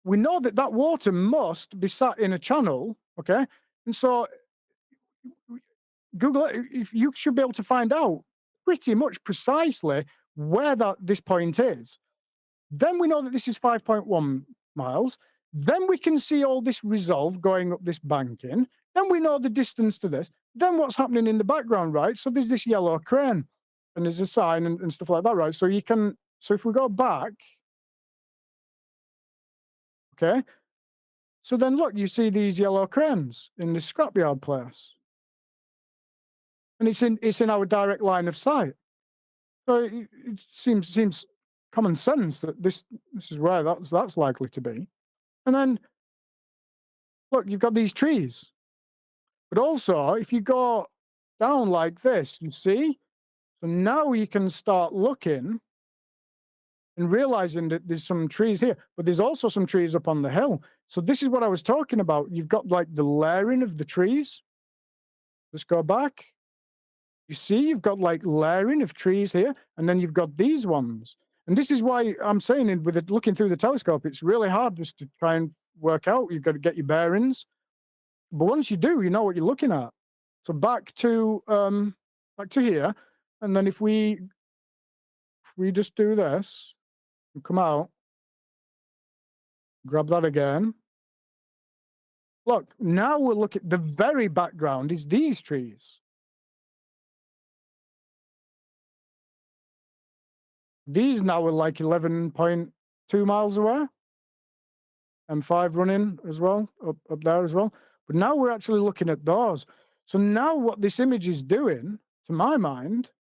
we know that that water must be sat in a channel, okay? And so Google, if you should be able to find out pretty much precisely where this point is. Then we know that this is 5.1 miles. Then we can see all this resolve going up this banking. Then we know the distance to this. Then what's happening in the background, right? So there's this yellow crane and there's a sign and stuff like that, right? So if we go back, okay. So then look, you see these yellow cranes in this scrapyard place. And it's in our direct line of sight. So it seems common sense that this is where that's likely to be. And then look, you've got these trees. But also, if you go down like this, you see? So now you can start looking and realizing that there's some trees here, but there's also some trees up on the hill. So this is what I was talking about. You've got like the layering of the trees. Let's go back. You see, you've got like layering of trees here, and then you've got these ones. And this is why I'm saying looking through the telescope, it's really hard just to try and work out. You've got to get your bearings. But once you do, you know what you're looking at. So back to here, and then if we just do this and come out, grab that again. Look, now we'll look at the very background is these trees. These now are like 11.2 miles away. M5 running as well, up there as well. But now we're actually looking at those. So now what this image is doing, to my mind,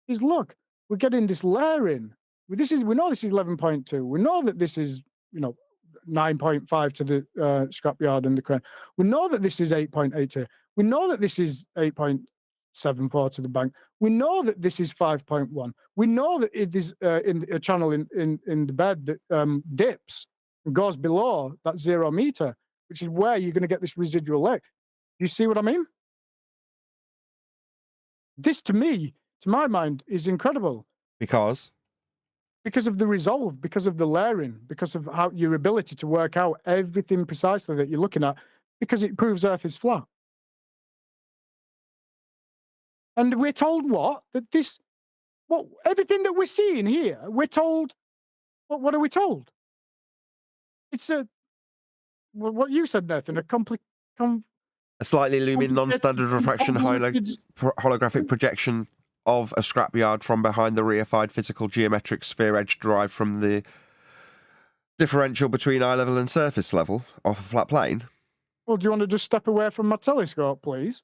is look, we're getting this layering. We know this is 11.2. We know that this is, 9.5 to the scrapyard and the crane. We know that this is 8.8 here. We know that this is 8.74 to the bank. We know that this is 5.1. We know that it is in a channel in the bed that dips and goes below that 0 meter, which is where you're going to get this residual lake. You see what I mean? This, to me, to my mind, is incredible Because of the resolve, because of the layering, because of how your ability to work out everything precisely that you're looking at, because it proves Earth is flat. And we're told what? That this, what, everything that we're seeing here, we're told, what are we told? It's what you said, Nathan, a slightly looming non-standard refraction holographic projection of a scrapyard from behind the reified physical geometric sphere edge derived from the differential between eye level and surface level off a flat plane. Well, do you want to just step away from my telescope, please?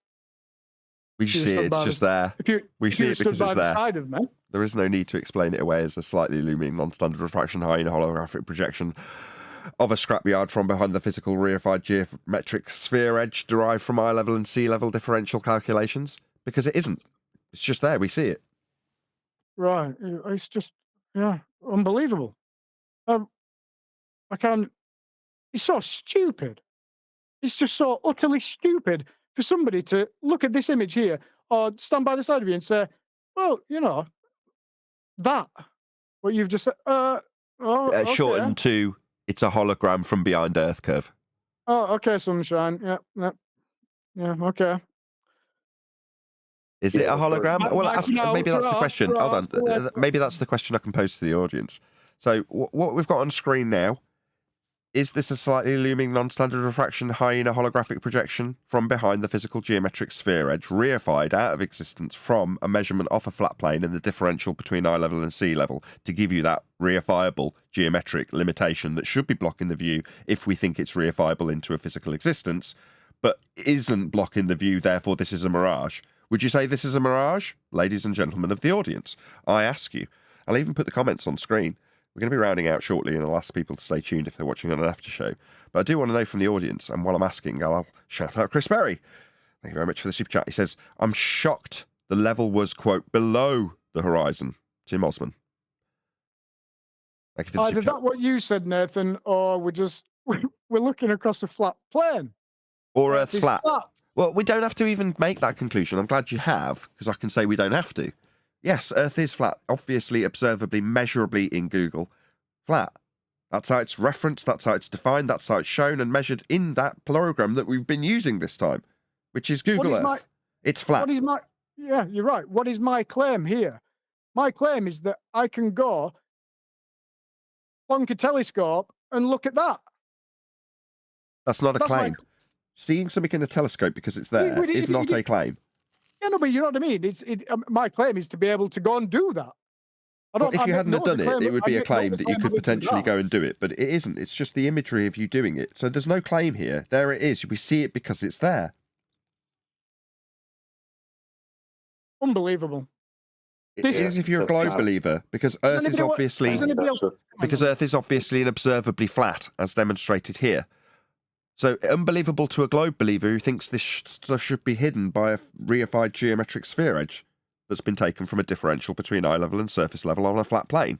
We just see it, it's just there. We see it because it's there. Side of me. There is no need to explain it away as a slightly looming non-standard refraction high holographic projection of a scrapyard from behind the physical reified geometric sphere edge derived from eye level and sea level differential calculations, because it isn't. It's just there. We see it. Right. It's just, yeah, unbelievable. I can't. It's so stupid. It's just so utterly stupid for somebody to look at this image here or stand by the side of you and say, well, you know, that, what you've just said, okay. Shortened to, it's a hologram from behind Earth curve. Oh, okay, sunshine. Yeah, okay. Is it a hologram? Well, maybe that's the question. Hold on. Maybe that's the question I can pose to the audience. So what we've got on screen now, is this a slightly looming non-standard refraction hyena holographic projection from behind the physical geometric sphere edge, reified out of existence from a measurement off a flat plane in the differential between eye level and sea level to give you that reifiable geometric limitation that should be blocking the view if we think it's reifiable into a physical existence, but isn't blocking the view, therefore this is a mirage? Would you say this is a mirage? Ladies and gentlemen of the audience, I ask you. I'll even put the comments on screen. We're going to be rounding out shortly, and I'll ask people to stay tuned if they're watching on an after show. But I do want to know from the audience, and while I'm asking, I'll shout out Chris Berry. Thank you very much for the super chat. He says, I'm shocked the level was, quote, below the horizon. Tim Osman. Thank you for the Either super chat. that what you said, Nathan, or we're looking across a flat plane. Or Earth's flat. Well, we don't have to even make that conclusion. I'm glad you have, because I can say we don't have to. Yes, Earth is flat, obviously, observably, measurably in Google. Flat. That's how it's referenced, that's how it's defined, that's how it's shown and measured in that program that we've been using this time, which is Google Earth. It's flat. Yeah, you're right. What is my claim here? My claim is that I can go plonk a telescope and look at that. That's not a claim. Seeing something in a telescope because it's there is not a claim. Yeah, no, but you know what I mean? My claim is to be able to go and do that. If you hadn't done it, it would be a claim that you could potentially go and do it, but it isn't. It's just the imagery of you doing it. So there's no claim here. There it is. We see it because it's there. Unbelievable. It is if you're a globe believer, because Earth is obviously and observably flat, as demonstrated here. So unbelievable to a globe believer who thinks this stuff should be hidden by a reified geometric sphere edge that's been taken from a differential between eye level and surface level on a flat plane.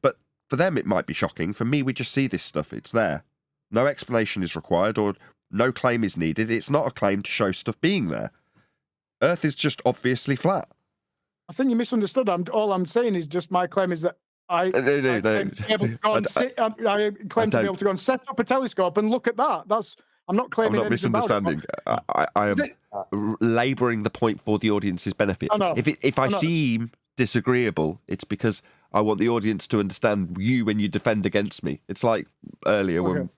But for them it might be shocking. For me, we just see this stuff. It's there. No explanation is required or no claim is needed. It's not a claim to show stuff being there. Earth is just obviously flat. I think you misunderstood. All I'm saying is just my claim is that I claim to be able to go and set up a telescope and look at that. I'm not claiming. I'm not misunderstanding. I am labouring the point for the audience's benefit. If I seem disagreeable, it's because I want the audience to understand you when you defend against me. It's like earlier when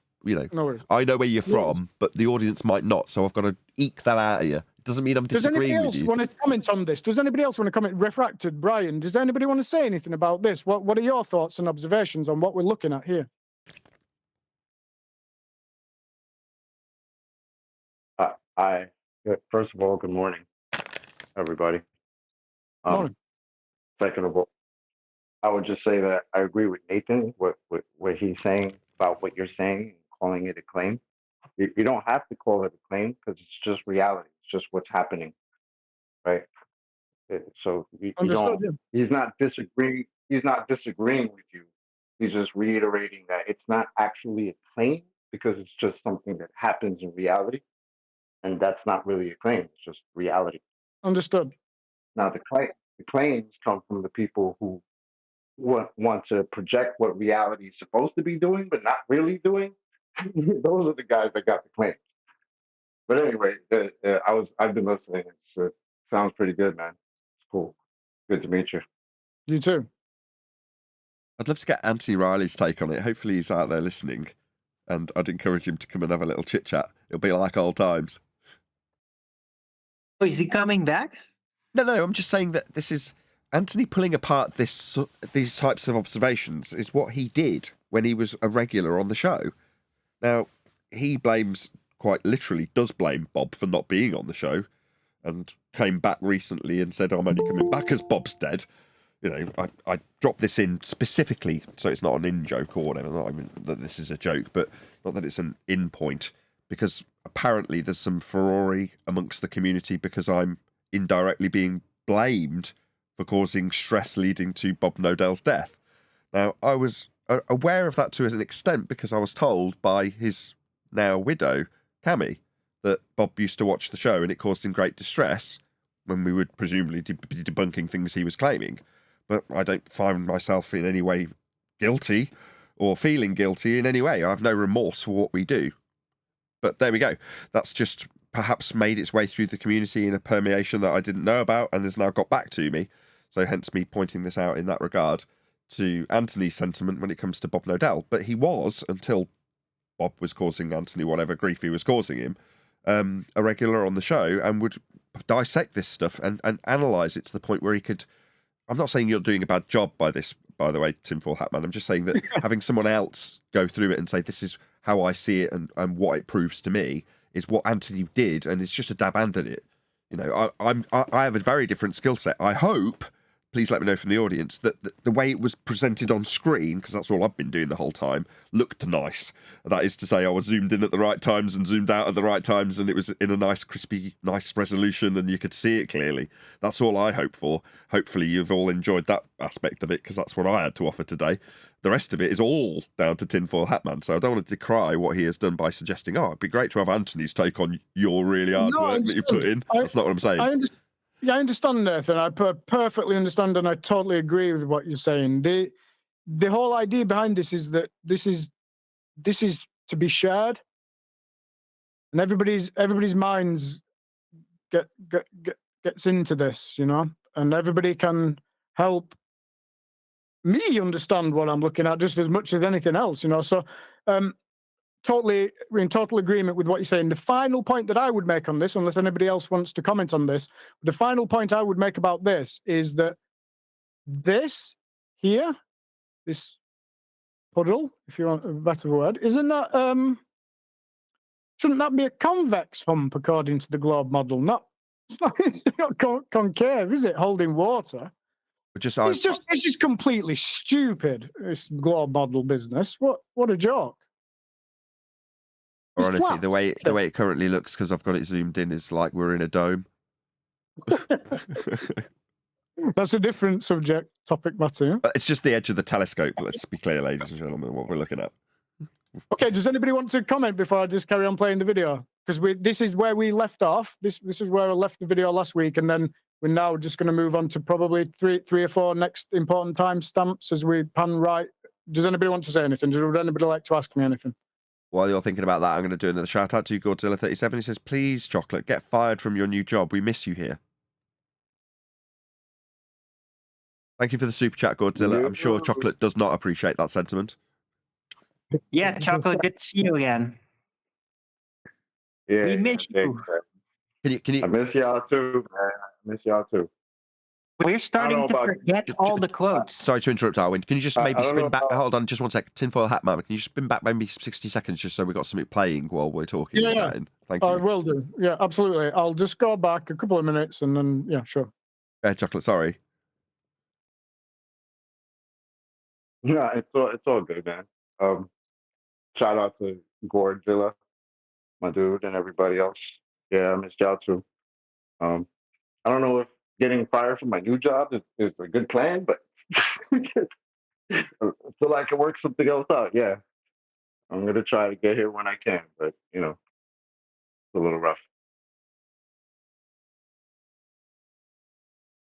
I know where you're from, but the audience might not. So I've got to eke that out of you. Doesn't mean I'm disagreeing with you. Does anybody else want to comment on this? Does anybody else want to comment? Refracted, Brian, does anybody want to say anything about this? What are your thoughts and observations on what we're looking at here? First of all, good morning, everybody. Morning. Second of all, I would just say that I agree with Nathan, what he's saying about what you're saying, calling it a claim. You don't have to call it a claim because it's just reality. It's just what's happening, right? So you don't. He's not disagreeing. He's not disagreeing with you. He's just reiterating that it's not actually a claim because it's just something that happens in reality, and that's not really a claim. It's just reality. Understood. Now the claims come from the people who want to project what reality is supposed to be doing, but not really doing. Those are the guys that got the claims. But anyway, I've been listening. It sounds pretty good, man. It's cool. Good to meet you. You too. I'd love to get Anthony Riley's take on it. Hopefully he's out there listening, and I'd encourage him to come and have a little chit chat. It'll be like old times. Oh, is he coming back? No, I'm just saying that this is Anthony pulling apart these types of observations is what he did when he was a regular on the show. Now, he quite literally does blame Bob for not being on the show, and came back recently and said, I'm only coming back as Bob's dead. You know, I dropped this in specifically so it's not an in-joke or whatever. Not even that this is a joke, but not that it's an in-point, because apparently there's some furore amongst the community because I'm indirectly being blamed for causing stress leading to Bob Nodell's death. Now, I was aware of that to an extent because I was told by his now widow, Cammy, that Bob used to watch the show and it caused him great distress when we would presumably be debunking things he was claiming. But I don't find myself in any way guilty or feeling guilty in any way. I have no remorse for what we do. But there we go. That's just perhaps made its way through the community in a permeation that I didn't know about and has now got back to me. So hence me pointing this out in that regard to Anthony's sentiment when it comes to Bob Nodell. But he was, until Bob was causing Anthony whatever grief he was causing him, a regular on the show and would dissect this stuff and analyse it to the point where he could... I'm not saying you're doing a bad job by this, by the way, Tinfoil Hat Man. I'm just saying that having someone else go through it and say, this is how I see it and what it proves to me is what Anthony did, and it's just a dab hand at it. You know, I have a very different skill set. I hope, please let me know from the audience, that the way it was presented on screen, because that's all I've been doing the whole time, looked nice. That is to say, I was zoomed in at the right times and zoomed out at the right times, and it was in a nice, crispy, nice resolution, and you could see it clearly. That's all I hope for. Hopefully you've all enjoyed that aspect of it, because that's what I had to offer today. The rest of it is all down to Tinfoil Hat Man, so I don't want to decry what he has done by suggesting, it'd be great to have Anthony's take on your really hard work that you put in. That's not what I'm saying. I understand, Nathan. I perfectly understand, and I totally agree with what you're saying. The whole idea behind this is that this is to be shared, and everybody's minds gets into this, you know, and everybody can help me understand what I'm looking at just as much as anything else, you know. So, totally, we're in total agreement with what you're saying. The final point that I would make on this, unless anybody else wants to comment on this, the final point I would make about this is that this here, this puddle, if you want a better word, isn't that shouldn't that be a convex hump according to the globe model? It's not concave, is it? Holding water. This is completely stupid. This globe model business. What a joke. Honestly, the way it currently looks, because I've got it zoomed in, is like we're in a dome. That's a different topic matter. Yeah? But it's just the edge of the telescope. Let's be clear, ladies and gentlemen, what we're looking at. Okay, does anybody want to comment before I just carry on playing the video? Because this is where we left off. This is where I left the video last week, and then we're now just going to move on to probably three or four next important timestamps as we pan right. Does anybody want to say anything? Would anybody like to ask me anything? While you're thinking about that, I'm going to do another shout out to Godzilla37. He says, please, Chocolate, get fired from your new job. We miss you here. Thank you for the super chat, Godzilla. I'm sure Chocolate does not appreciate that sentiment. Yeah, Chocolate, good to see you again. Yeah, we miss you. Can you? I miss y'all too, man. I miss y'all too. We're starting to forget all the quotes. Sorry to interrupt, Arwin. Can you just maybe spin back? Hold on, just 1 second. Tinfoil Hat Man, can you spin back maybe 60 seconds just so we've got something playing while we're talking? Yeah. Thank you. I will do. Yeah, absolutely. I'll just go back a couple of minutes and then, yeah, sure. Chocolate, sorry. Yeah, it's all good, man. Shout out to Godzilla, my dude, and everybody else. Yeah, I missed y'all too. I don't know if getting fired from my new job is a good plan, but until I can work something else out, yeah. I'm going to try to get here when I can, but, you know, it's a little rough.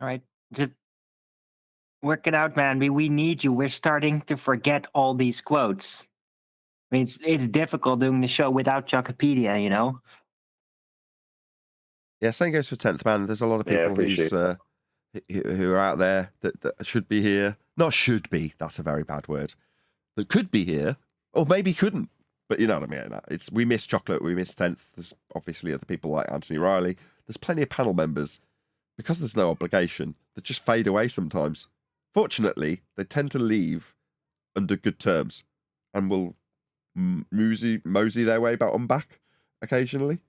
All right, just work it out, man. We need you. We're starting to forget all these quotes. I mean, it's difficult doing the show without Wikipedia, you know. Yeah, same goes for 10th Man. There's a lot of Yeah, people appreciate who are out there that should be here. Not should be, that's a very bad word. That could be here, or maybe couldn't. But you know what I mean? We miss Chocolate, we miss 10th. There's obviously other people like Anthony Riley. There's plenty of panel members, because there's no obligation, that just fade away sometimes. Fortunately, they tend to leave under good terms and will mosey their way back on back occasionally,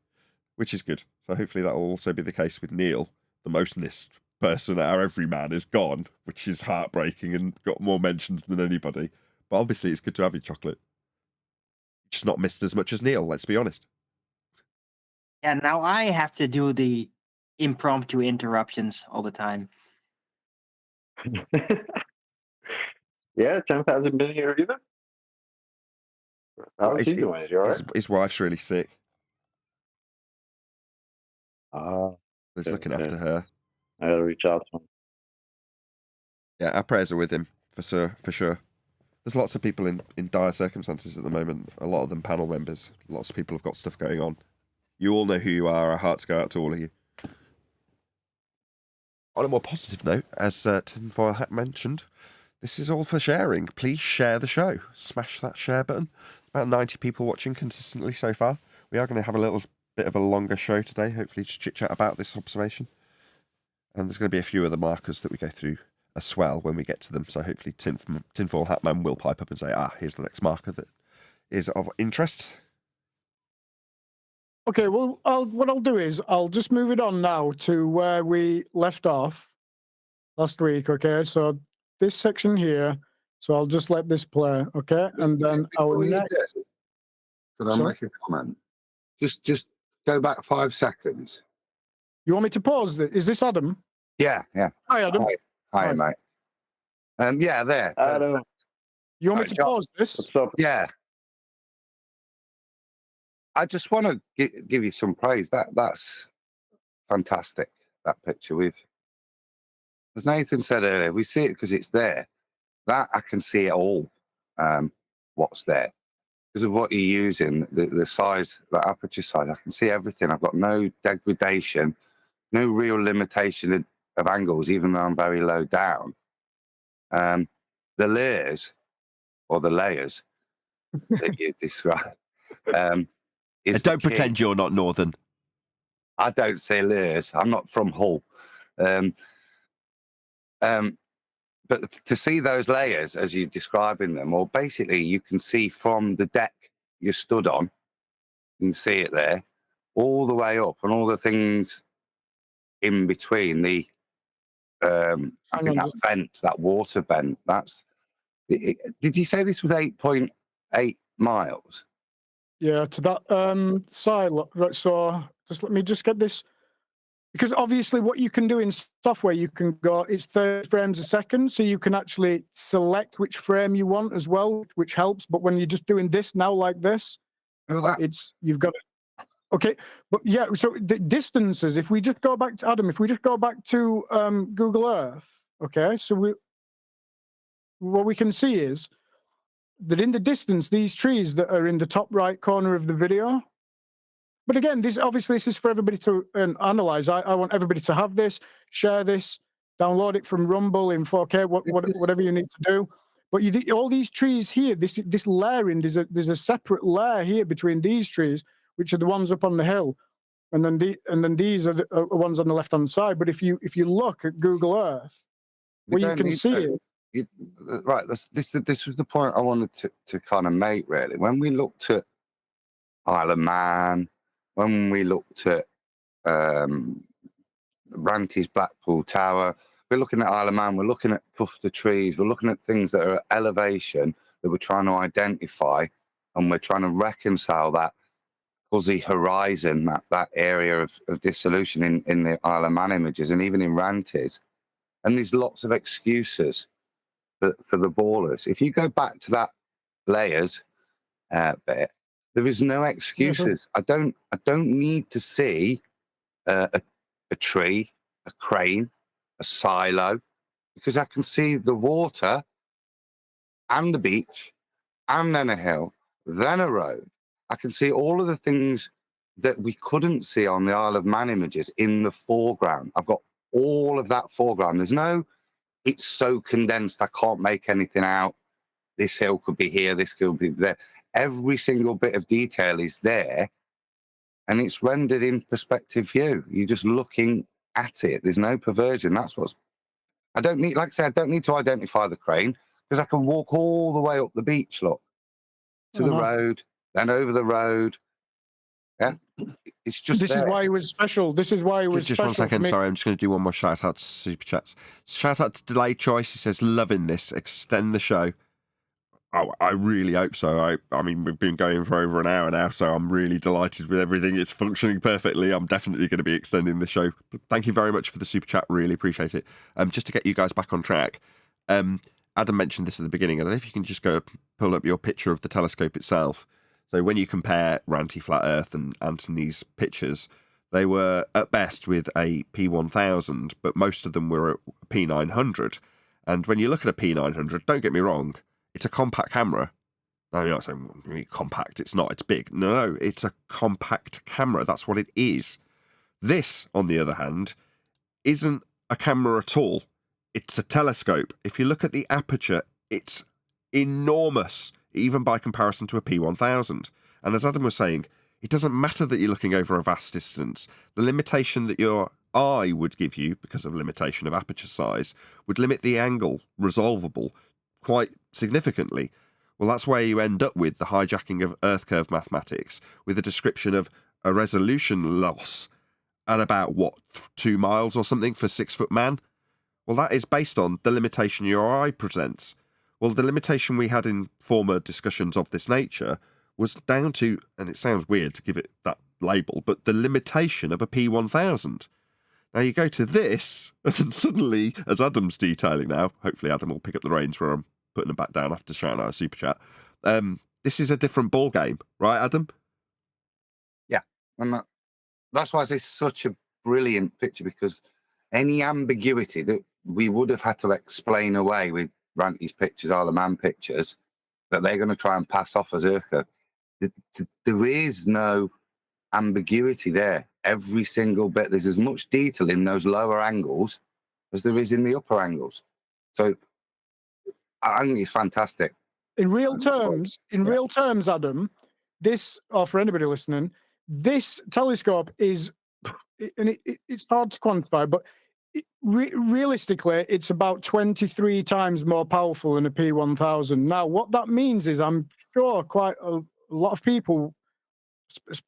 which is good. So hopefully that will also be the case with Neil. The most missed person at our Everyman is gone, which is heartbreaking and got more mentions than anybody. But obviously it's good to have you, Chocolate. Just not missed as much as Neil, let's be honest. Yeah, now I have to do the impromptu interruptions all the time. Yeah, 10th hasn't been here either. How's he doing? Is he all right? His wife's really sick. He's Okay, looking after her. I gotta reach out to him. Yeah, our prayers are with him, for sure. There's lots of people in dire circumstances at the moment. A lot of them panel members. Lots of people have got stuff going on. You all know who you are. Our hearts go out to all of you. On a more positive note, as Tinfoil Hat mentioned, this is all for sharing. Please share the show. Smash that share button. About 90 people watching consistently so far. We are going to have a little bit of a longer show today, hopefully to chit-chat about this observation. And there's going to be a few other markers that we go through as well when we get to them. So hopefully Tinfoil Hat Man will pipe up and say, here's the next marker that is of interest. Okay, well, what I'll do is I'll just move it on now to where we left off last week, okay? So this section here, so I'll just let this play, okay? And then our next... Could I make a comment? Just go back 5 seconds. You want me to pause? Is this Adam? Yeah. Hi, Adam. Hi, mate. Yeah, there. Adam. You want me to pause this? What's up? Yeah. I just want to give you some praise. That's fantastic, that picture. As Nathan said earlier, we see it because it's there. That I can see it all, what's there. Because of what you're using, the size, the aperture size, I can see everything. I've got no degradation, no real limitation of angles, even though I'm very low down. The layers, or the layers that you describe, Don't pretend you're not Northern. I don't say layers. I'm not from Hull. But to see those layers as you're describing them, or basically you can see from the deck you stood on, you can see it there, all the way up, and all the things in between. I think that vent, that water vent, did you say this was 8.8 miles? Yeah, to that silo. Right, so let me get this. Because obviously what you can do in software, you can go, it's 30 frames a second, so you can actually select which frame you want as well, which helps. But when you're just doing this now like this, you've got it. Okay, but yeah, so the distances, if we just go back to, Adam, if we just go back to Google Earth, okay, so what we can see is that in the distance, these trees that are in the top right corner of the video. But again, this is for everybody to analyze. I want everybody to have this, share this, download it from Rumble in 4K, whatever you need to do. But all these trees here, this layering, there's a separate layer here between these trees, which are the ones up on the hill, and then these are the ones on the left hand side. But if you look at Google Earth, what you can see is right. This was the point I wanted to kind of make, really. When we looked at Isle of Man, when we looked at Ranty's Blackpool Tower, we're looking at Isle of Man, we're looking at tufted trees, we're looking at things that are at elevation that we're trying to identify, and we're trying to reconcile that fuzzy horizon, that area of dissolution in the Isle of Man images, and even in Ranty's. And there's lots of excuses for the ballers. If you go back to that layers bit, there is no excuses. I don't need to see a tree, a crane, a silo, because I can see the water and the beach and then a hill, then a road. I can see all of the things that we couldn't see on the Isle of Man images in the foreground. I've got all of that foreground. There's no, it's so condensed, I can't make anything out. This hill could be here, this could be there. Every single bit of detail is there, and it's rendered in perspective view. You're just looking at it. There's no perversion. That's what's, I don't need, like I said, I don't need to identify the crane, because I can walk all the way up the beach, look, to the road, then over the road. Yeah, it's just This there. is why it was special. This is why it was Just special. one second, for me. sorry, I'm just going to do one more shout out to Super Chats. Shout out to Delayed Choice. He says, loving this, extend the show. Oh, I really hope so. I mean, we've been going for over an hour now, so I'm really delighted with everything. It's functioning perfectly. I'm definitely going to be extending the show. Thank you very much for the Super Chat. Really appreciate it. Just to get you guys back on track, Adam mentioned this at the beginning. I don't know if you can just go pull up your picture of the telescope itself. So when you compare Ranty Flat Earth and Anthony's pictures, they were at best with a P1000, but most of them were at P900. And when you look at a P900, don't get me wrong, it's a compact camera. No, you're not saying compact, it's not, it's big. No, it's a compact camera. That's what it is. This, on the other hand, isn't a camera at all. It's a telescope. If you look at the aperture, it's enormous, even by comparison to a P1000. And as Adam was saying, it doesn't matter that you're looking over a vast distance. The limitation that your eye would give you, because of limitation of aperture size, would limit the angle resolvable quite significantly. Well, that's where you end up with the hijacking of Earth curve mathematics, with a description of a resolution loss at about, 2 miles or something for 6 foot man? Well, that is based on the limitation your eye presents. Well, the limitation we had in former discussions of this nature was down to, and it sounds weird to give it that label, but the limitation of a P1000. Now you go to this, and suddenly, as Adam's detailing now, hopefully Adam will pick up the reins where I'm putting them back down after shouting out a super chat. This is a different ball game, right, Adam? Yeah, and that's why it's such a brilliant picture, because any ambiguity that we would have had to explain away with Ranty's pictures, Isle of Man pictures, that they're going to try and pass off as Earth curve, there is no ambiguity there. Every single bit, there's as much detail in those lower angles as there is in the upper angles. So I think it's fantastic. In real terms, Adam, this, or for anybody listening, this telescope is, and it's hard to quantify, but realistically, it's about 23 times more powerful than a P1000. Now, what that means is, I'm sure quite a lot of people,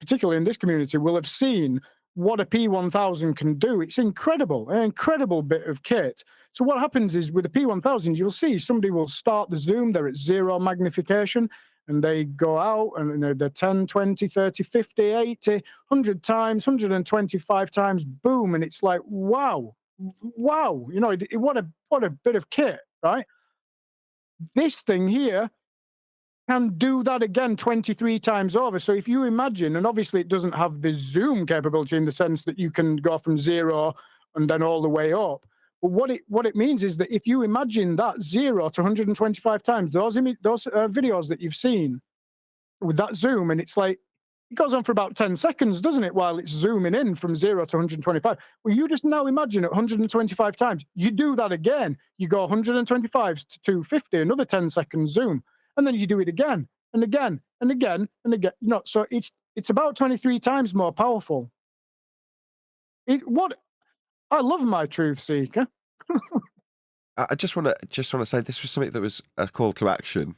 particularly in this community, will have seen what a P1000 can do. It's incredible, an incredible bit of kit. So what happens is, with a P1000, you'll see somebody will start the zoom, they're at 0 magnification, and they go out and they're 10, 20, 30, 50, 80, 100 times, 125 times, boom, and it's like, wow, you know, what a bit of kit, right? This thing here can do that again 23 times over. So if you imagine, and obviously it doesn't have the zoom capability in the sense that you can go from 0 and then all the way up. But what it means is that if you imagine that 0 to 125 times, those videos that you've seen with that zoom, and it's like, it goes on for about 10 seconds, doesn't it, while it's zooming in from 0 to 125. Well, you just now imagine at 125 times, you do that again. You go 125 to 250, another 10 second zoom. And then you do it again and again and again and again. You know, so it's about 23 times more powerful. I love my truth seeker. I just want to say this was something that was a call to action.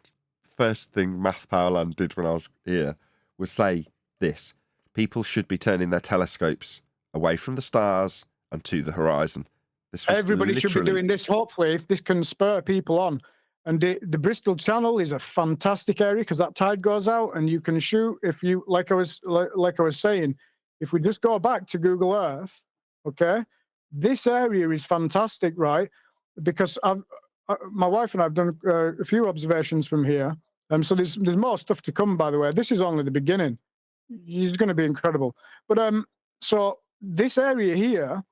First thing Math Powerland did when I was here was say this: people should be turning their telescopes away from the stars and to the horizon. This was Everybody should be doing this. Hopefully, if this can spur people on. And the Bristol Channel is a fantastic area, because that tide goes out and you can shoot. If you, like I was saying, if we just go back to Google Earth, okay, this area is fantastic, right? Because my wife and I have done a few observations from here. So there's more stuff to come, by the way. This is only the beginning. It's going to be incredible. But so this area here,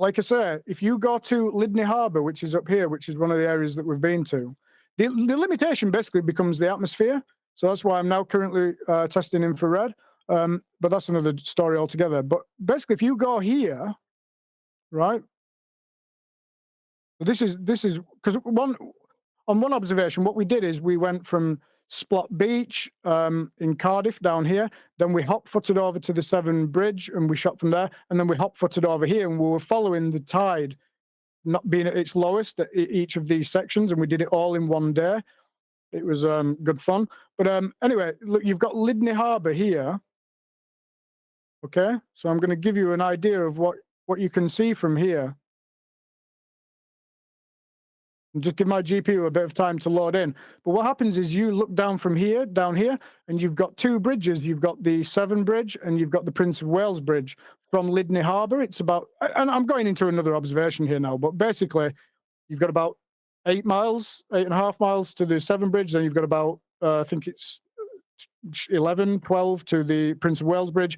like I say, if you go to Lydney Harbour, which is up here, which is one of the areas that we've been to, the limitation basically becomes the atmosphere. So that's why I'm now currently testing infrared. But that's another story altogether. But basically, if you go here, right? This is because on one observation, what we did is we went from Splot Beach in Cardiff down here, then we hot-footed over to the Severn Bridge and we shot from there, and then we hot-footed over here and we were following the tide not being at its lowest at each of these sections, and we did it all in one day. It was good fun. But anyway, look, you've got Lydney Harbour here. Okay, so I'm going to give you an idea of what you can see from here. And just give my GPU a bit of time to load in. But what happens is you look down from here, down here, and you've got two bridges. You've got the Severn Bridge and you've got the Prince of Wales Bridge from Lydney Harbour. It's about, and I'm going into another observation here now, but basically you've got about 8 miles, 8.5 miles to the Severn Bridge. Then you've got about, I think it's 11, 12 to the Prince of Wales Bridge.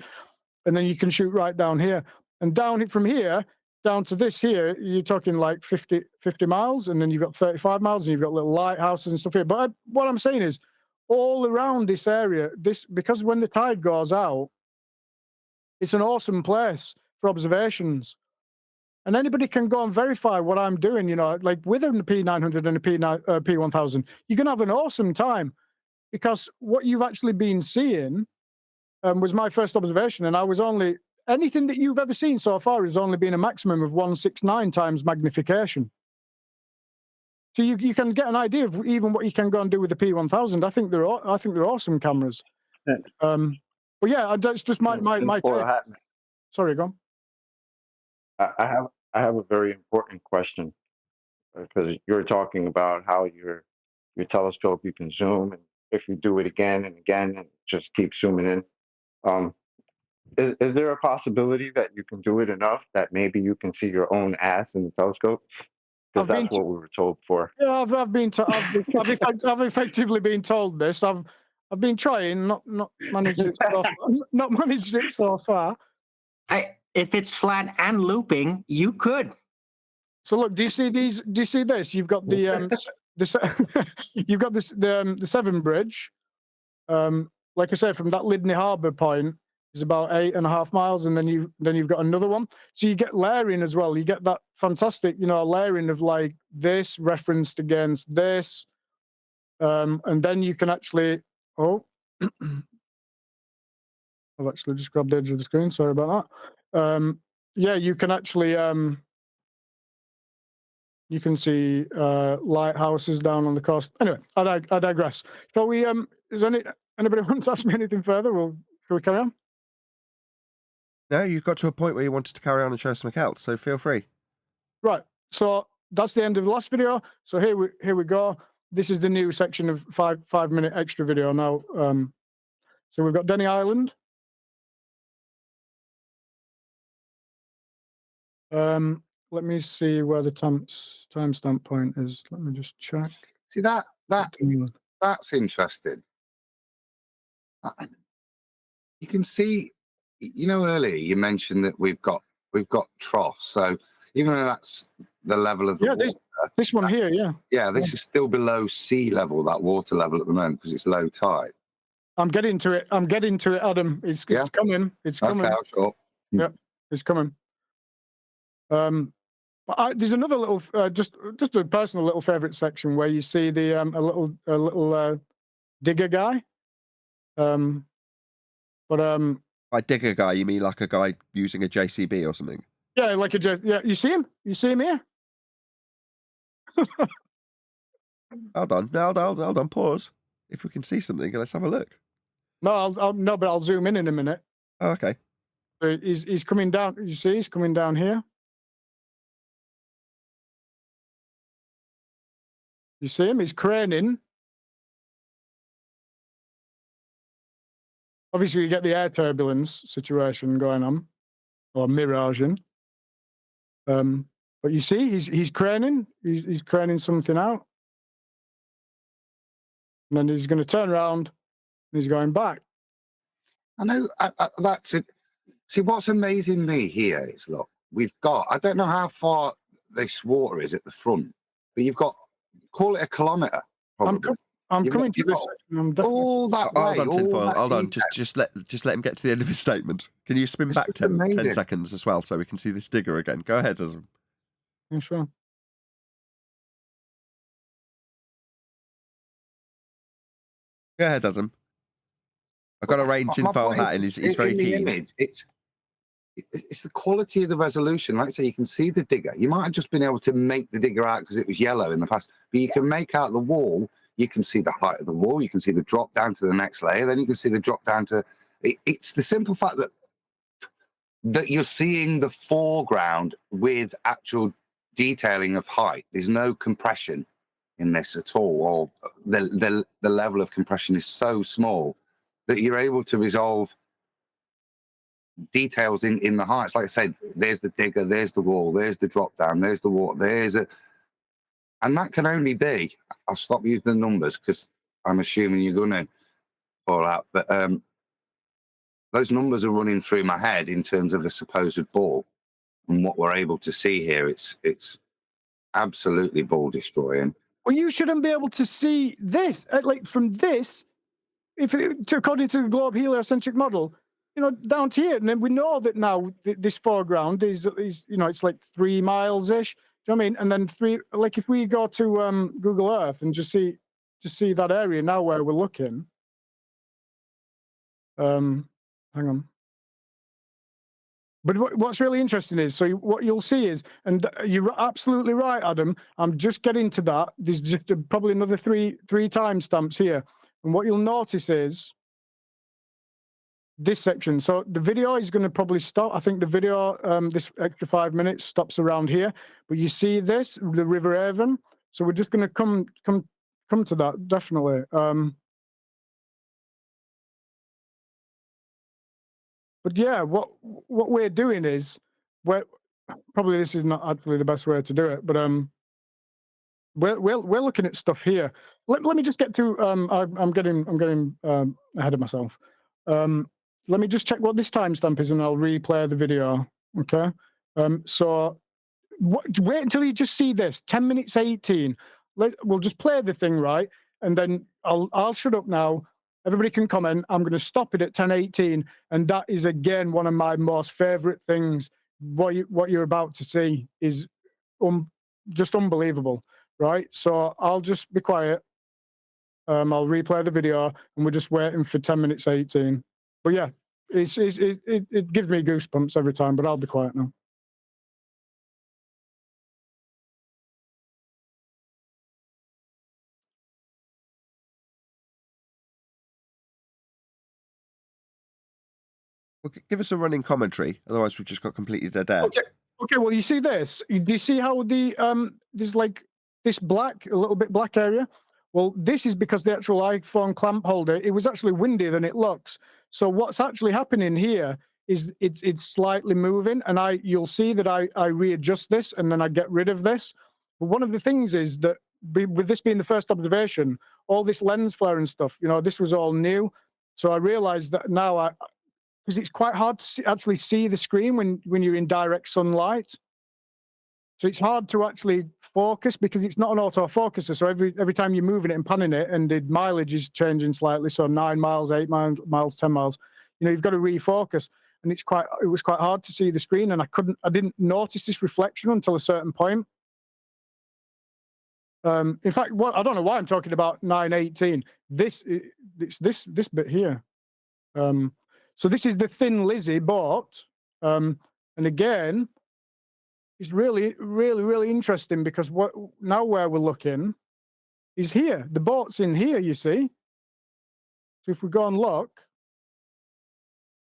And then you can shoot right down here. And down from here, down to this here, you're talking like 50 miles, and then you've got 35 miles, and you've got little lighthouses and stuff here. But what I'm saying is, all around this area, because when the tide goes out, it's an awesome place for observations. And anybody can go and verify what I'm doing, you know, like with a P900 and a P1000, you're going to have an awesome time, because what you've actually been seeing was my first observation, and I was only... Anything that you've ever seen so far has only been a maximum of 169 times magnification. So you can get an idea of even what you can go and do with the P1000. I think they're awesome cameras. But yeah, that's just my take. Sorry, go on. I have a very important question, because you're talking about how your telescope, you can zoom, and if you do it again and again and just keep zooming in. Is there a possibility that you can do it enough that maybe you can see your own ass in the telescope? Because that's what we were told for. Yeah, I've effectively been told this. I've been trying, not managed it so far. If it's flat and looping, you could. So look, do you see these? Do you see this? You've got the you've got the Severn Bridge. Like I say, from that Lydney Harbour point is about 8.5 miles, and then you've got another one. So you get layering as well. You get that fantastic, you know, layering of like this referenced against this, and then you can actually. Oh, I've actually just grabbed the edge of the screen. Sorry about that. Yeah, you can actually you can see lighthouses down on the coast. Anyway, I digress. So we is anybody want to ask me anything further? Shall we carry on? No, you've got to a point where you wanted to carry on and show something else, so feel free. Right. So that's the end of the last video. So here we go. This is the new section of 5-minute extra video now. So we've got Denny Island. Let me see where the timestamp point is. Let me just check. See that's interesting. You can see, you know, earlier you mentioned that we've got troughs. So even though that's the level of the water, this one here, this is still below sea level, that water level at the moment, because it's low tide. I'm getting to it, Adam. It's coming. It's coming. Okay, sure. Yeah, it's coming. But there's another little, just a personal little favorite section where you see the a little digger guy. By digger guy, you mean like a guy using a JCB or something? Yeah, like you see him? You see him here? Hold on. Pause. If we can see something, let's have a look. No, but I'll zoom in a minute. Oh, okay. So he's coming down. You see, he's coming down here. You see him? He's craning. Obviously, you get the air turbulence situation going on, or miraging. But you see, he's craning. He's craning something out, and then he's going to turn around, and he's going back. I know that's it. See, what's amazing me here is, look, we've got, I don't know how far this water is at the front, but you've got, call it a kilometre, probably. I'm You've coming got- to you've this got section. I'm definitely. all that Hold way, on, all Tinfoil. that Hold on. detail. Just let him get to the end of his statement. Can you spin It's back just 10 amazing. seconds as well so we can see this digger again? Go ahead, Adam. Yeah, sure. Go ahead, Adam. I've got a rain My tinfoil point hat, is, and he's very in the keen. image, it's the quality of the resolution. Like I say, you can see the digger. You might have just been able to make the digger out because it was yellow in the past, but you can make out the wall. You can see the height of the wall. You can see the drop down to the next layer. Then you can see the drop down to. It's the simple fact that you're seeing the foreground with actual detailing of height. There's no compression in this at all, or the level of compression is so small that you're able to resolve details in the heights. Like I said, there's the digger, there's the wall, there's the drop down, there's the water, and that can only be, I'll stop using the numbers because I'm assuming you're gonna call out, but those numbers are running through my head in terms of a supposed ball and what we're able to see here. It's absolutely ball destroying. Well, you shouldn't be able to see this. Like from this, according to the globe heliocentric model, down to here, and then we know that now this foreground is it's like 3 miles ish. Do you know what I mean? And then like if we go to Google Earth and just see that area now where we're looking. Hang on. But what's really interesting is, so what you'll see is, and you're absolutely right, Adam. I'm just getting to that. There's just probably another three timestamps here, and what you'll notice is this section. So the video is going to probably stop. I think the video, this extra 5 minutes, stops around here. But you see this, the River Avon. So we're just going to come to that definitely. But yeah, what we're doing is, probably this is not actually the best way to do it, but we're looking at stuff here. Let me just get to I'm getting ahead of myself. Let me just check what this timestamp is, and I'll replay the video. Okay. So wait until you just see this 10 minutes 18. We'll just play the thing, right, and then I'll shut up now. Everybody can comment. I'm going to stop it at 10:18, and that is again one of my most favorite things. What you're about to see is just unbelievable, right? So I'll just be quiet. I'll replay the video, and we're just waiting for 10 minutes 18. But yeah, it gives me goosebumps every time. But I'll be quiet now. Well, give us a running commentary. Otherwise, we've just got completely dead air. Okay. Well, you see this? Do you see how there's like this a little bit black area? Well, this is because the actual iPhone clamp holder, it was actually windier than it looks. So what's actually happening here is it's slightly moving, and you'll see that I readjust this and then I get rid of this. But one of the things is that with this being the first observation, all this lens flare and stuff, this was all new. So I realized that now because it's quite hard to actually see the screen when you're in direct sunlight. So it's hard to actually focus because it's not an autofocuser. So every time you're moving it and panning it, and the mileage is changing slightly, so 9 miles, 8 miles, 10 miles, you've got to refocus. And it was quite hard to see the screen, and I didn't notice this reflection until a certain point. In fact, I don't know why I'm talking about 9:18. This bit here. So this is the Thin Lizzy boat, and again, it's really, really, really interesting because now where we're looking is here. The boat's in here, you see. So if we go and look,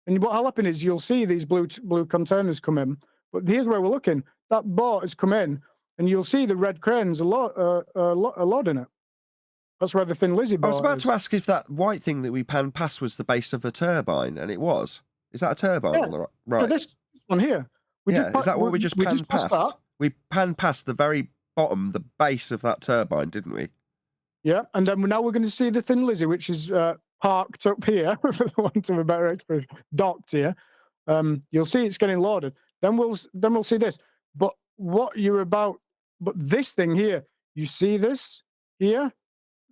and what'll happen is you'll see these blue containers come in. But here's where we're looking. That boat has come in, and you'll see the red cranes a lot in it. That's where the Thin Lizzy boat I was about is. to ask if that white thing that we panned past was the base of a turbine, and it was. Is that a turbine on the right? Yeah, this one here. Is that what we just panned past? That. We panned past the very bottom, the base of that turbine, didn't we? Yeah, and then now we're going to see the Thin Lizzy, which is parked up here, for the want of a better expression, docked here. You'll see it's getting loaded. then we'll see this. But what you're about, but this thing here, you see this here?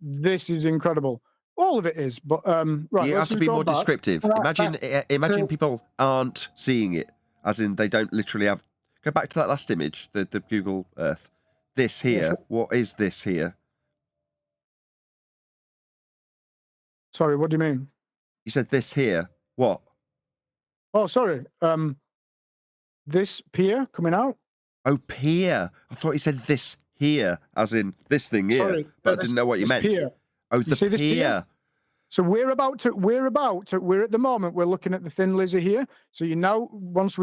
This is incredible. All of it is, but right. You have let's to just be go more back. descriptive. Imagine so- people aren't seeing it, as in they don't literally have. Go back to that last image, the Google Earth. This here. What is this here? Sorry, what do you mean? You said this here. What? Oh, sorry. This pier coming out. Oh, pier. I thought you said this here, as in this thing here, Sorry, but I didn't know what you this meant. pier. Oh, You the see this pier? pier. So we're at the moment we're looking at the Thin Lizzy here. So once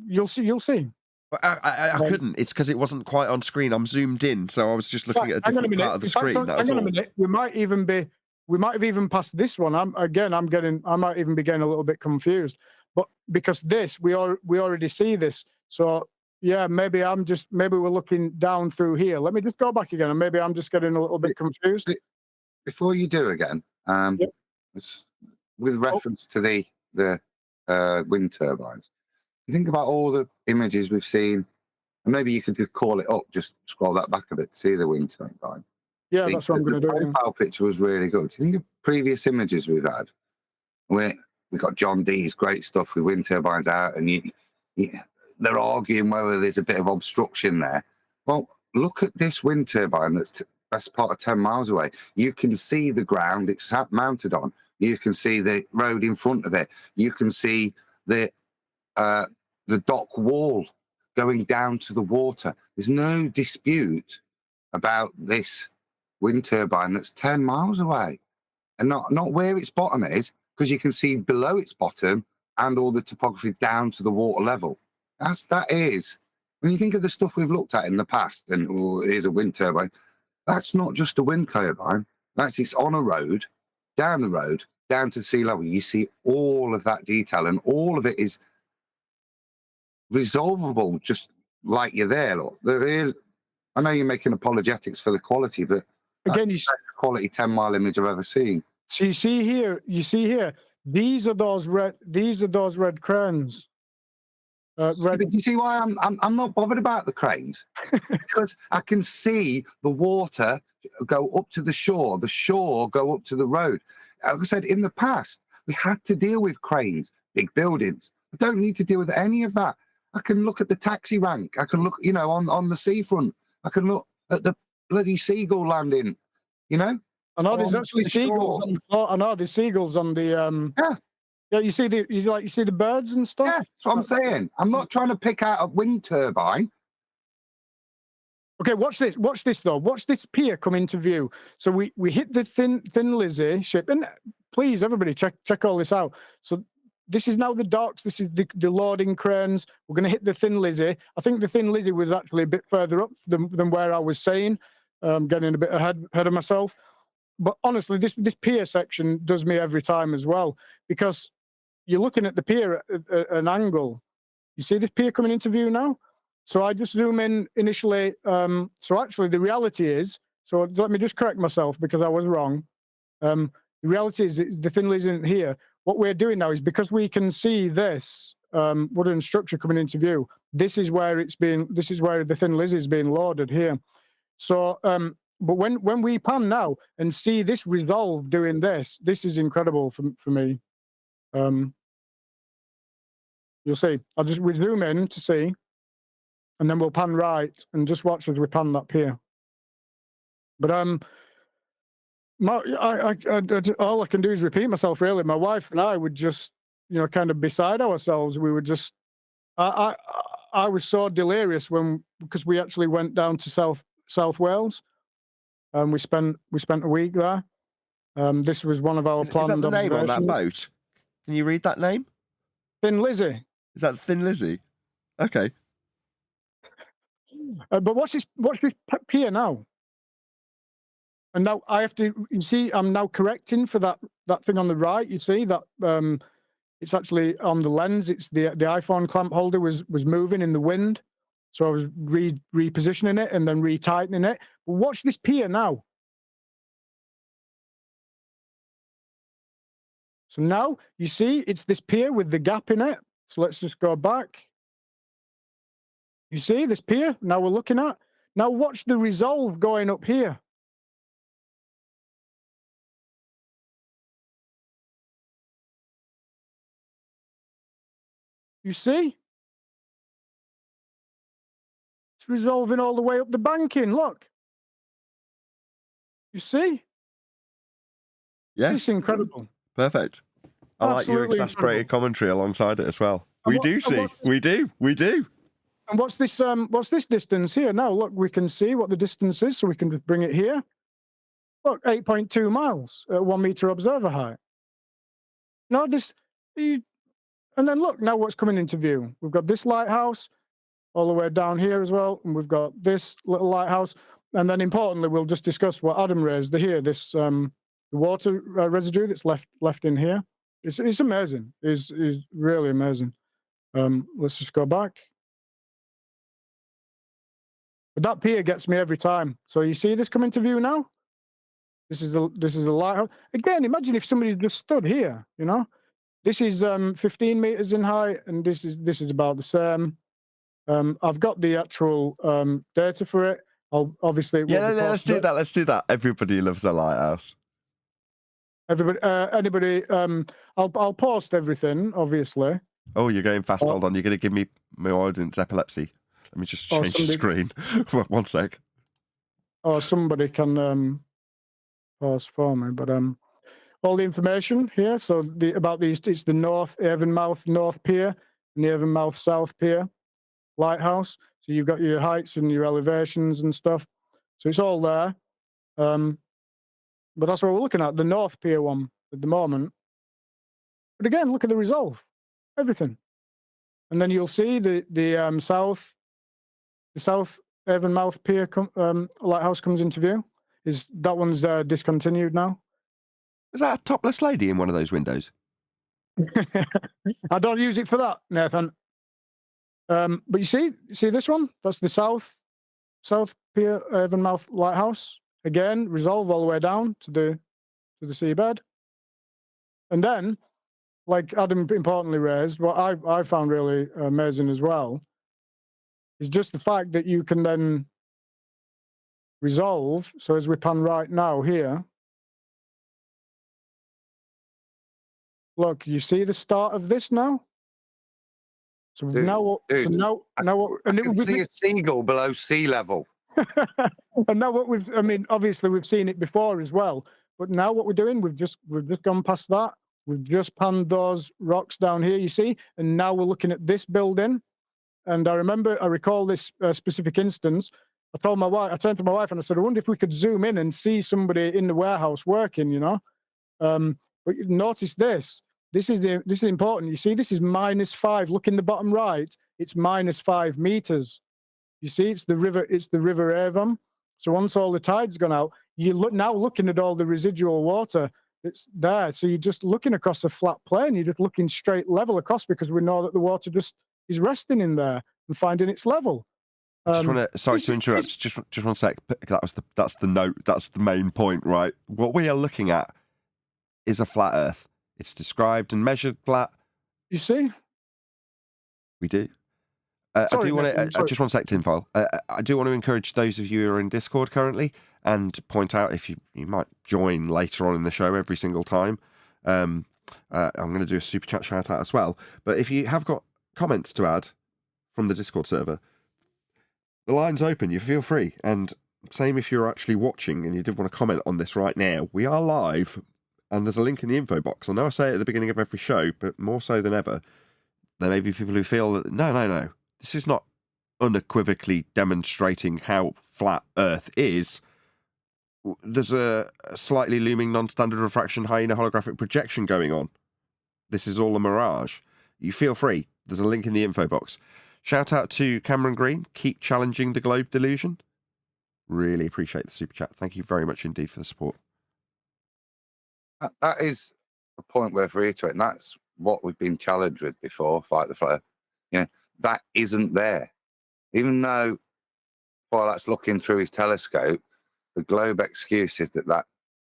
you'll see. But I couldn't. It's because it wasn't quite on screen. I'm zoomed in, so I was just looking at a Hang on different part of the In fact, screen. That was hang on all. a minute. We might have even passed this one. I might even be getting a little bit confused. But because we already see this. So yeah, maybe we're looking down through here. Let me just go back again, and maybe I'm just getting a little bit confused. Before you do again, Yep. with reference to the wind turbines, you think about all the images we've seen, and maybe you could just call it up, just scroll that back a bit, see the wind turbine. Yeah, that's what I'm going to do. The profile picture was really good. Do you think of previous images we've had? Where we got John Dee's great stuff with wind turbines out, and they're arguing whether there's a bit of obstruction there. Well, look at this wind turbine that's best part of 10 miles away. You can see the ground it's mounted on. You can see the road in front of it. You can see the dock wall going down to the water. There's no dispute about this wind turbine that's 10 miles away, and not where its bottom is, because you can see below its bottom and all the topography down to the water level. That is, when you think of the stuff we've looked at in the past, and here's a wind turbine, that's not just a wind turbine. It's on a road, down the road, down to sea level. You see all of that detail, and all of it is resolvable, just like you're there. Look, I know you're making apologetics for the quality, but Again, that's the best quality 10-mile image I've ever seen. So you see here, these are those red cranes. But do you see why I'm not bothered about the cranes? Because I can see the water go up to the shore go up to the road. Like I said, in the past, we had to deal with cranes, big buildings. I don't need to deal with any of that. I can look at the taxi rank. I can look, on the seafront. I can look at the bloody seagull landing, I know there's actually seagulls on the floor. I know there's seagulls on the Yeah, you see the birds and stuff. Yeah, that's what I'm saying. I'm not trying to pick out a wind turbine. Okay, watch this. Watch this though. Watch this pier come into view. So we hit the Thin Lizzy ship, and please, everybody, check all this out. So this is now the docks. This is the loading cranes. We're going to hit the Thin Lizzy. I think the Thin Lizzy was actually a bit further up than where I was saying. Getting a bit ahead of myself. But honestly, this pier section does me every time as well, because you're looking at the pier at an angle. You see this pier coming into view now? So I just zoom in initially. So actually the reality is, so let me just correct myself because I was wrong. The reality is the Thin Lizzy isn't here. What we're doing now is, because we can see this wooden structure coming into view, this is where the Thin Lizzy is being loaded here. So, but when we pan now and see this resolve doing this is incredible for me. You'll see. I'll just zoom in to see, and then we'll pan right and just watch as we pan that pier. But all I can do is repeat myself. Really, my wife and I would just, kind of beside ourselves. We would just. I was so delirious because we actually went down to South Wales, and we spent a week there. This was one of our planned. Is that the name on that boat? Can you read that name? Thin Lizzy. Is that Thin Lizzy? Okay. But watch this pier now. And now I have to. You see, I'm now correcting for that thing on the right. You see that it's actually on the lens. It's the iPhone clamp holder was moving in the wind, so I was repositioning it and then retightening it. But watch this pier now. So now you see it's this pier with the gap in it. So let's just go back. You see this pier? Now we're looking at. Now watch the resolve going up here. You see? It's resolving all the way up the banking. Look. You see? Yes. It's incredible. Perfect. I like your Absolutely exasperated incredible. commentary alongside it as well. And We what- do and see. what's this- We do. We do. And what's this distance here? Now look, we can see what the distance is, so we can just bring it here. Look, 8.2 miles at 1 meter observer height. Now and then look, now what's coming into view? We've got this lighthouse all the way down here as well, and we've got this little lighthouse. And then importantly, we'll just discuss what Adam raised here, this the water residue that's left in here. It's amazing. It's really amazing. Let's just go back. But that pier gets me every time. So you see this coming to view now? This is a lighthouse. Again, imagine if somebody just stood here, you know? This is 15 meters in height, and this is about the same. I've got the actual data for it. Obviously it will Yeah, be let's do posted. that. Let's do that. Everybody loves a lighthouse. Everybody, anybody, I'll post everything, obviously. Oh, you're going fast. Oh. Hold on. You're going to give me my audience epilepsy. Let me just Oh, change the screen. One sec. Or somebody can pause for me, but all the information here. So about these, it's the Avonmouth North Pier and the Avonmouth South Pier lighthouse. So you've got your heights and your elevations and stuff. So it's all there. But that's what we're looking at, the North Pier one at the moment. But again, look at the resolve, everything. And then you'll see the South Avonmouth Pier lighthouse comes into view. That one's discontinued now. Is that a topless lady in one of those windows? I don't use it for that, Nathan. But you see this one? That's the South Pier Avonmouth Lighthouse. Again, resolve all the way down to the seabed. And then, like Adam importantly raised, what I found really amazing as well is just the fact that you can then resolve. So as we pan right now here, look, you see the start of this now? So Dude, now what? dude, So now what? I And can see a seagull below sea level. and now what I mean, obviously we've seen it before as well, but now what we're doing, we've just gone past that. We've just panned those rocks down here, you see, and now we're looking at this building. And I recall this specific instance. I turned to my wife and I said, I wonder if we could zoom in and see somebody in the warehouse working, you know. But notice this. This is important. You see, this is -5. Look in the bottom right. It's -5 meters. You see, it's the River Avon. So once all the tide's gone out, now looking at all the residual water that's there. So you're just looking across a flat plane. You're just looking straight level across because we know that the water just is resting in there and finding its level. Just want to, sorry to interrupt. Just 1 sec. That's the note. That's the main point, right? What we are looking at is a flat Earth. It's described and measured flat. You see? We do. I Sorry, do want Nathan, to sorry. just 1 sec, Tinfoil. I do want to encourage those of you who are in Discord currently and point out if you might join later on in the show every single time. I'm going to do a super chat shout out as well. But if you have got comments to add from the Discord server, the line's open. You feel free. And same if you're actually watching and you did want to comment on this right now. We are live, and there's a link in the info box. I know I say it at the beginning of every show, but more so than ever, there may be people who feel that no. This is not unequivocally demonstrating how flat Earth is. There's a slightly looming non-standard refraction hyena holographic projection going on. This is all a mirage. You feel free. There's a link in the info box. Shout out to Cameron Green. Keep challenging the globe delusion. Really appreciate the super chat. Thank you very much indeed for the support. That is a point worth reiterating. That's what we've been challenged with before, Fight the Flair. You know, that isn't there. Even though while that's looking through his telescope, the globe excuse is that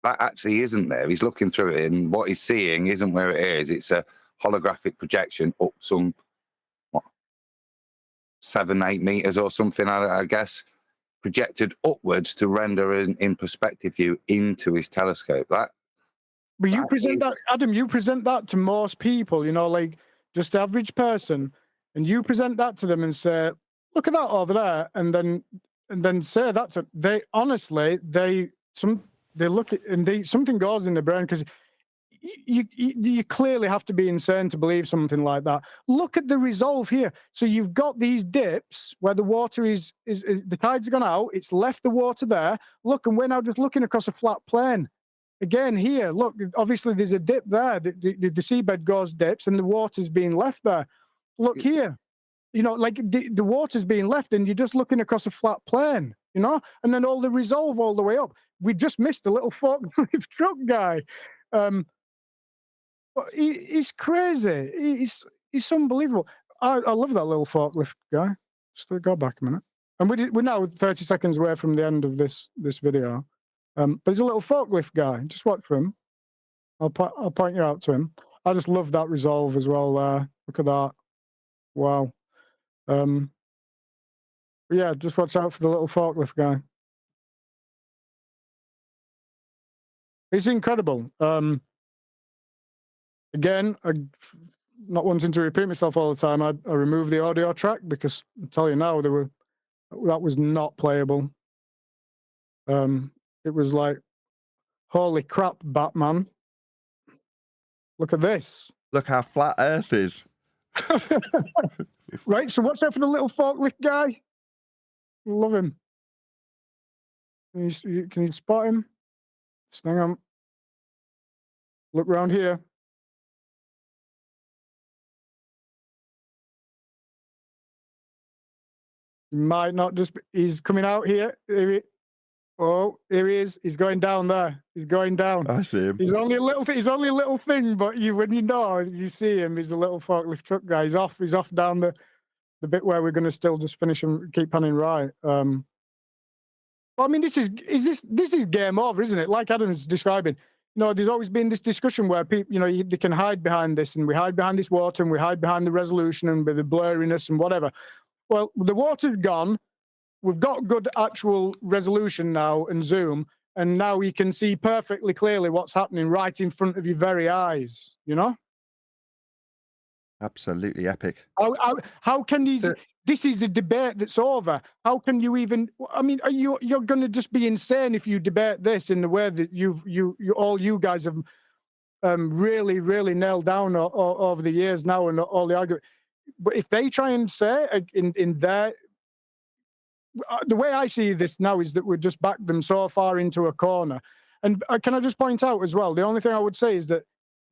actually isn't there. He's looking through it and what he's seeing isn't where it is. It's a holographic projection up some 7-8 meters or something, I guess, projected upwards to render in perspective view into his telescope. But you present that, Adam, you present that to most people, you know, like just the average person, and you present that to them and say, look at that over there, and then say that to they honestly they look at and something goes in their brain, because you clearly have to be insane to believe something like that. Look at the resolve here. So you've got these dips where the water is the tide's gone out, it's left the water there. Look, and we're now just looking across a flat plane. Again, here, look, obviously there's a dip there. The seabed goes dips and the water's being left there. Look here, you know, like the water's being left and you're just looking across a flat plane, you know, and then all the resolve all the way up. We just missed the little forklift truck guy. But he's crazy. He's unbelievable. I love that little forklift guy. Just go back a minute. And we're now 30 seconds away from the end of this video. But he's a little forklift guy. Just watch for him. I'll point you out to him. I just love that resolve as well. Look at that. Wow. But yeah, just watch out for the little forklift guy. It's incredible. Again, not wanting to repeat myself all the time, I removed the audio track because I tell you now, that was not playable. It was like, holy crap, Batman. Look at this. Look how flat Earth is. Right, so watch out for the little forklift guy. Love him. Can you spot him? Just hang on. Look around here. He might not just be, he's coming out here. Here he is. He's going down there. He's going down. I see him. He's only a little thing, but when you see him, he's a little forklift truck guy. He's off down the bit where we're going to still just finish and keep panning right. I mean, this is game over, isn't it? Like Adam's describing. You know, there's always been this discussion where people, you know, they can hide behind this, and we hide behind this water, and we hide behind the resolution and the blurriness and whatever. Well, the water's gone. We've got good actual resolution now and zoom, and now you can see perfectly clearly what's happening right in front of your very eyes, you know? Absolutely epic. How can these... This is a debate that's over. How can you even... I mean, you're going to just be insane if you debate this in the way that you guys have really, really nailed down over the years now, and all the argument. But if they try and say in their... the way I see this now is that we've just backed them so far into a corner. And can I just point out as well, the only thing I would say is that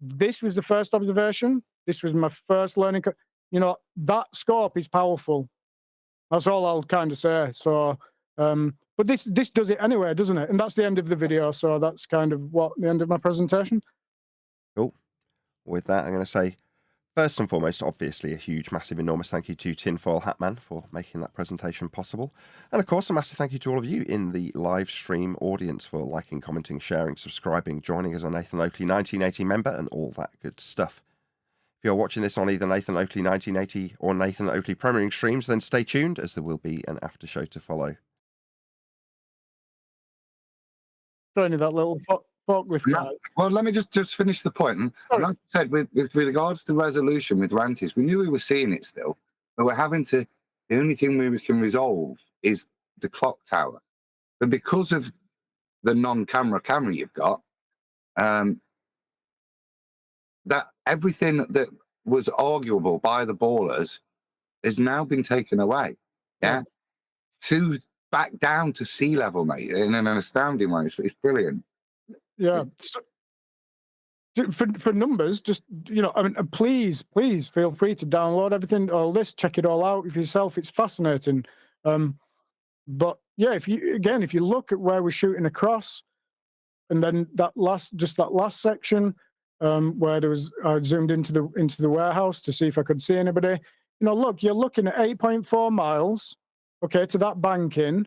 this was the first observation. This was my first learning. You know, that scope is powerful. That's all I'll kind of say. So, but this does it anyway, doesn't it? And that's the end of the video. So that's kind of the end of my presentation. Cool. With that, I'm going to say, first and foremost, obviously, a huge, massive, enormous thank you to Tinfoil Hatman for making that presentation possible. And of course, a massive thank you to all of you in the live stream audience for liking, commenting, sharing, subscribing, joining as a Nathan Oakley 1980 member, and all that good stuff. If you're watching this on either Nathan Oakley 1980 or Nathan Oakley premiering streams, then stay tuned, as there will be an after show to follow. Only that little forklift guy. Well, let me just finish the point. And like I said, with regards to resolution with Rantis, we knew we were seeing it still, but we're having to... The only thing we can resolve is the clock tower. But because of the non-camera camera you've got, that everything that was arguable by the ballers has now been taken away. Yeah. To back down to sea level, mate, in an astounding way. It's brilliant. Yeah. So, for numbers, just, you know, I mean, please feel free to download everything, all this, check it all out for yourself. It's fascinating. But yeah, if you look at where we're shooting across, and then that last section, where I zoomed into the warehouse to see if I could see anybody. You know, look, you're looking at 8.4 miles, okay, to that banking,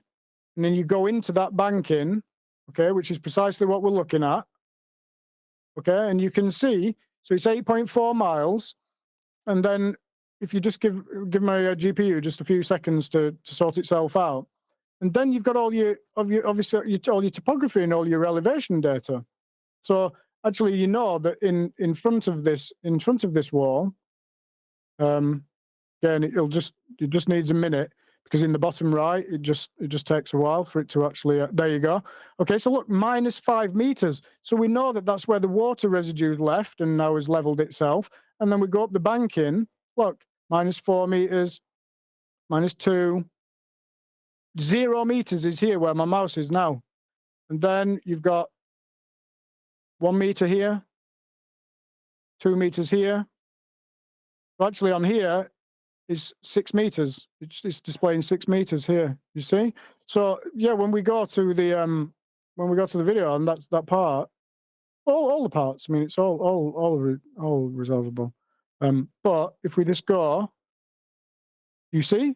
and then you go into that banking, okay, which is precisely what we're looking at, okay, and you can see, so it's 8.4 miles, and then if you just give my GPU just a few seconds to sort itself out, and then you've got all your obviously all your topography and all your elevation data. So actually, you know that in front of this wall, again, it just needs a minute, because in the bottom right, it just takes a while for it to actually. There you go. Okay, so look, -5 meters. So we know that that's where the water residue left and now has leveled itself. And then we go up the banking. Look, -4 meters, -2. 0 meters is here where my mouse is now. And then you've got 1 meter here, 2 meters here. Actually, on here is 6 meters. It's displaying 6 meters here. You see? So yeah, when we go to the video and that's that part, all the parts. I mean, it's all resolvable. But if we just go, you see?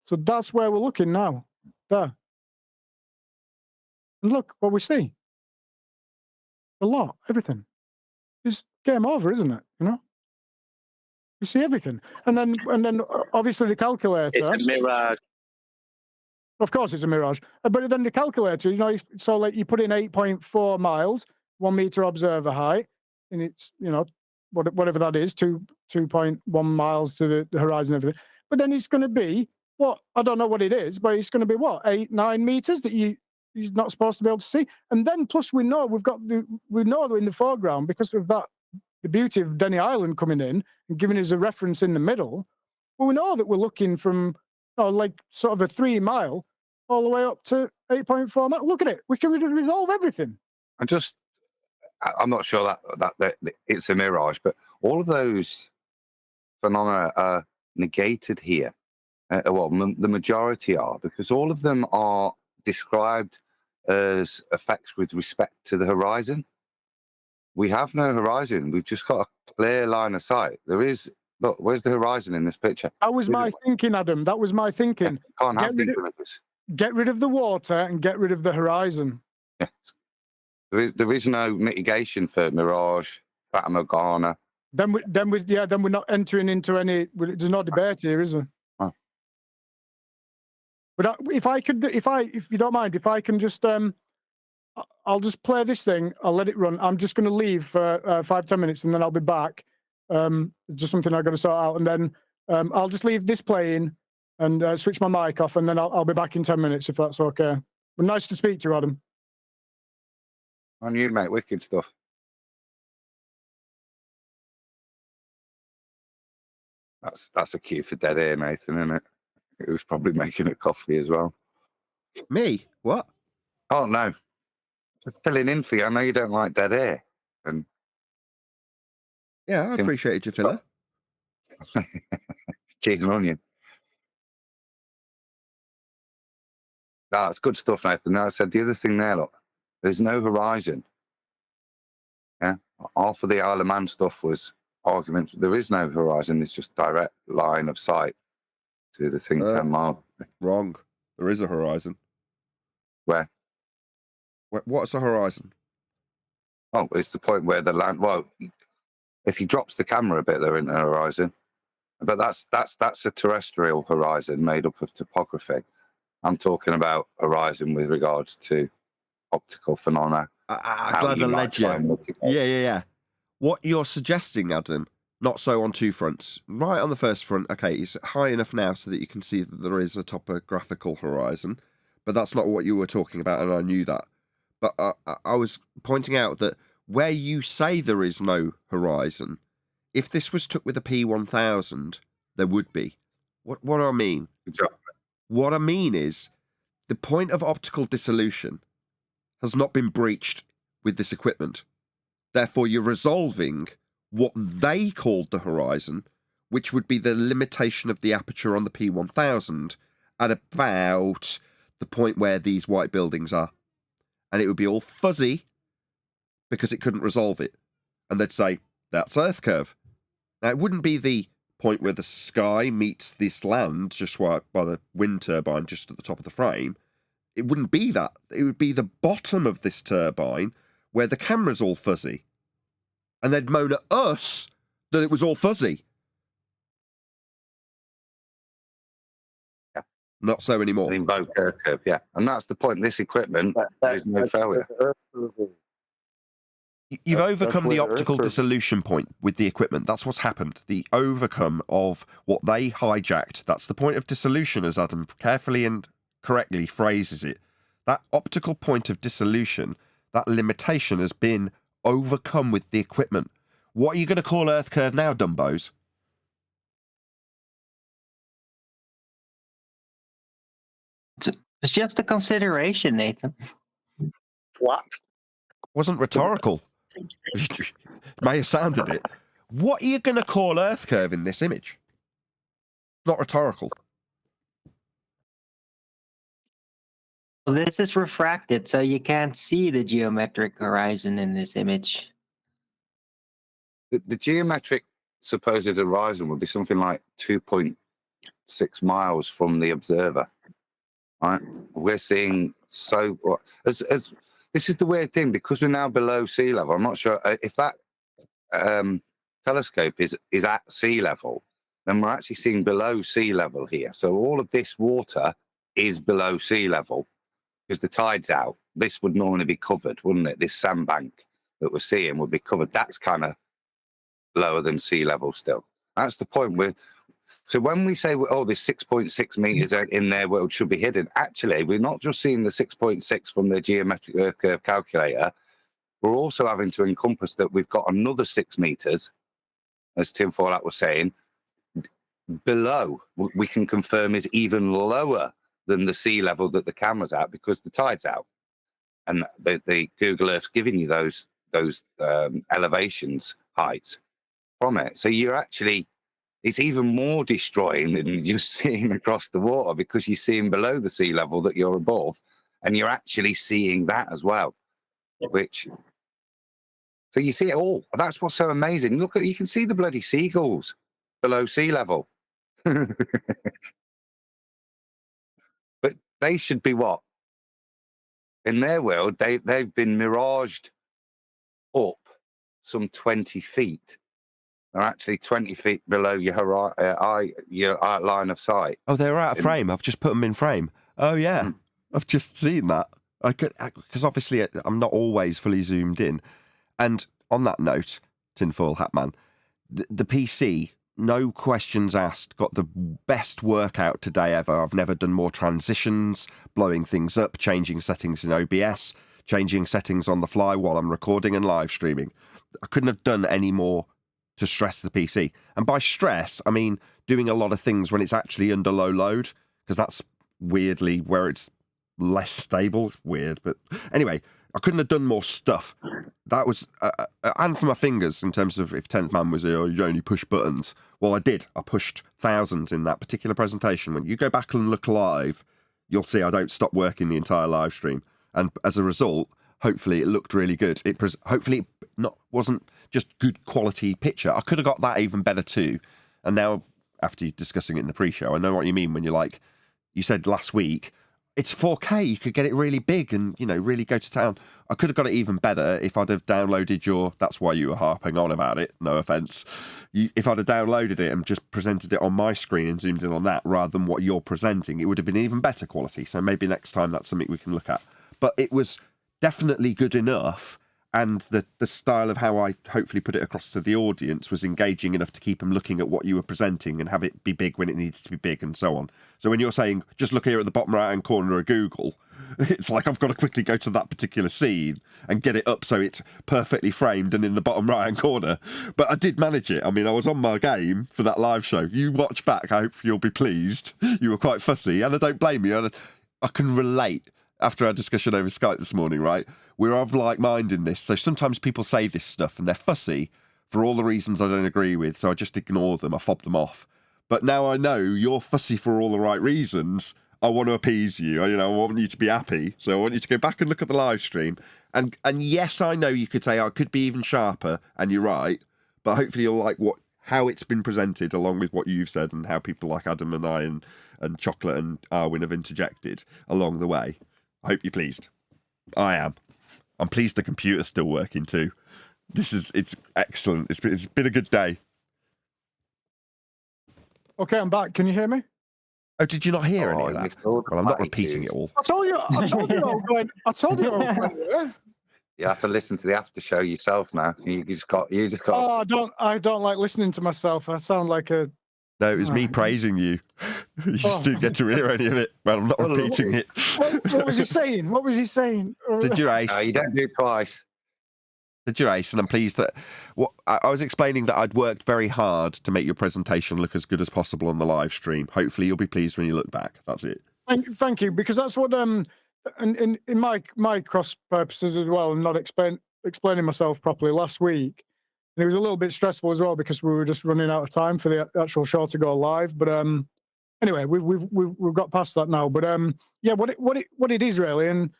So that's where we're looking now. There. And look what we see. A lot, everything. It's game over, isn't it? You know? You see everything. And then obviously the calculator. It's a mirage. Of course it's a mirage. But then the calculator, you know, so like you put in 8.4 miles, 1 meter observer height, and it's, you know, whatever that is, 2.1 miles to the horizon and everything. But then it's going to be what? I don't know what it is, but it's going to be what? 8-9 meters that you're not supposed to be able to see. And then plus we know in the foreground, because of that, the beauty of Denny Island coming in and giving us a reference in the middle. Well, we know that we're looking from like sort of a 3 mile all the way up to 8.4 miles. Look at it. We can resolve everything. I'm not sure that it's a mirage, but all of those phenomena are negated here. Well, the majority are, because all of them are described as effects with respect to the horizon. We have no horizon. We've just got a clear line of sight. There is, look, where's the horizon in this picture? That was my thinking, Adam. That was my thinking. Yeah, can't have these images. Get rid of the water and get rid of the horizon. Yeah. There is no mitigation for mirage, Fata Morgana. Then we're not entering into any. There's no debate here, is there? Oh. But if you don't mind, if I can just I'll just play this thing. I'll let it run. I'm just going to leave for 5-10 minutes, and then I'll be back. Just something I've got to sort out, and then I'll just leave this playing and switch my mic off, and then I'll be back in 10 minutes if that's okay. But nice to speak to you, Adam. On you, mate. Wicked stuff. That's a cue for dead air, Nathan, isn't it? He was probably making a coffee as well. Me? What? Oh no. Just filling in for you. I know you don't like dead air. And yeah, I appreciated your filler. Cheese and onion. That's good stuff, Nathan. Now I said the other thing there, look, there's no horizon. Yeah. Half of the Isle of Man stuff was arguments. There is no horizon, there's just direct line of sight to the thing 10 miles. Wrong. There is a horizon. Where? What's a horizon? Oh, it's the point where the land. Well, if he drops the camera a bit, they're in a horizon. But that's a terrestrial horizon made up of topography. I'm talking about horizon with regards to optical phenomena. I'm glad I led you. Yeah. What you're suggesting, Adam, not so on two fronts. Right on the first front, okay, it's high enough now so that you can see that there is a topographical horizon, but that's not what you were talking about, and I knew that. But I was pointing out that where you say there is no horizon, if this was took with a P1000, there would be. What do I mean? Exactly. What I mean is the point of optical dissolution has not been breached with this equipment. Therefore, you're resolving what they called the horizon, which would be the limitation of the aperture on the P1000 at about the point where these white buildings are. And it would be all fuzzy because it couldn't resolve it. And they'd say, that's Earth curve. Now, it wouldn't be the point where the sky meets this land just by the wind turbine just at the top of the frame. It wouldn't be that. It would be the bottom of this turbine where the camera's all fuzzy. And they'd moan at us that it was all fuzzy. Not so anymore. and invoke Earth curve. Yeah, and that's the point. This equipment, there is no failure. You've That's overcome the where the optical Earth curve- dissolution point with the equipment. That's what's happened. The overcome of what they hijacked. That's the point of dissolution, as Adam carefully and correctly phrases it. That optical point of dissolution, that limitation has been overcome with the equipment. What are you going to call Earth curve now, Dumbos? It's just a consideration, Nathan. Flat. Wasn't rhetorical. May have sounded it. What are you going to call Earth curve in this image? Not rhetorical. Well, this is refracted, so you can't see the geometric horizon in this image. The geometric supposed horizon would be something like 2.6 miles from the observer. Right? We're seeing as this is the weird thing, because we're now below sea level. I'm not sure if that telescope is at sea level, then we're actually seeing below sea level here. So all of this water is below sea level because the tide's out. This would normally be covered, wouldn't it? This sandbank that we're seeing would be covered. That's kind of lower than sea level still. That's the point. So when we say, oh, there's 6.6 meters in there where it should be hidden, actually, we're not just seeing the 6.6 from the geometric Earth curve calculator. We're also having to encompass that we've got another 6 meters, as Tim Fallout was saying, below. We can confirm is even lower than the sea level that the camera's at because the tide's out. And the Google Earth's giving you those elevations, heights from it. So you're actually, it's even more destroying than just seeing across the water because you're seeing below the sea level that you're above, and you're actually seeing that as well. So you see it all. That's what's so amazing. Look, you can see the bloody seagulls below sea level. But they should be what? In their world, they've been miraged up some 20 feet. They're actually 20 feet below your line of sight. Oh, they're out of frame. I've just put them in frame. Oh, yeah. I've just seen that. Because obviously I'm not always fully zoomed in. And on that note, Tinfoil Hat Man, the PC, no questions asked, got the best workout today ever. I've never done more transitions, blowing things up, changing settings in OBS, changing settings on the fly while I'm recording and live streaming. I couldn't have done any more to stress the PC. And by stress, I mean doing a lot of things when it's actually under low load, because that's weirdly where it's less stable. It's weird, but anyway, I couldn't have done more stuff. That was, and for my fingers, in terms of if 10th Man was here, oh, you only push buttons. Well, I did. I pushed thousands in that particular presentation. When you go back and look live, you'll see I don't stop working the entire live stream. And as a result, hopefully it looked really good. Hopefully it wasn't just good quality picture. I could have got that even better too. And now, after discussing it in the pre-show, I know what you mean when you're like, you said last week, it's 4K, you could get it really big and, really go to town. I could have got it even better if I'd have downloaded that's why you were harping on about it, no offence. If I'd have downloaded it and just presented it on my screen and zoomed in on that rather than what you're presenting, it would have been even better quality. So maybe next time that's something we can look at. But it was definitely good enough, and the style of how I hopefully put it across to the audience was engaging enough to keep them looking at what you were presenting and have it be big when it needed to be big and so on. So when you're saying, just look here at the bottom right-hand corner of Google, it's like I've got to quickly go to that particular scene and get it up so it's perfectly framed and in the bottom right-hand corner. But I did manage it. I mean, I was on my game for that live show. You watch back, I hope you'll be pleased. You were quite fussy, and I don't blame you. I can relate. After our discussion over Skype this morning, right? We're of like mind in this. So sometimes people say this stuff and they're fussy for all the reasons I don't agree with. So I just ignore them. I fob them off. But now I know you're fussy for all the right reasons. I want to appease you. I want you to be happy. So I want you to go back and look at the live stream. And yes, I know you could say, I could be even sharper. And you're right. But hopefully you'll like how it's been presented along with what you've said and how people like Adam and I and Chocolate and Arwin have interjected along the way. I hope you're pleased. I am. I'm pleased the computer's still working too. It's excellent. It's been a good day. Okay, I'm back. Can you hear me? Oh, did you not hear any Oh, of you that? missed all the Well, I'm not repeating it platitudes. all. I told you I told you I was going there. You have to listen to the after show yourself now. You just got. Oh, I don't like listening to myself. I sound like a. No, it was me Oh. praising you. You just didn't get to hear any of it. Well, I'm not Oh, repeating lovely. it. What was he saying? What was he saying? Did your ace? No, you don't do it twice. Did your ace? And I'm pleased that I was explaining that I'd worked very hard to make your presentation look as good as possible on the live stream. Hopefully, you'll be pleased when you look back. That's it. Thank you, because that's what and in my cross purposes as well, and not explaining myself properly last week. And it was a little bit stressful as well because we were just running out of time for the actual show to go live. But anyway, we've got past that now. But yeah, what it is really, and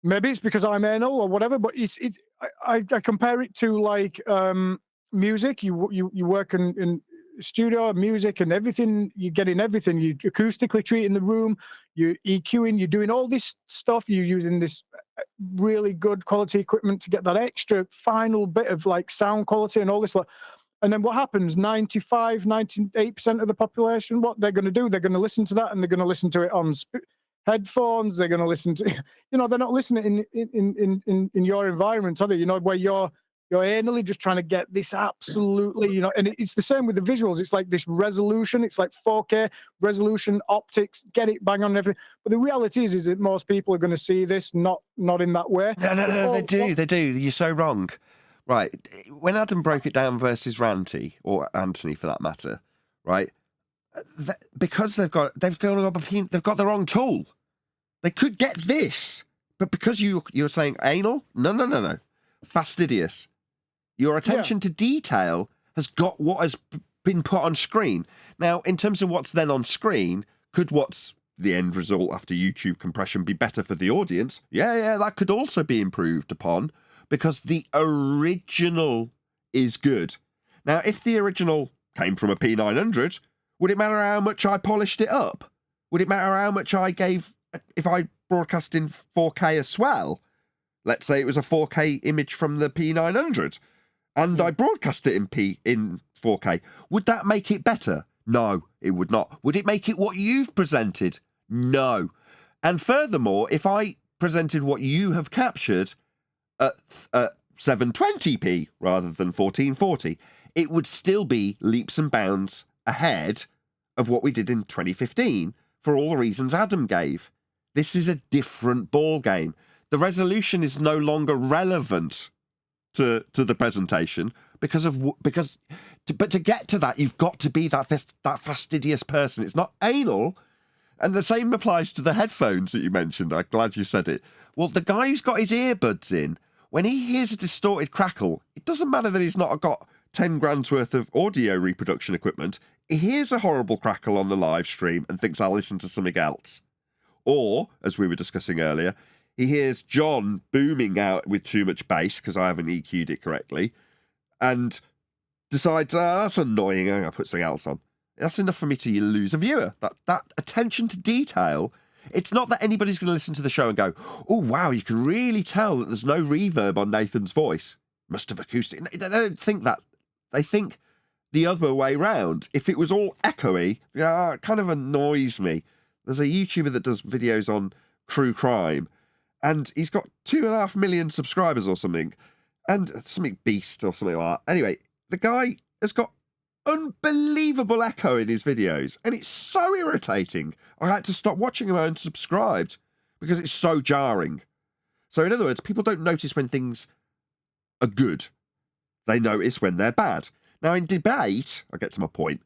maybe it's because I'm anal or whatever, but I compare it to like music. You work in studio music and everything. You're getting everything. You acoustically treating the room. You're EQing. You're doing all this stuff. You're using this really good quality equipment to get that extra final bit of like sound quality and all this. And then what happens? 98% of the population, what they're going to do? They're going to listen to that, and they're going to listen to it on headphones. They're going to listen to, they're not listening in your environment, are they? Where you're anally just trying to get this absolutely, and it's the same with the visuals. It's like this resolution. It's like 4K resolution, optics, get it bang on and everything. But the reality is that most people are going to see this not in that way. No, they do. You're so wrong. Right. When Adam broke it down versus Ranty, or Anthony for that matter, right? Because they've got the wrong tool. They could get this, but because you're saying anal, no, fastidious. Your attention to detail has got what has been put on screen. Now, in terms of what's then on screen, could what's the end result after YouTube compression be better for the audience? Yeah, that could also be improved upon because the original is good. Now, if the original came from a P900, would it matter how much I polished it up? Would it matter how much I gave if I broadcast in 4K as well? Let's say it was a 4K image from the P900 and I broadcast it in 4K. Would that make it better? No, it would not. Would it make it what you've presented? No. And furthermore, if I presented what you have captured at 720p rather than 1440, it would still be leaps and bounds ahead of what we did in 2015 for all the reasons Adam gave. This is a different ball game. The resolution is no longer relevant to the presentation but to get to that, you've got to be that fastidious person. It's not anal. And the same applies to the headphones that you mentioned. I'm glad you said it. Well, the guy who's got his earbuds in, when he hears a distorted crackle, it doesn't matter that he's not got 10 grand's worth of audio reproduction equipment. He hears a horrible crackle on the live stream and thinks I'll listen to something else. Or, as we were discussing earlier, he hears John booming out with too much bass because I haven't EQ'd it correctly and decides, that's annoying, I'm going to put something else on. That's enough for me to lose a viewer. That attention to detail, it's not that anybody's going to listen to the show and go, oh, wow, you can really tell that there's no reverb on Nathan's voice. Must have acoustic. They don't think that. They think the other way round. If it was all echoey, it kind of annoys me. There's a YouTuber that does videos on true crime, and he's got 2.5 million subscribers or something, and something beast or something like that. Anyway, the guy has got unbelievable echo in his videos, and it's so irritating. I had to stop watching him and unsubscribed because it's so jarring. So in other words, people don't notice when things are good. They notice when they're bad. Now in debate, I get to my point,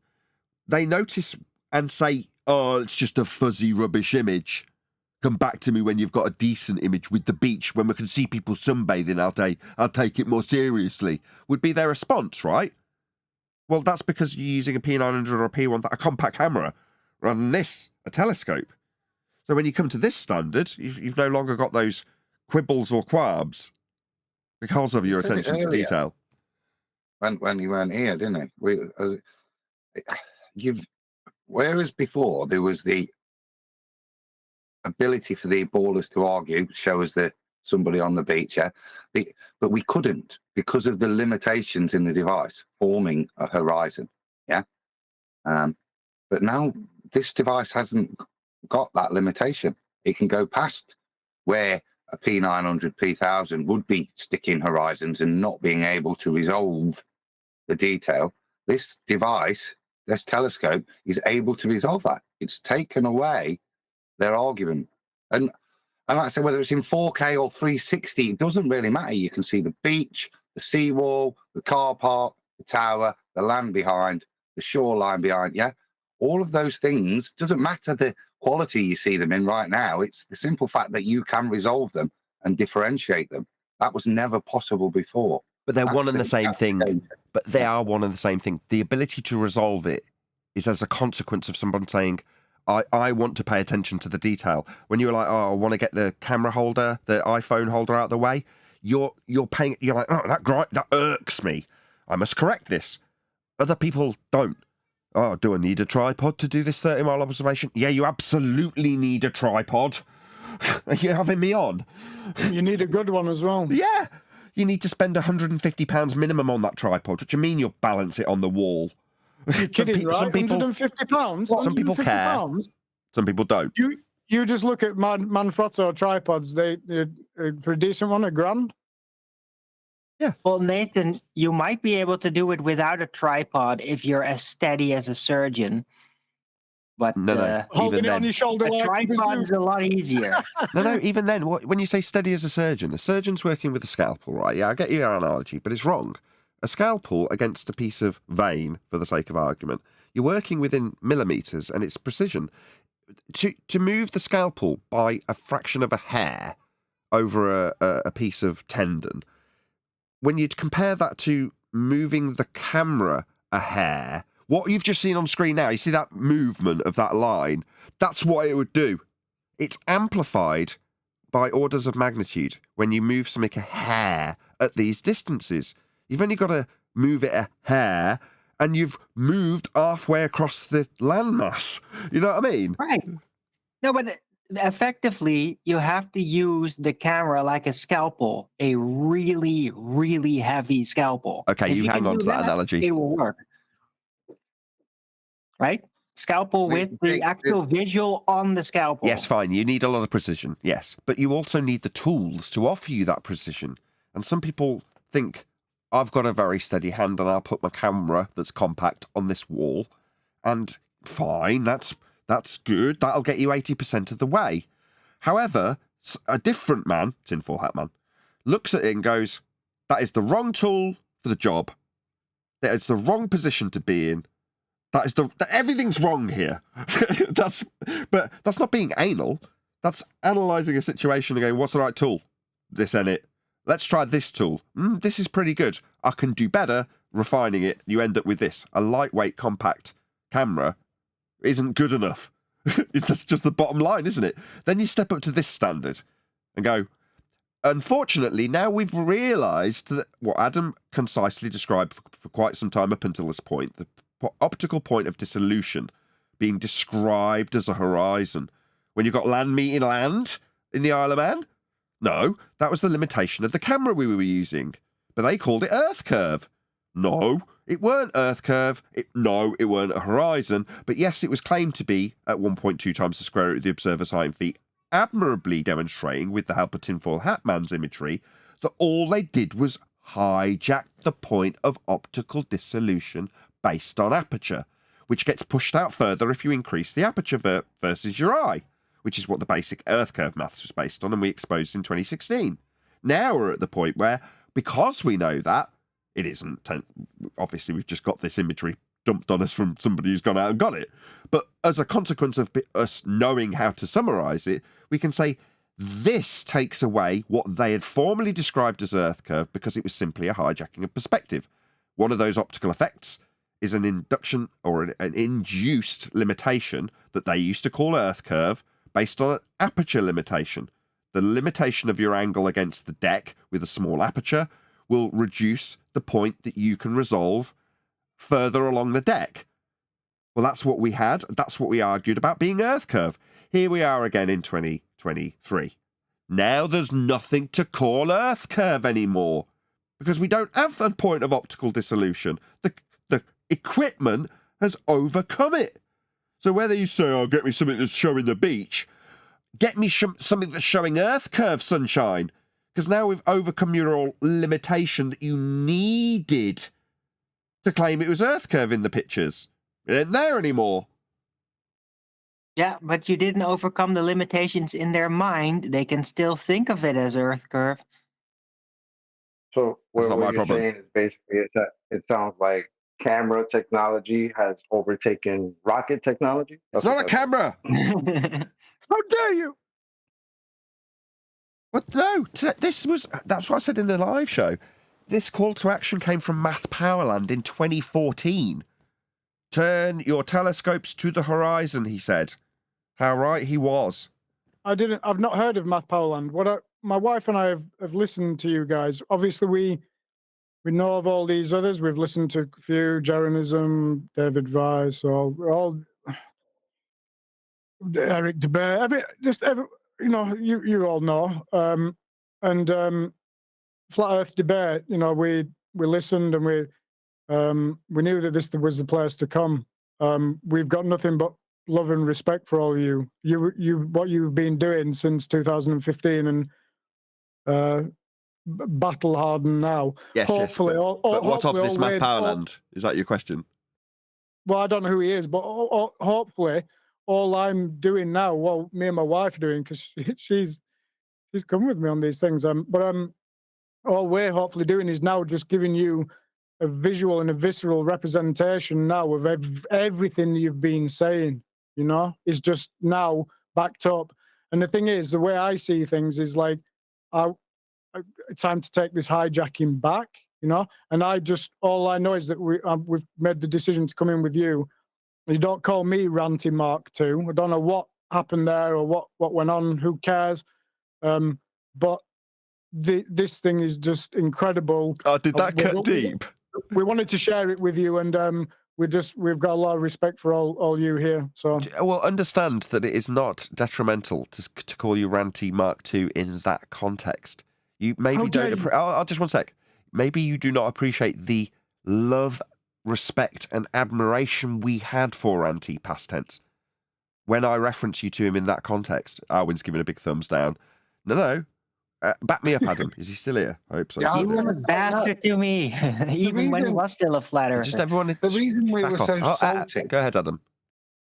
they notice and say, oh, it's just a fuzzy rubbish image. Come back to me when you've got a decent image with the beach, when we can see people sunbathing, I'll take it more seriously, would be their response, right? Well, that's because you're using a P900 or a P1, a compact camera, rather than this, a telescope. So when you come to this standard, you've no longer got those quibbles or quabs because of your attention to detail. When you weren't here, didn't he? Whereas before there was the ability for the ballers to argue, show us that somebody on the beach, but we couldn't because of the limitations in the device forming a horizon, But now this device hasn't got that limitation. It can go past where a P900, P1000 would be sticking horizons and not being able to resolve the detail. This device, this telescope, is able to resolve that. It's taken away their argument. And like I said, whether it's in 4K or 360, it doesn't really matter. You can see the beach, the seawall, the car park, the tower, the land behind, the shoreline behind, yeah? All of those things, doesn't matter the quality you see them in right now. It's the simple fact that you can resolve them and differentiate them. That was never possible before. But they're That's one and the same thing. danger. But they are one and the same thing. The ability to resolve it is as a consequence of someone saying, I want to pay attention to the detail. When you're like, oh, I want to get the camera holder, the iPhone holder out of the way, you're like, oh, that irks me. I must correct this. Other people don't. Oh, do I need a tripod to do this 30-mile observation? Yeah, you absolutely need a tripod. Are you having me on? You need a good one as well. Yeah. You need to spend £150 minimum on that tripod. What do you mean you'll balance it on the wall? You're kidding, right? £150? Some people care. Some people don't. You just look at Manfrotto tripods. They for a decent one, $1,000. Yeah. Well, Nathan, you might be able to do it without a tripod if you're as steady as a surgeon. But no. Holding it on your shoulder, a tripod's a lot easier. No. Even then, when you say steady as a surgeon's working with a scalpel, right? Yeah, I get your analogy, but it's wrong. A scalpel against a piece of vein, for the sake of argument, you're working within millimeters, and it's precision. To move the scalpel by a fraction of a hair over a piece of tendon, when you compare that to moving the camera a hair, what you've just seen on screen now, you see that movement of that line? That's what it would do. It's amplified by orders of magnitude when you move something a hair at these distances. You've only got to move it a hair, and you've moved halfway across the landmass. You know what I mean? Right. No, but effectively, you have to use the camera like a scalpel, a really, really heavy scalpel. Okay, you hang on to that analogy. It will work. Right? Scalpel with the actual visual on the scalpel. Yes, fine. You need a lot of precision, yes. But you also need the tools to offer you that precision. And some people think, I've got a very steady hand and I'll put my camera that's compact on this wall. And fine, that's good. That'll get you 80% of the way. However, a different man, tinfoil hat man, looks at it and goes, that is the wrong tool for the job. That is the wrong position to be in. Everything's wrong here. But that's not being anal. That's analysing a situation and going, what's the right tool? This ain't it. Let's try this tool. This is pretty good. I can do better. Refining it, you end up with this. A lightweight, compact camera isn't good enough. That's just the bottom line, isn't it? Then you step up to this standard and go, unfortunately, now we've realised that what Adam concisely described for quite some time up until this point, the optical point of dissolution being described as a horizon. When you've got land meeting land in the Isle of Man? No, that was the limitation of the camera we were using. But they called it Earth curve. No, it weren't Earth curve. No, it weren't a horizon. But yes, it was claimed to be at 1.2 times the square root of the observer's height and feet, admirably demonstrating with the help of tinfoil hat man's imagery that all they did was hijack the point of optical dissolution based on aperture, which gets pushed out further if you increase the aperture versus your eye, which is what the basic Earth curve maths was based on and we exposed in 2016. Now we're at the point where, because we know that, it isn't, obviously we've just got this imagery dumped on us from somebody who's gone out and got it, but as a consequence of us knowing how to summarise it, we can say this takes away what they had formerly described as Earth curve because it was simply a hijacking of perspective. One of those optical effects is an induction or an induced limitation that they used to call Earth curve based on an aperture limitation. The limitation of your angle against the deck with a small aperture will reduce the point that you can resolve further along the deck. Well, that's what we had. That's what we argued about being Earth curve. Here we are again in 2023. Now there's nothing to call Earth curve anymore because we don't have a point of optical dissolution. The equipment has overcome it. So whether you say, "Oh, get me something that's showing the beach," get me something that's showing Earth curve, sunshine. Because now we've overcome your limitation that you needed to claim it was Earth curve in the pictures. It ain't there anymore. Yeah, but you didn't overcome the limitations in their mind. They can still think of it as Earth curve. So That's not what my you're problem. saying is basically it sounds like camera technology has overtaken rocket technology. It's That's what not a that camera. How dare you? What? No, that's what I said in the live show. This call to action came from Math Powerland in 2014. Turn your telescopes to the horizon, he said. How right he was. I've not heard of Math Powerland. My wife and I have listened to you guys. Obviously, we know of all these others. We've listened to a few, Jeranism, David Weiss, all Eric DeBay, you all know. And Flat Earth Debate, we listened and we knew that this was the place to come. We've got nothing but love and respect for all of you. What you've been doing since 2015 and battle hardened now. Yes, hopefully, yes. But what of this Math Powerland? Is that your question? Well, I don't know who he is, but hopefully, all I'm doing now, well, me and my wife are doing, because she's come with me on these things. But all we're hopefully doing is now just giving you a visual and a visceral representation now of everything you've been saying. Is just now backed up. And the thing is, the way I see things is like, time to take this hijacking back. And all I know is that we've made the decision to come in with you. You don't call me Ranty Mark II. I don't know what happened there or what went on. Who cares? But this thing is just incredible. Oh, did that cut deep? We wanted to share it with you, and we've got a lot of respect for all you here. So, well, understand that it is not detrimental to call you Ranty Mark II in that context. You maybe don't. I'll just 1 sec. Maybe you do not appreciate the love, respect, and admiration we had for Ranty past tense. When I reference you to him in that context, Arwin's giving a big thumbs down. No. Back me up, Adam. Is he still here? I hope so. Yeah, he was a bastard to me, even when he was still a flat earther. Just everyone. The reason we were so salty. Go ahead, Adam.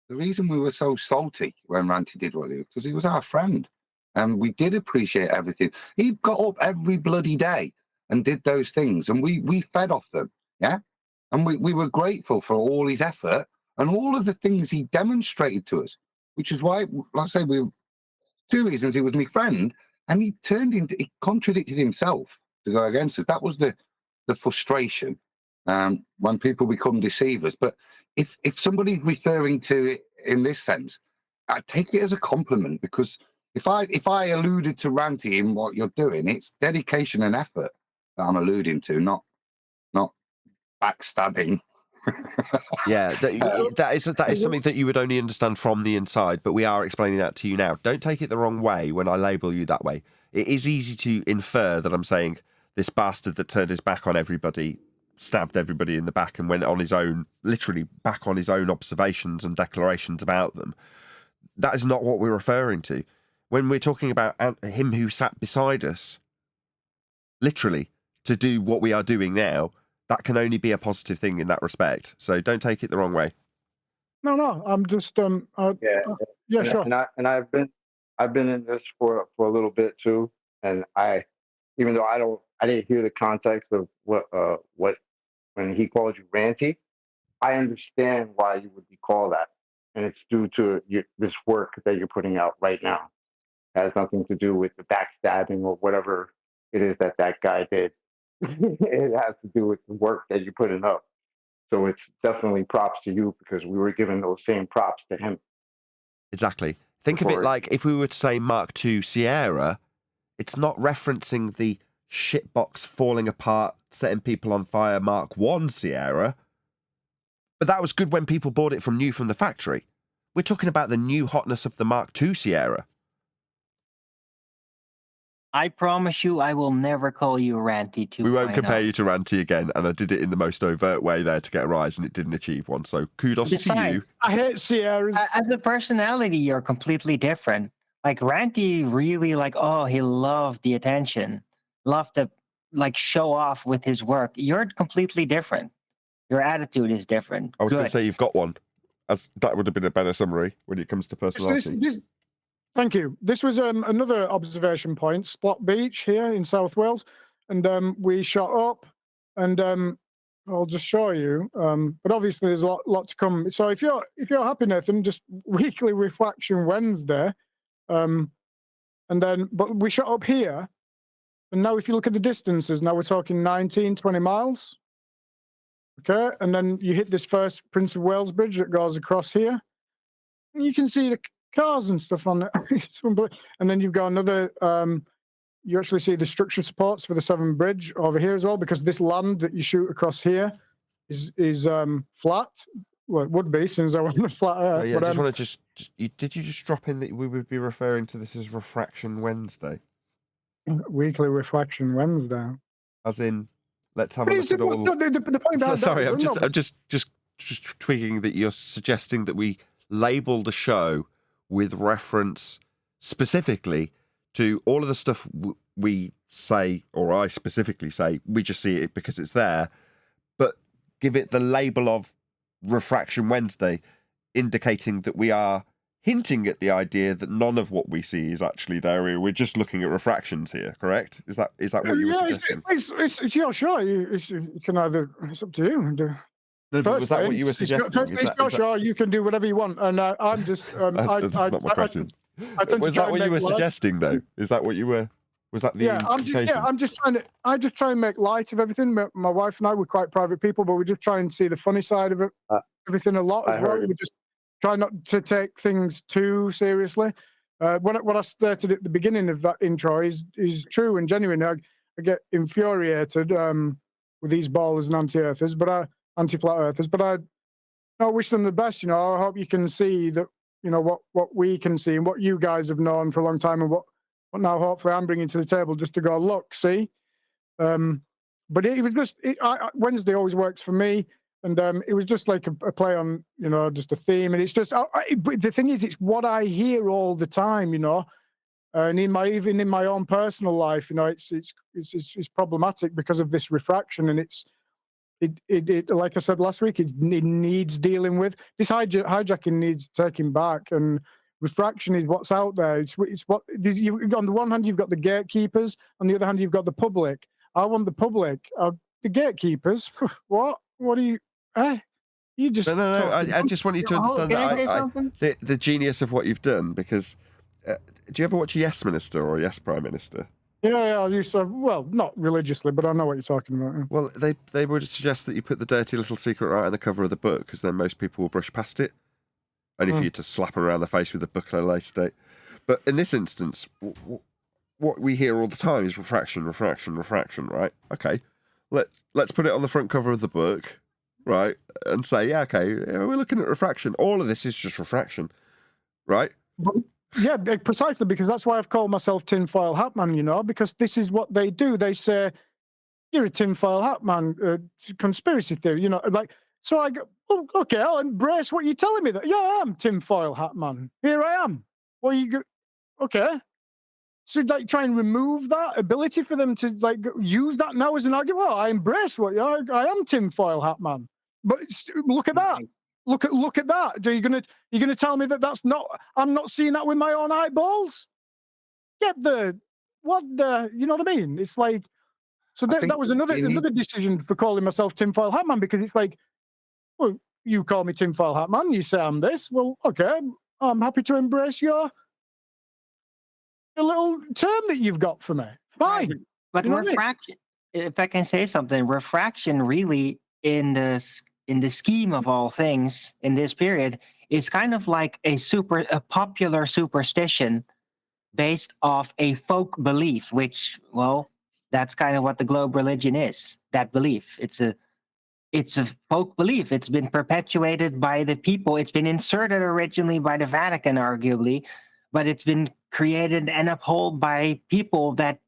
The reason we were so salty when Ranty did what he did, because he was our friend. And we did appreciate everything. He got up every bloody day and did those things. And we fed off them. Yeah. And we were grateful for all his effort and all of the things he demonstrated to us, which is why, like I say, two reasons. He was my friend. And he contradicted himself to go against us. That was the frustration when people become deceivers. But if somebody's referring to it in this sense, I take it as a compliment, because if I alluded to Ranty in what you're doing, it's dedication and effort that I'm alluding to, not backstabbing. Yeah, that is something that you would only understand from the inside, but we are explaining that to you now. Don't take it the wrong way when I label you that way. It is easy to infer that I'm saying this bastard that turned his back on everybody, stabbed everybody in the back and went on his own, literally back on his own observations and declarations about them. That is not what we're referring to. When we're talking about him who sat beside us, literally, to do what we are doing now, that can only be a positive thing in that respect. So don't take it the wrong way. No, I'm just yeah, sure. And I've been in this for a little bit too, and even though I didn't hear the context of what when he called you Ranty, I understand why you would be called that, and it's due to this work that you're putting out right now. It has nothing to do with the backstabbing or whatever it is that guy did. It has to do with the work that you're putting up. So it's definitely props to you, because we were giving those same props to him. Exactly. Think of it like if we were to say Mark II Sierra, it's not referencing the shitbox falling apart, setting people on fire Mark I Sierra. But that was good when people bought it from new from the factory. We're talking about the new hotness of the Mark II Sierra. I promise you, I will never call you Ranty 2.0. We won't compare you to Ranty again, and I did it in the most overt way there to get a rise, and it didn't achieve one. So kudos to you. Besides, I hate Sierras. as a personality, you're completely different. Like Ranty really he loved the attention, loved to show off with his work. You're completely different. Your attitude is different. I was going to say you've got one. As that would have been a better summary when it comes to personality. Thank you. This was another observation point, Splot Beach here in South Wales, and we shot up, and I'll just show you. But obviously, there's a lot to come. So if you're happy, Nathan, just weekly refraction Wednesday, but we shot up here, and now if you look at the distances, now we're talking 19, 20 miles. Okay, and then you hit this first Prince of Wales Bridge that goes across here, and you can see the cars and stuff on it. And then you've got another, you actually see the structure supports for the Severn Bridge over here as well, because this land that you shoot across here is flat. Well, it would be, since I wasn't a flat earth. Yeah, I just want to did you just drop in that we would be referring to this as Refraction Wednesday? Weekly Refraction Wednesday. As in, let's have a look at all... The point sorry, I'm just twigging that you're suggesting that we label the show with reference specifically to all of the stuff we say, or I specifically say, we just see it because it's there, but give it the label of Refraction Wednesday, indicating that we are hinting at the idea that none of what we see is actually there. We're just looking at refractions here, correct? Is that what you were suggesting? It's your show. You can either, it's up to you. No, but was that what you were suggesting? Sure, you can do whatever you want, and I'm just. That's not my question. Was that what you were suggesting, though? Is that what you were? Was that the implication? I'm just trying to. I just try and make light of everything. My wife and I, we're quite private people, but we just try and see the funny side of it, everything a lot as well. We just try not to take things too seriously. What I stated at the beginning of that intro is true and genuine. I get infuriated with these ballers and anti-earthers, anti-flat earthers, but I wish them the best. I hope you can see that, what we can see and what you guys have known for a long time, and what now hopefully I'm bringing to the table, just to go, look, see. But it was just, Wednesday always works for me. And it was just like a play on, just a theme. And it's just, but the thing is, it's what I hear all the time, and even in my own personal life, it's problematic because of this refraction. And it like I said last week, it needs dealing with. This hijacking needs taking back, and refraction is what's out there. It's what on the one hand you've got the gatekeepers, on the other hand you've got the public. I want the public. The gatekeepers. What are you? You just no. I just want you to understand can I say something? The genius of what you've done. Because do you ever watch Yes Minister or Yes Prime Minister? Yeah, I used to. Well, not religiously, but I know what you're talking about. Yeah. Well, they would suggest that you put the dirty little secret right on the cover of the book, because then most people will brush past it. Only for you to slap them around the face with the book at a later date. But in this instance, what we hear all the time is refraction, right? Okay, let's put it on the front cover of the book, right? And say, we're looking at refraction. All of this is just refraction, right? Yeah, precisely, because that's why I've called myself tinfoil hat man, because this is what they do. They say, you're a tinfoil hat man, conspiracy theory, so I go, oh, okay, I'll embrace what you're telling me. That, yeah, I am tinfoil hat man. Here I am. Well, okay. So, try and remove that ability for them to, use that now as an argument. Well, I embrace I am tinfoil hat man. But look at that. Look at that. Are you gonna tell me that that's not? I'm not seeing that with my own eyeballs. You know what I mean? It's like, so that was another decision for calling myself tinfoil hat man, because it's like, well, you call me tinfoil hat man, you say I'm this. Well, okay, I'm happy to embrace your little term that you've got for me. Fine. But refraction, if I can say something, refraction really in the scheme of all things in this period is kind of like a popular superstition based off a folk belief, which, well, that's kind of what the globe religion is, that belief. It's a folk belief. It's been perpetuated by the people. It's been inserted originally by the Vatican, arguably, but it's been created and upheld by people that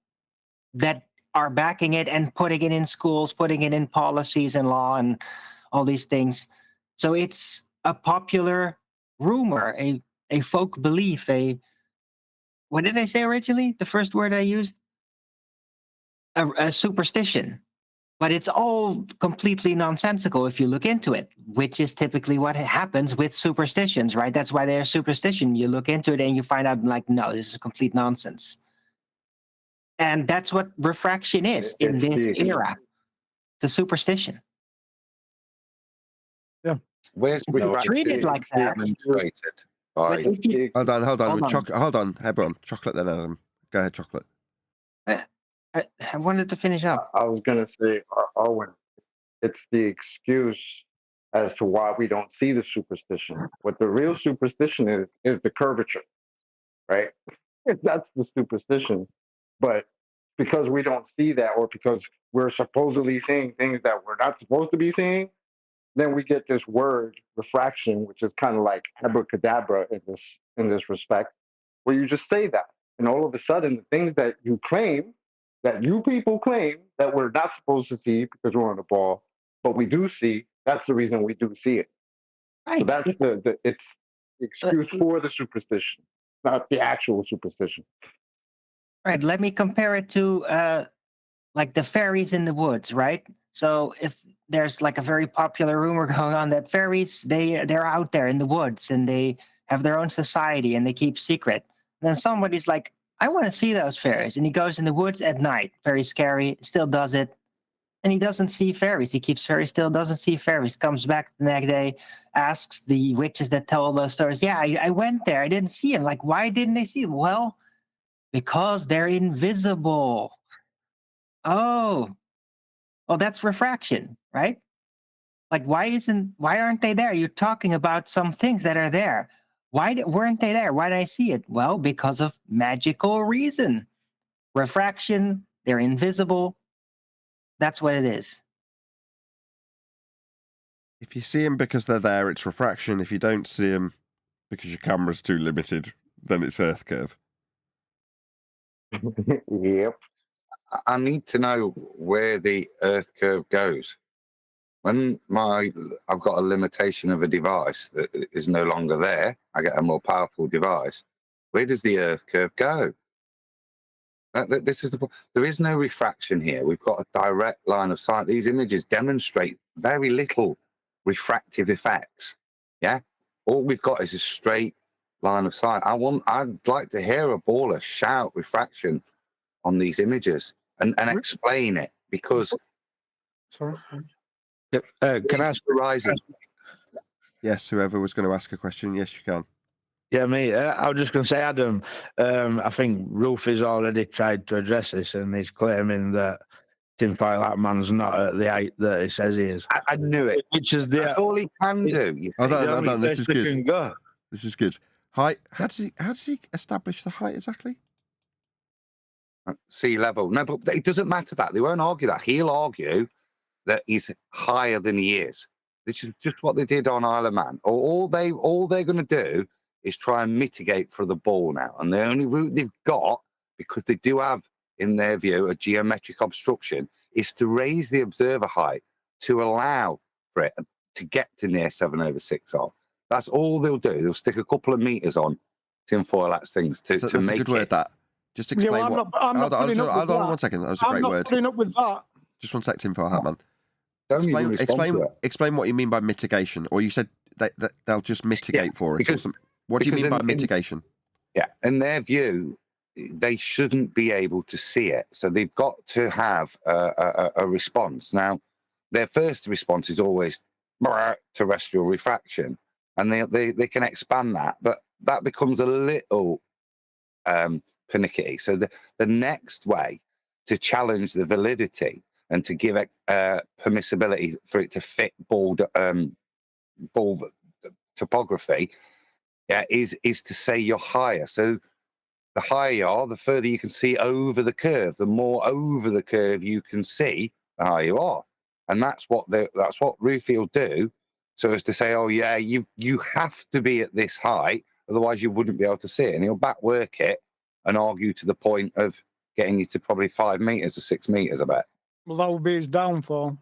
are backing it and putting it in schools, putting it in policies and law and all these things. So it's a popular rumor, a folk belief, what did I say originally? The first word I used? A superstition. But it's all completely nonsensical if you look into it, which is typically what happens with superstitions, right? That's why they're superstition. You look into it and you find out, like, no, this is complete nonsense. And that's what refraction is in this era. It's a superstition. Yeah. Where's If you refraction treat it like that, demonstrated? but if you, Hold on. Hold Hold on, Hebron. Chocolate then, Adam. Go ahead, Chocolate. I wanted to finish up. I was gonna say, Owen, it's the excuse as to why we don't see the superstition. What the real superstition is the curvature, right? That's the superstition. But because we don't see that, or because we're supposedly seeing things that we're not supposed to be seeing, then we get this word refraction, which is kind of like abracadabra in this respect, where you just say that, and all of a sudden, the things that you claim, that you people claim that we're not supposed to see because we're on the ball, but we do see. That's the reason we do see it. Right. So that's it's the excuse for the superstition, not the actual superstition. Right. Let me compare it to like the fairies in the woods, right? So if there's like a very popular rumor going on that fairies, they're out there in the woods and they have their own society and they keep secret. And then somebody's like, I want to see those fairies. And he goes in the woods at night. Very scary, still does it. And he doesn't see fairies. He keeps fairies, still doesn't see fairies. Comes back the next day, asks the witches that tell those stories, yeah, I went there. I didn't see him. Like, why didn't they see him? Well, because they're invisible. Oh, well, that's refraction, right? Like, why aren't they there? You're talking about some things that are there. Why weren't they there? Why did I see it? Well, because of magical reason. Refraction, they're invisible. That's what it is. If you see them because they're there, it's refraction. If you don't see them because your camera's too limited, then it's Earth curve. Yep. I need to know where the Earth curve goes. When I've got a limitation of a device that is no longer there, I get a more powerful device. Where does the Earth curve go? This is there is no refraction here. We've got a direct line of sight. These images demonstrate very little refractive effects. Yeah, all we've got is a straight line of sight. I'd like to hear a baller shout refraction on these images and explain it, because Sorry. Can I ask Horizon? Yes, whoever was going to ask a question, yes, you can. Yeah, me. I was just going to say, Adam, I think Rufy's already tried to address this, and he's claiming that Tinfoil Hat Man's not at the height that he says he is. I knew it. Which is That's all he can do. You see. Hold on, this is good. Can go. This is good. Height. How does he establish the height exactly? Sea level. No, but it doesn't matter that. They won't argue that. He'll argue that he's higher than he is. This is just what they did on Isle of Man. All they're going to do is try and mitigate for the ball now. And the only route they've got, because they do have, in their view, a geometric obstruction, is to raise the observer height to allow for it to get to near 7/6R. That's all they'll do. They'll stick a couple of meters on tinfoil hats things to That's make a good word, that. Just explain Yeah, well, I'm not putting up with hold on that. 1 second. That was a I'm great not word. putting up with that. Just 1 sec, Tinfoil Hat Man. Don't even respond to it. Explain what you mean by mitigation. Or you said that they'll just mitigate for it. What do you mean by mitigation? Yeah, in their view, they shouldn't be able to see it. So they've got to have a response. Now, their first response is always terrestrial refraction. And they can expand that. But that becomes a little pernickety. So the next way to challenge the validity and to give permissibility for it to fit ball topography, is to say you're higher. So the higher you are, the further you can see over the curve. The more over the curve you can see, the higher you are. And that's what Rufy will do. So as to say, oh yeah, you have to be at this height, Otherwise, you wouldn't be able to see it. And he'll backwork it and argue to the point of getting you to probably 5 meters or 6 meters, I bet. Well, that would be his downfall.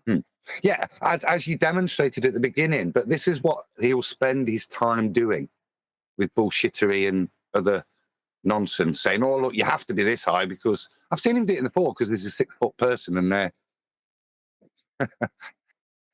Yeah, as you demonstrated at the beginning. But this is what he'll spend his time doing with bullshittery and other nonsense, saying, "Oh, look, you have to be this high," because I've seen him do it in the fall because there's a 6-foot person and they're,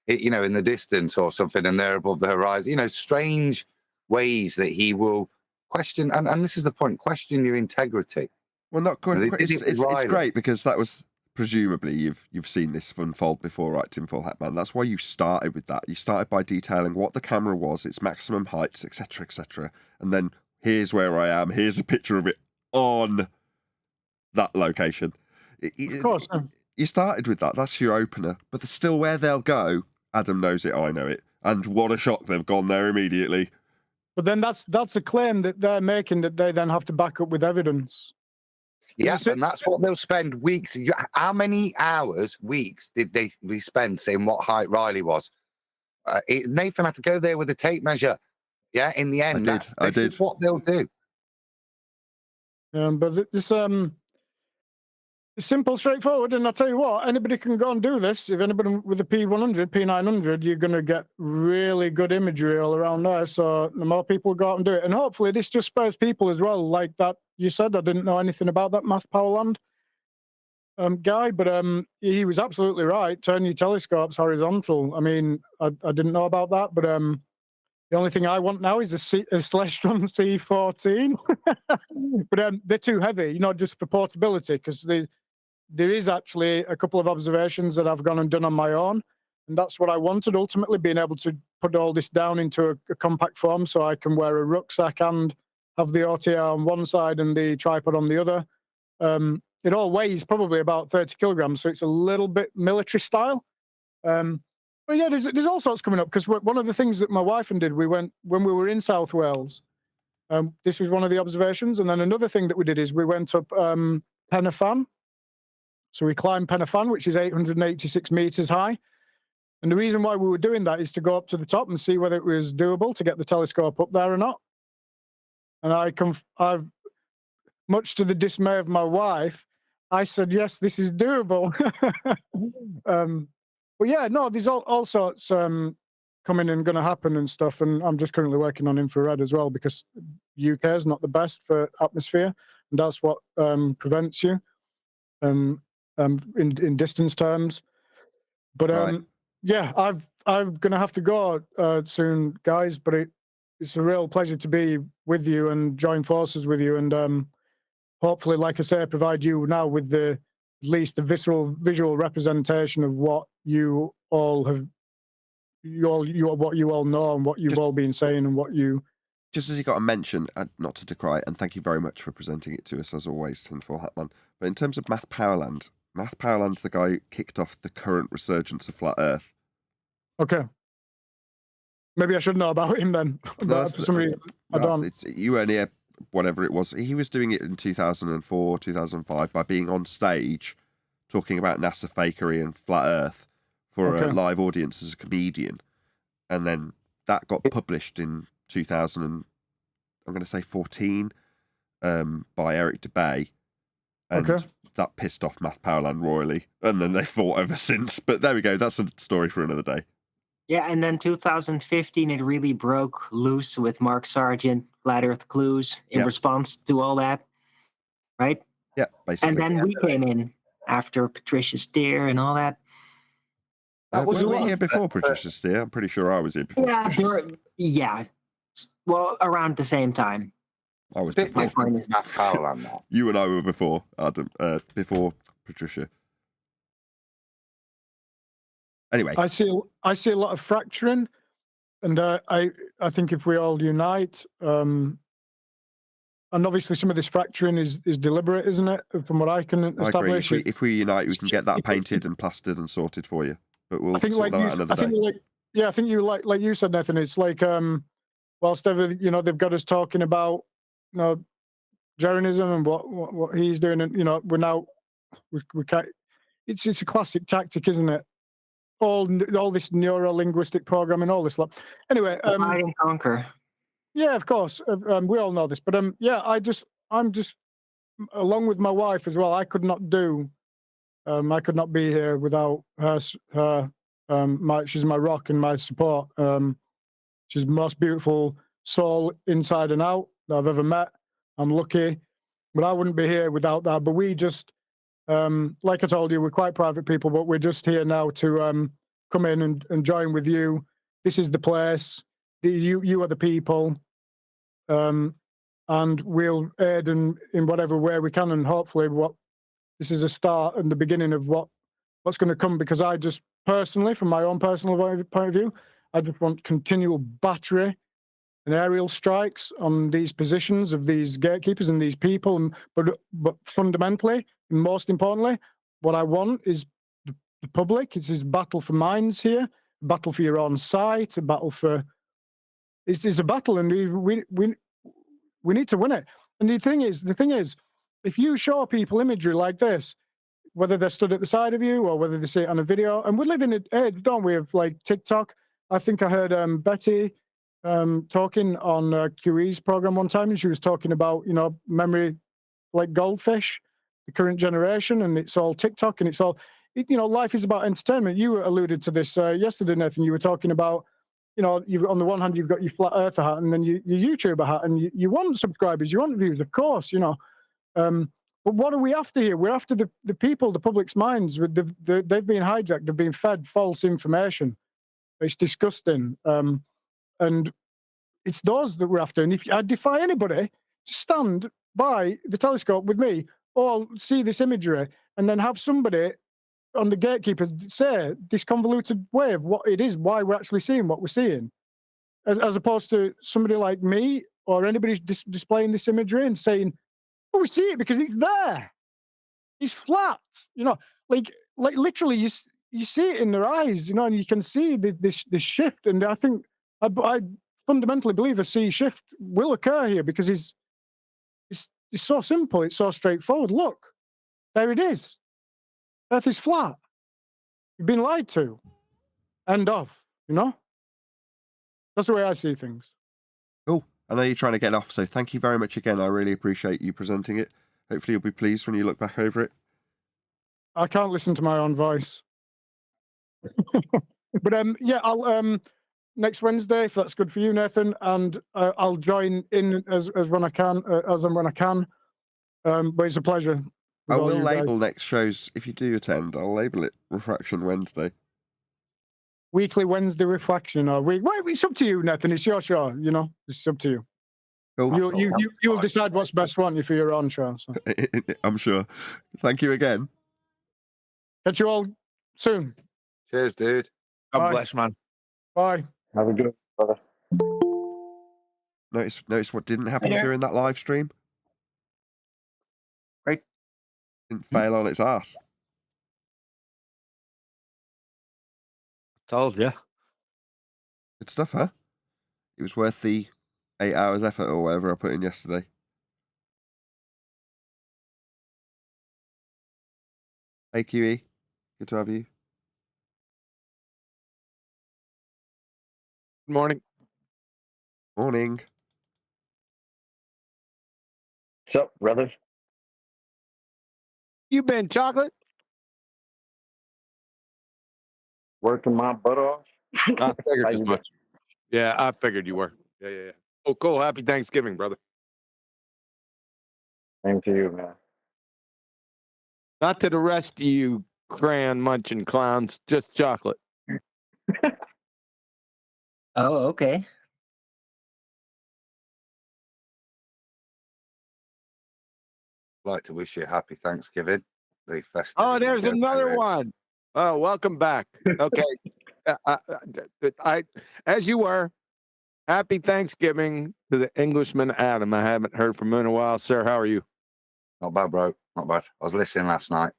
you know, in the distance or something, and they're above the horizon. You know, strange ways that he will question. And this is the point: question your integrity. Well, not quite. They did it with It's Riley. great because that was presumably you've seen this unfold before, right, Tinfoil Hat Man? That's why you started with that. You started by detailing what the camera was, its maximum heights, etc., and then here's where I am. Here's a picture of it on that location. Of course. You started with that. That's your opener. But there's still where they'll go. Adam knows it. I know it. And what a shock, they've gone there immediately. But then that's a claim that they're making that they then have to back up with evidence. Yes, and that's what they'll spend weeks. How many hours, weeks did we spend saying what height Riley was? Nathan had to go there with a tape measure. Yeah, in the end, this is what they'll do. But it's simple, straightforward, and I'll tell you what, anybody can go and do this. If anybody with a P100, P900, you're going to get really good imagery all around there. So the more people go out and do it, and hopefully this just spurs people as well, like that you said. I didn't know anything about that Math Powerland guy, but he was absolutely right. Turn your telescopes horizontal. I mean, I didn't know about that, but the only thing I want now is a Celestron C14. But they're too heavy, you know, just for portability, because there is actually a couple of observations that I've gone and done on my own. And that's what I wanted, ultimately, being able to put all this down into a compact form so I can wear a rucksack and have the OTA on one side and the tripod on the other. It all weighs probably about 30 kilograms, so it's a little bit military style. But yeah, there's all sorts coming up, because one of the things that my wife and did, we went when we were in South Wales. This was one of the observations, and then another thing that we did is we went up Penafan. So we climbed Penafan, which is 886 meters high. And the reason why we were doing that is to go up to the top and see whether it was doable to get the telescope up there or not. And I've, much to the dismay of my wife, I said, yes, this is doable. But yeah, no, there's all sorts coming and going to happen and stuff. And I'm just currently working on infrared as well, because UK is not the best for atmosphere, and that's what prevents you in distance terms. But Right. yeah, I'm going to have to go soon, guys. But it's a real pleasure to be with you and join forces with you, and hopefully, like I say, provide you now with at least the visual representation of what you all have, what you all know, and what you've all been saying, and what you. Just as you got to mention, not to decry, and thank you very much for presenting it to us as always, Tinfoil Hat Man. But in terms of Math Powerland's the guy who kicked off the current resurgence of flat Earth. Okay. Maybe I should know about him then. But for some reason, I don't. You weren't here, whatever it was. He was doing it in 2004, 2005 by being on stage talking about NASA fakery and flat Earth for a live audience as a comedian. And then that got published in 2014 by Eric DeBay. And that pissed off Math Powerland royally. And then they fought ever since. But there we go. That's a story for another day. Yeah, and then 2015, it really broke loose with Mark Sargent, Flat Earth Clues, in response to all that, right? Yeah, basically. And then we came in after Patricia Steer and all that. Was we here before Patricia Steer? I'm pretty sure I was here before. Yeah, well, around the same time. I was before Math Powerland. You and I were before Adam, before Patricia. Anyway, I see a lot of fracturing, and I think if we all unite, and obviously some of this fracturing is deliberate, isn't it? From what I can establish. I agree. If we unite, we can get that painted and plastered and sorted for you. But we'll sort that out another day. I think you like you said, Nathan. It's like whilst they've got us talking about Jeranism and what he's doing, and we're now we can't. It's a classic tactic, isn't it? All this neuro-linguistic programming, all this lot. Anyway, divide and conquer. Yeah, of course. We all know this, but yeah, I'm just along with my wife as well. I could not do. I could not be here without her. She's my rock and my support. She's the most beautiful soul inside and out that I've ever met. I'm lucky, but I wouldn't be here without that. But we just, like I told you, we're quite private people, but we're just here now to come in and join with you. This is the place. You are the people. And we'll aid in whatever way we can, and hopefully this is a start and the beginning of what's going to come, because I just personally, from my own personal point of view, I just want continual battery and aerial strikes on these positions of these gatekeepers and these people. But fundamentally, and most importantly, what I want is the public. It's this battle for minds here, a battle for your own sight, a battle for. It's a battle, and we need to win it. And the thing is, if you show people imagery like this, whether they're stood at the side of you or whether they see it on a video, and we live in an age, don't we, of like TikTok. I think I heard Betty talking on QE's program one time, and she was talking about, memory like goldfish, the current generation, and it's all TikTok, and it's all, life is about entertainment. You alluded to this yesterday, Nathan. You were talking about, you've on the one hand, you've got your flat earther hat, and then your YouTuber hat, and you want subscribers, you want views, of course, but what are we after here? We're after the people, the public's minds. They've been hijacked. They've been fed false information. It's disgusting. And it's those that we're after. And I defy anybody to stand by the telescope with me or see this imagery and then have somebody on the gatekeeper say this convoluted way of what it is, why we're actually seeing what we're seeing, as opposed to somebody like me or anybody displaying this imagery and saying, "Oh, we see it because it's there. It's flat." Like literally, you see it in their eyes, and you can see this shift. And I think I fundamentally believe a sea shift will occur here because it's so simple. It's so straightforward. Look, there it is. Earth is flat. You've been lied to. End of. That's the way I see things. Cool. I know you're trying to get off, so thank you very much again. I really appreciate you presenting it. Hopefully you'll be pleased when you look back over it. I can't listen to my own voice. But yeah, I'll next Wednesday, if that's good for you, Nathan, and I'll join in as when I can, as and when I can. But it's a pleasure. I will label next shows, if you do attend, I'll label it Refraction Wednesday. Weekly Wednesday Refraction, or well, it's up to you, Nathan. It's your show, It's up to you. Cool. You'll decide what's best, won't you, for your own show? So. I'm sure. Thank you again. Catch you all soon. Cheers, dude. God bless, man. Bye. Have a good one, brother. Notice what didn't happen during that live stream? Right. Didn't fail on its ass. Told you. Good stuff, huh? It was worth the 8 hours effort or whatever I put in yesterday. Hey, QE. Good to have you. Good morning. Morning. What's up, brother? You been chocolate? Working my butt off. I figured How as you much. Yeah, I figured you were. Yeah. Oh, cool. Happy Thanksgiving, brother. Same to you, man. Not to the rest of you crayon munching clowns, just chocolate. Oh, okay. I'd like to wish you a happy Thanksgiving. The festive. Oh, there's another one. Oh, welcome back. Okay. I, as you were, happy Thanksgiving to the Englishman Adam. I haven't heard from him in a while. Sir, how are you? Not bad, bro. Not bad. I was listening last night.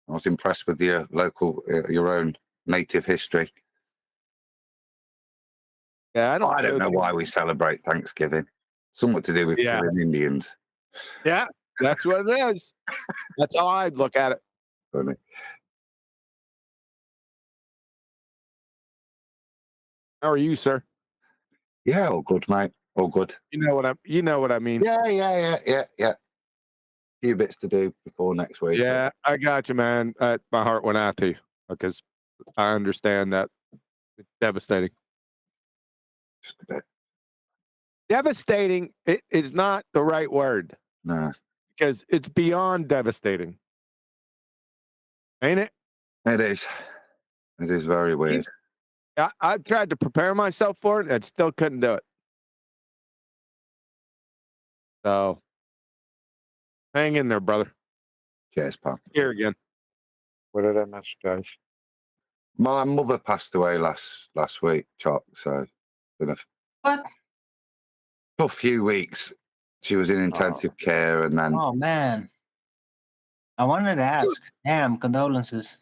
I was impressed with your local, your own native history. Yeah, I don't know why we celebrate Thanksgiving. Something to do with killing Indians. Yeah, that's what it is. That's how I'd look at it. Funny. How are you, sir? Yeah, all good, mate. All good. You know what I mean. Yeah. Few bits to do before next week. Yeah, I got you, man. My heart went out to you because I understand that it's devastating. Just a bit. Devastating is not the right word No, because it's beyond devastating, ain't it? it is. It is very weird. I've tried to prepare myself for it and still couldn't do it. So hang in there, brother. Cheers, pal. Here again. What did I miss, guys? My mother passed away last week, Chuck. So been What? a few weeks. She was in intensive care, and then Oh man. I wanted to ask. Damn, condolences.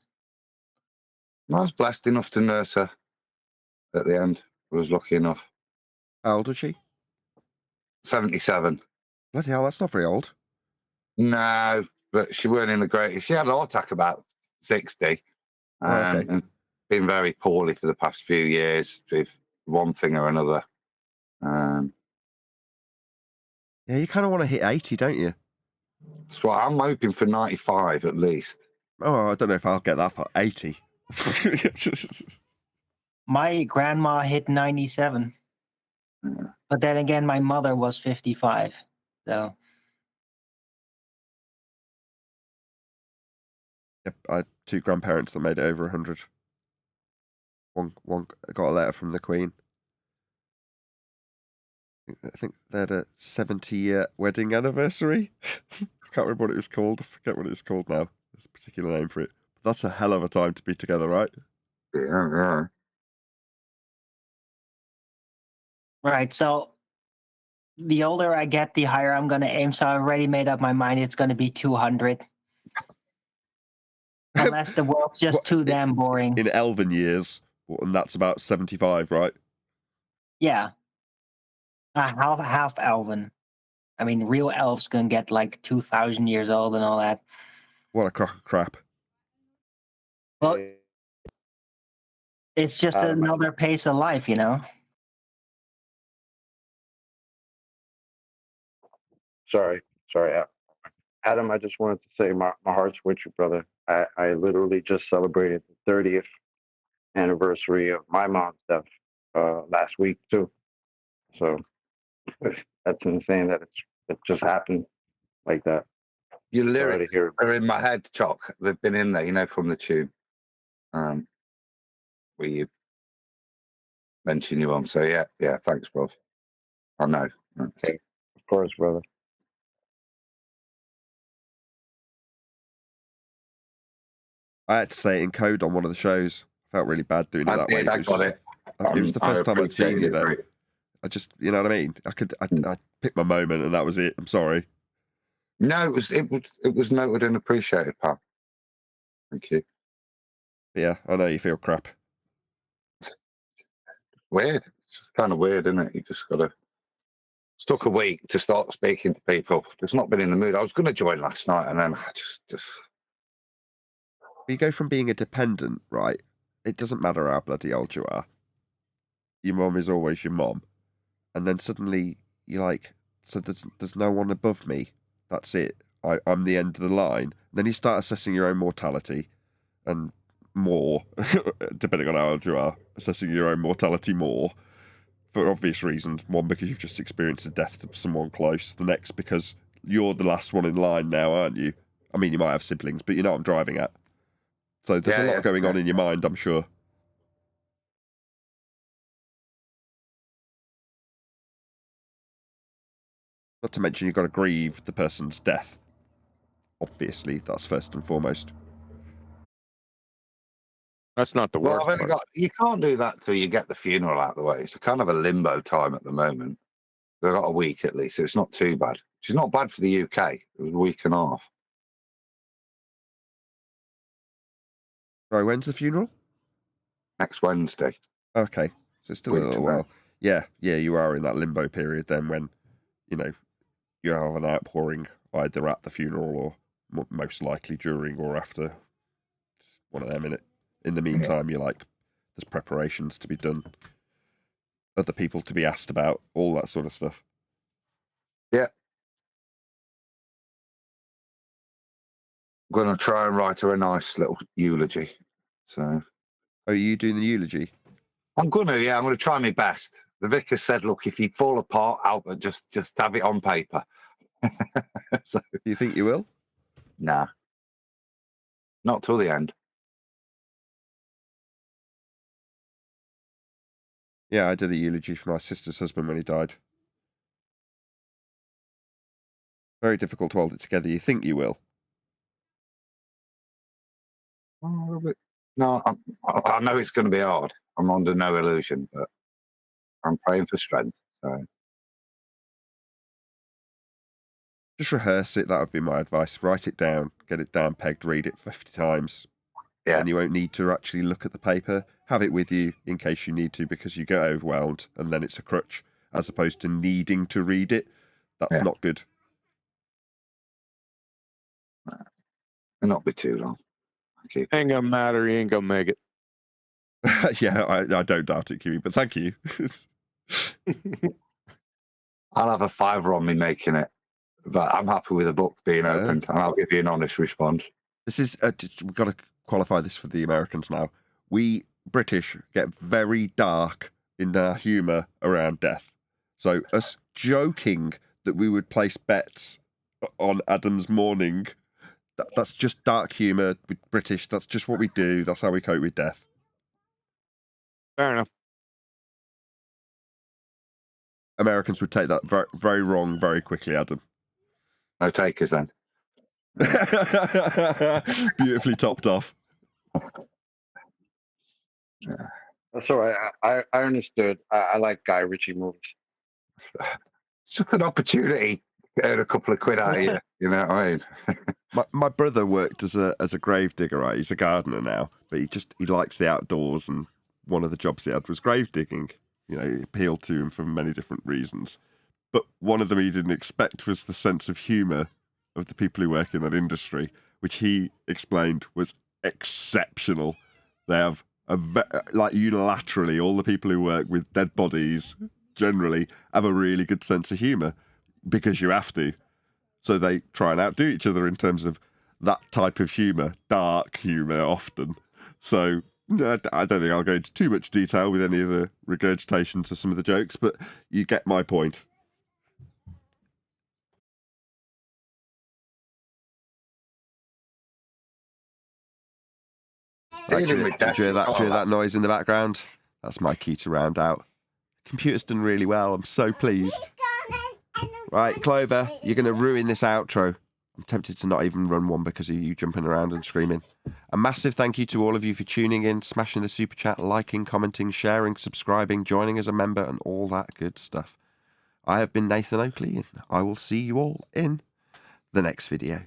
I was blessed enough to nurse her at the end. I was lucky enough. How old was she? 77. Bloody hell, that's not very old. No, but she weren't in the greatest. She had a heart attack about 60. Okay. And been very poorly for the past few years with one thing or another. Yeah, you kind of want to hit 80, don't you? That's why I'm hoping for 95 at least. Oh, I don't know if I'll get that far. 80. My grandma hit 97. Yeah. But then again, my mother was 55. So Yep, I had 2 grandparents that made it over 100. One got a letter from the Queen. I think they had a 70-year wedding anniversary. I can't remember what it was called. I forget what it's called now. There's a particular name for it. But that's a hell of a time to be together, right? Yeah. right. So the older I get, the higher I'm gonna aim. So I already made up my mind it's gonna be 200. Unless the world's just too damn boring. In elven years, and that's about 75, right? Yeah. Half elven. I mean, real elves can get like 2,000 years old and all that. What a crock of crap. Well, it's just another pace of life, you know? Sorry. Adam, I just wanted to say my heart's with you, brother. I literally just celebrated the 30th anniversary of my mom's death last week, too. So that's insane that it just happened like that. Your Sorry to lyrics hear. are in my head, Chuck. They've been in there, from the tube. Where you mention your mum. So yeah, thanks, bro. I know. Hey, of course, brother. I had to say it in code on one of the shows. I felt really bad doing it that way. I got it. It was the first time I'd seen you, though. Mate. I just, you know what I mean? I picked my moment, and that was it. I'm sorry. No, it was noted and appreciated, pal. Thank you. But yeah, I know you feel crap. Weird. It's kind of weird, isn't it? You just got to. It took a week to start speaking to people. Just not been in the mood. I was going to join last night, and then I just. You go from being a dependent, right? It doesn't matter how bloody old you are. Your mom is always your mom, and then suddenly you're like, so there's no one above me. That's it. I'm the end of the line. Then you start assessing your own mortality, and more, depending on how old you are, assessing your own mortality more, for obvious reasons. One, because you've just experienced the death of someone close. The next, because you're the last one in line now, aren't you? I mean, you might have siblings, but you know what I'm driving at. So there's a lot going on in your mind, I'm sure. Not to mention you've got to grieve the person's death. Obviously, that's first and foremost. That's not the worst. You can't do that till you get the funeral out of the way. It's kind of a limbo time at the moment. We've got a week at least, so it's not too bad. Which is not bad for the UK. It was a week and a half. Sorry, when's the funeral? Next Wednesday. Okay, so it's still a little while. Yeah, you are in that limbo period then when, you have an outpouring either at the funeral or most likely during or after. Just one of them, innit? In the meantime, you're like, there's preparations to be done. other people to be asked about, all that sort of stuff. Yeah. I'm going to try and write her a nice little eulogy. So. Are you doing the eulogy? I'm going to, yeah. I'm going to try my best. The vicar said, look, if you fall apart, Albert, just have it on paper. So, do you think you will? Nah. Not till the end. Yeah, I did a eulogy for my sister's husband when he died. Very difficult to hold it together. You think you will? No, I know it's going to be hard. I'm under no illusion, but I'm praying for strength. So. Just rehearse it. That would be my advice. Write it down, get it down pegged, read it 50 times. Yeah. And you won't need to actually look at the paper. Have it with you in case you need to, because you get overwhelmed and then it's a crutch, as opposed to needing to read it. That's not good. It'll not be too long. Ain't gonna matter. He ain't gonna make it. Yeah, I don't doubt it, Kiwi, but thank you. I'll have a $5 on me making it, but I'm happy with the book being opened, and I'll give you an honest response. This is we've got to qualify this for the Americans now. We British get very dark in our humour around death. So us joking that we would place bets on Adam's mourning, that's just dark humour with British. That's just what we do. That's how we cope with death. Fair enough. Americans would take that very, very wrong very quickly, Adam. No takers then. Beautifully topped off. Yeah. That's all right. I understood. I like Guy Ritchie movies. It's just an opportunity to earn a couple of quid out of you. You know what I mean? My brother worked as a grave digger, right? He's a gardener now, but he likes the outdoors, and one of the jobs he had was grave digging. You know, it appealed to him for many different reasons. But one of them he didn't expect was the sense of humour of the people who work in that industry, which he explained was exceptional. They have like unilaterally, all the people who work with dead bodies generally have a really good sense of humour because you have to. So they try and outdo each other in terms of that type of humour, dark humour often. So I don't think I'll go into too much detail with any of the regurgitations of some of the jokes, but you get my point. Right, do you hear that noise in the background? That's my key to round out. The computer's done really well. I'm so pleased. Right, Clover, you're going to ruin this outro. I'm tempted to not even run one because of you jumping around and screaming. A massive thank you to all of you for tuning in, smashing the super chat, liking, commenting, sharing, subscribing, joining as a member, and all that good stuff. I have been Nathan Oakley, and I will see you all in the next video.